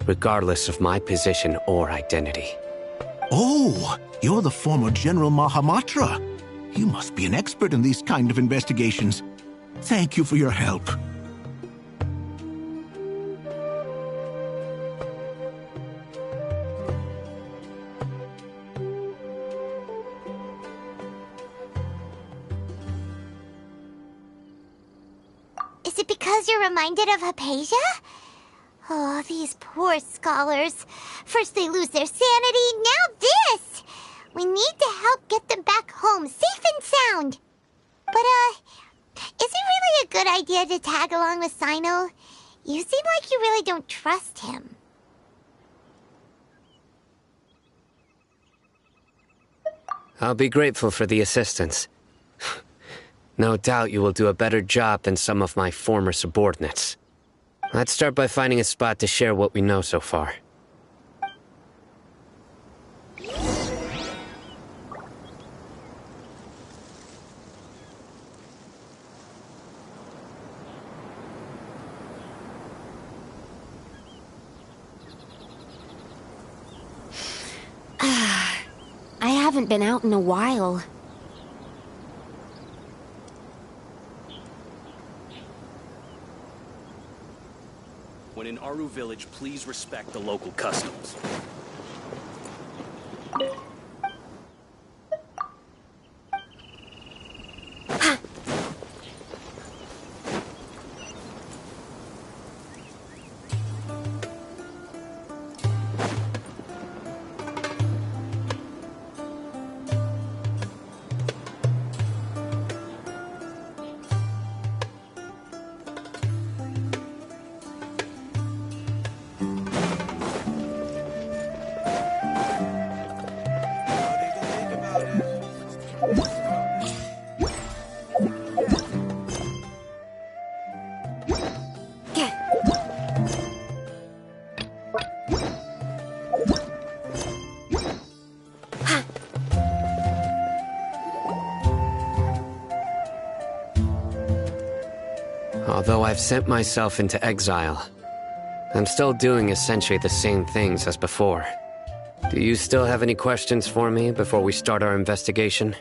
regardless of my position or identity. Oh, you're the former General Mahamatra. You must be an expert in these kind of investigations. Thank you for your help. Is it because you're reminded of Hypatia? Oh, these poor scholars. First they lose their sanity, now this! We need to help get them back home, safe and sound. But, Is it really a good idea to tag along with Sino? You seem like you really don't trust him. I'll be grateful for the assistance. No doubt you will do a better job than some of my former subordinates. Let's start by finding a spot to share what we know so far. I haven't been out in a while. When in Aru Village, please respect the local customs. Although I've sent myself into exile, I'm still doing essentially the same things as before. Do you still have any questions for me before we start our investigation?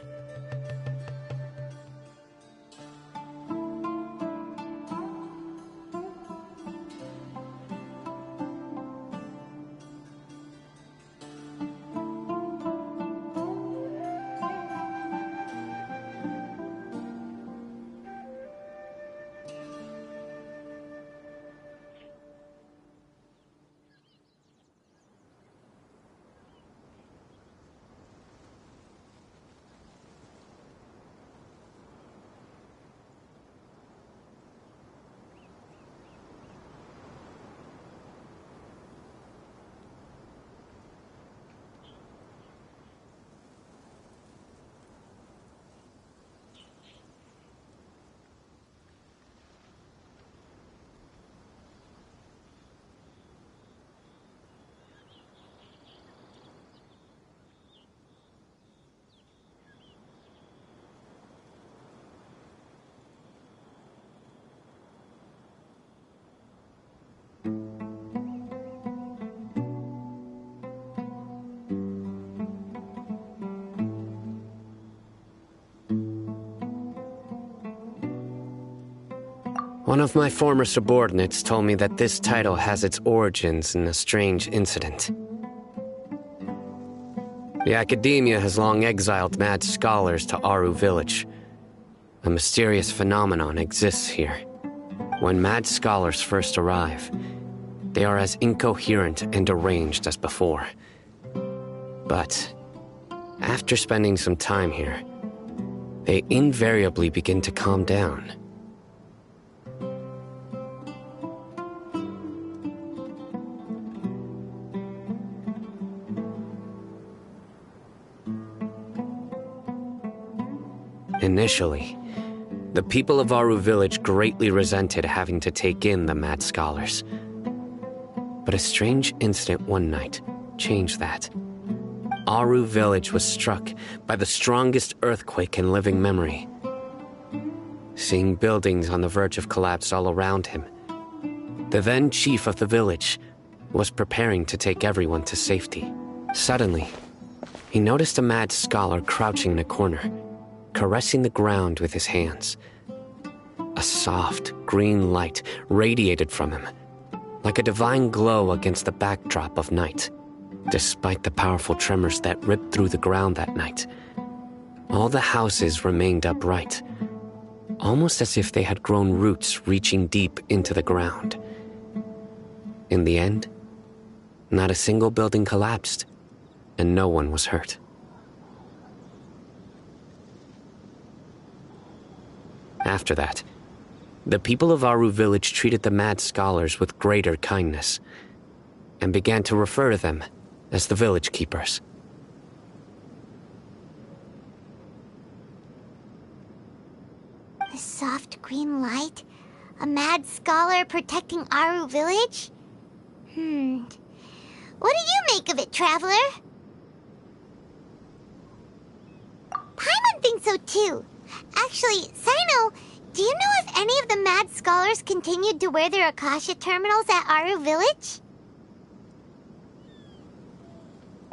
One of my former subordinates told me that this title has its origins in a strange incident. The Academia has long exiled mad scholars to Aru Village. A mysterious phenomenon exists here. When mad scholars first arrive, they are as incoherent and deranged as before. But after spending some time here, they invariably begin to calm down. Initially, the people of Aru Village greatly resented having to take in the mad scholars. But a strange incident one night changed that. Aru Village was struck by the strongest earthquake in living memory. Seeing buildings on the verge of collapse all around him, the then chief of the village was preparing to take everyone to safety. Suddenly, he noticed a mad scholar crouching in a corner, caressing the ground with his hands. A soft, green light radiated from him, like a divine glow against the backdrop of night. Despite the powerful tremors that ripped through the ground that night, all the houses remained upright, almost as if they had grown roots reaching deep into the ground. In the end, not a single building collapsed, and no one was hurt. After that, the people of Aru village treated the mad scholars with greater kindness, and began to refer to them as the village keepers. The soft green light? A mad scholar protecting Aru village? What do you make of it, Traveler? Paimon thinks so too. Actually, Sino, do you know if any of the mad scholars continued to wear their Akasha terminals at Aru village?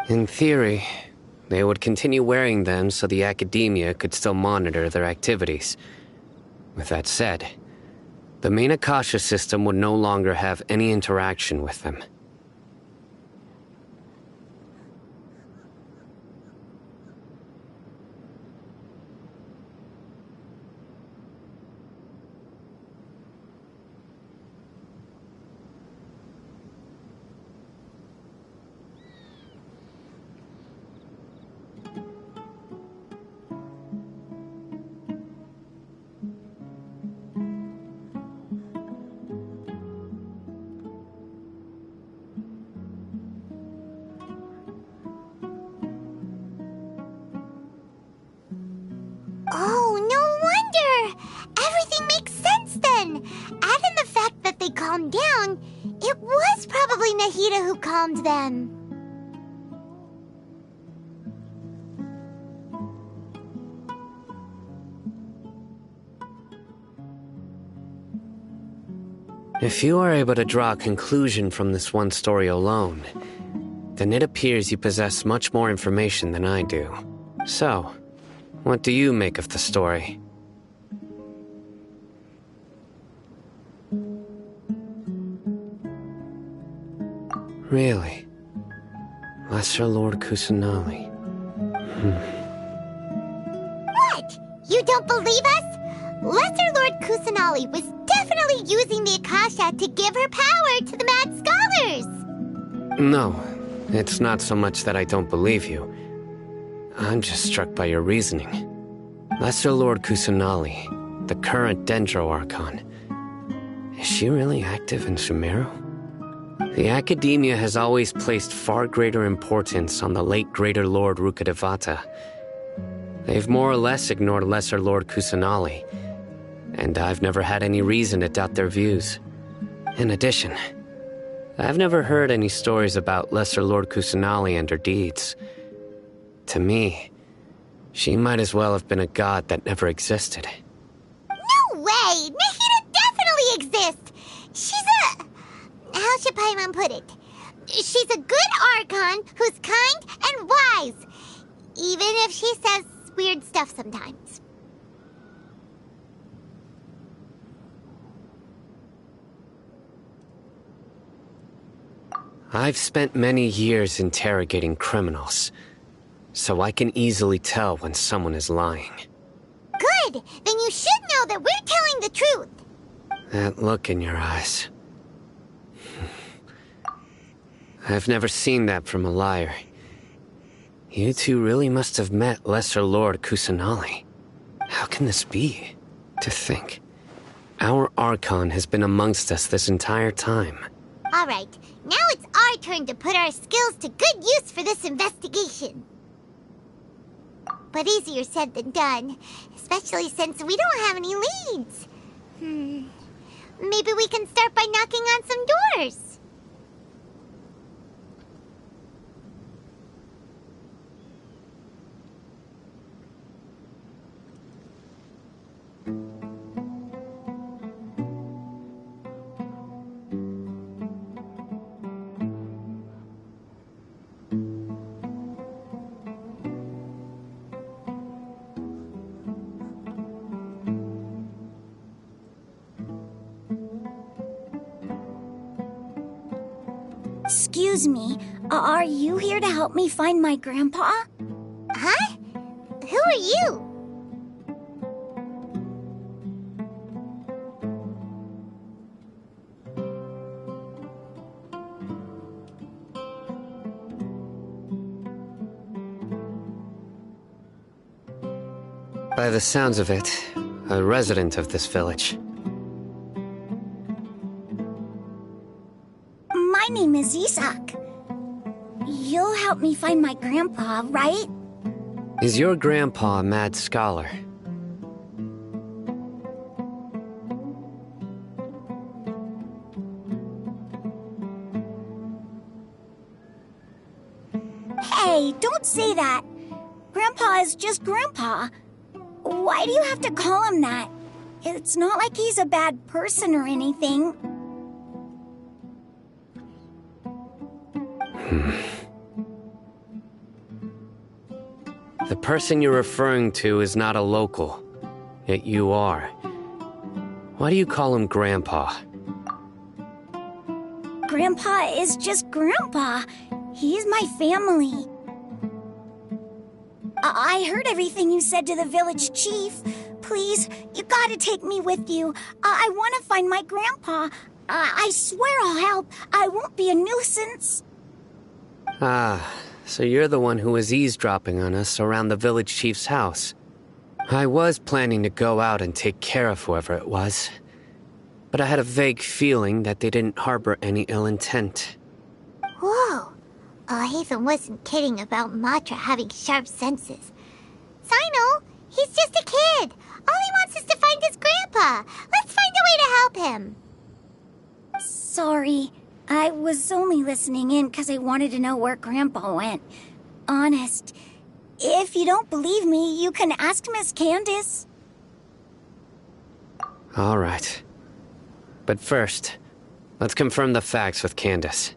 In theory, they would continue wearing them so the academia could still monitor their activities. With that said, the main Akasha system would no longer have any interaction with them. Oh, no wonder! Everything makes sense then! Add in the fact that they calmed down, it was probably Nahida who calmed them. If you are able to draw a conclusion from this one story alone, then it appears you possess much more information than I do. So, what do you make of the story? Really? Lesser Lord Kusanali. What? You don't believe us? Lesser Lord Kusanali was definitely using the Akasha to give her power to the mad scholars! No, it's not so much that I don't believe you. I'm just struck by your reasoning. Lesser Lord Kusanali, the current Dendro Archon. Is she really active in Sumeru? The Academia has always placed far greater importance on the late Greater Lord Rukkhadevata. They've more or less ignored Lesser Lord Kusanali, and I've never had any reason to doubt their views. In addition, I've never heard any stories about Lesser Lord Kusanali and her deeds. To me, she might as well have been a god that never existed. No way! Nahida definitely exists! She's a... how should Paimon put it? She's a good Archon who's kind and wise, even if she says weird stuff sometimes. I've spent many years interrogating criminals, so I can easily tell when someone is lying. Good! Then you should know that we're telling the truth! That look in your eyes. I've never seen that from a liar. You two really must have met Lesser Lord Kusanali. How can this be? To think, our Archon has been amongst us this entire time. Alright, now it's our turn to put our skills to good use for this investigation. But easier said than done, especially since we don't have any leads. Maybe we can start by knocking on some doors. Excuse me, are you here to help me find my grandpa? Huh? Who are you? By the sounds of it, a resident of this village. My name is Isak. You'll help me find my grandpa, right? Is your grandpa a mad scholar? Hey, don't say that. Grandpa is just Grandpa. Why do you have to call him that? It's not like he's a bad person or anything. The person you're referring to is not a local, yet you are. Why do you call him Grandpa? Grandpa is just Grandpa. He's my family. I heard everything you said to the village chief. Please, you gotta take me with you. I want to find my grandpa. I swear I'll help. I won't be a nuisance. Ah, so you're the one who was eavesdropping on us around the village chief's house. I was planning to go out and take care of whoever it was, but I had a vague feeling that they didn't harbor any ill intent. Whoa. Hatham wasn't kidding about Matra having sharp senses. Sino, he's just a kid. All he wants is to find his grandpa. Let's find a way to help him. Sorry. I was only listening in because I wanted to know where Grandpa went. Honest. If you don't believe me, you can ask Miss Candace. All right. But first, let's confirm the facts with Candace.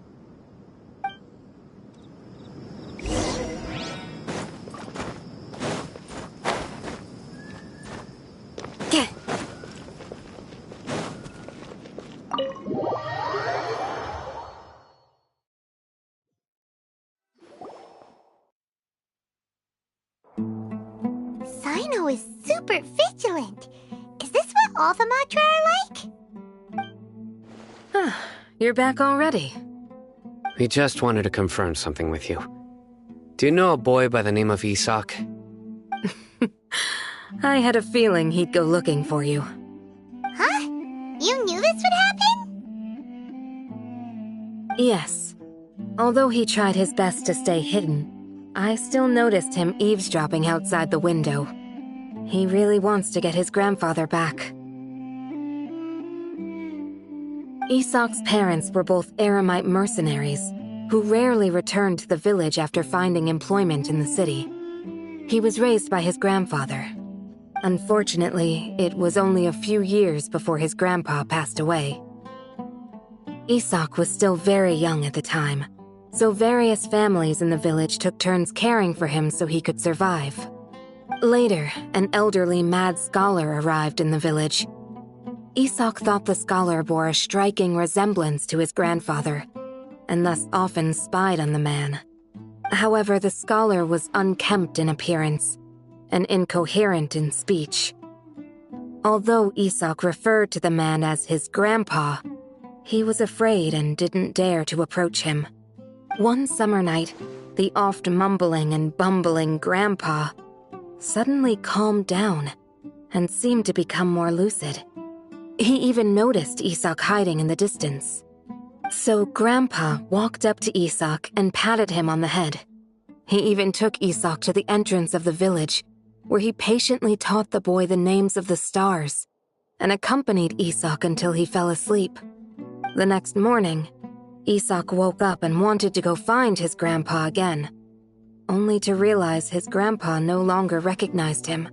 Sino is super vigilant. Is this what all the Matra are like? You're back already. We just wanted to confirm something with you. Do you know a boy by the name of Isak? I had a feeling he'd go looking for you. Huh? You knew this would happen? Yes. Although he tried his best to stay hidden, I still noticed him eavesdropping outside the window. He really wants to get his grandfather back. Isak's parents were both Eremite mercenaries, who rarely returned to the village after finding employment in the city. He was raised by his grandfather. Unfortunately, it was only a few years before his grandpa passed away. Isak was still very young at the time, so various families in the village took turns caring for him so he could survive. Later, an elderly mad scholar arrived in the village. Isak thought the scholar bore a striking resemblance to his grandfather, and thus often spied on the man. However, the scholar was unkempt in appearance and incoherent in speech. Although Isak referred to the man as his grandpa, he was afraid and didn't dare to approach him. One summer night, the oft mumbling and bumbling grandpa suddenly calmed down and seemed to become more lucid. He even noticed Isak hiding in the distance. So Grandpa walked up to Isak and patted him on the head. He even took Isak to the entrance of the village, where he patiently taught the boy the names of the stars and accompanied Isak until he fell asleep. The next morning, Isak woke up and wanted to go find his grandpa again, only to realize his grandpa no longer recognized him.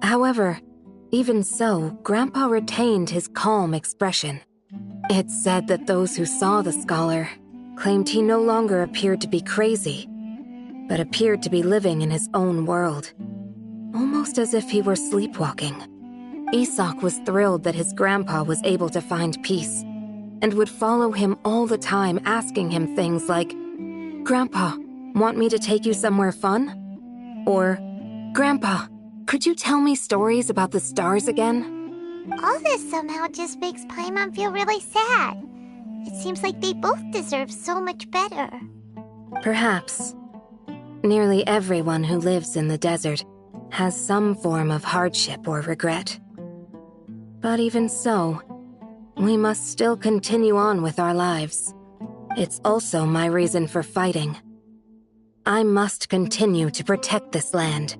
However, even so, Grandpa retained his calm expression. It's said that those who saw the scholar claimed he no longer appeared to be crazy, but appeared to be living in his own world, almost as if he were sleepwalking. Isak was thrilled that his grandpa was able to find peace, and would follow him all the time, asking him things like, "Grandpa, want me to take you somewhere fun?" Or, "Grandpa, could you tell me stories about the stars again?" All this somehow just makes Paimon feel really sad. It seems like they both deserve so much better. Perhaps. Nearly everyone who lives in the desert has some form of hardship or regret. But even so, we must still continue on with our lives. It's also my reason for fighting. I must continue to protect this land.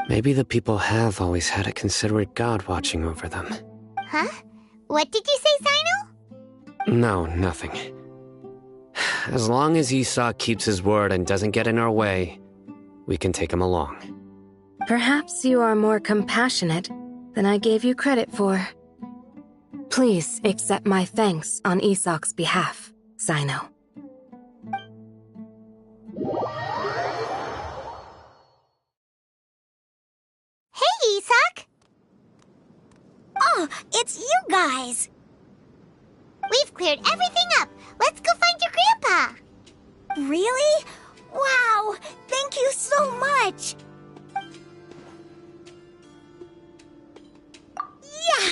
Maybe the people have always had a considerate god watching over them. Huh? What did you say, Sino? No, nothing. As long as Esau keeps his word and doesn't get in our way, we can take him along. Perhaps you are more compassionate than I gave you credit for. Please accept my thanks on Isak's behalf, Sino. Hey, Isak! Oh, it's you guys! We've cleared everything up. Let's go find your grandpa. Really? Wow! Thank you so much! Yeah!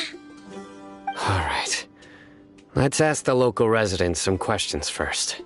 Alright. Let's ask the local residents some questions first.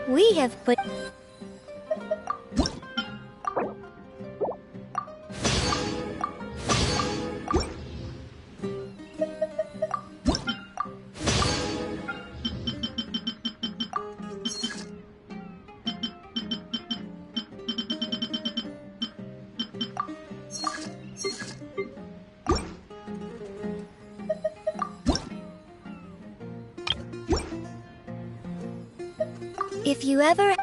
We have put... If you ever...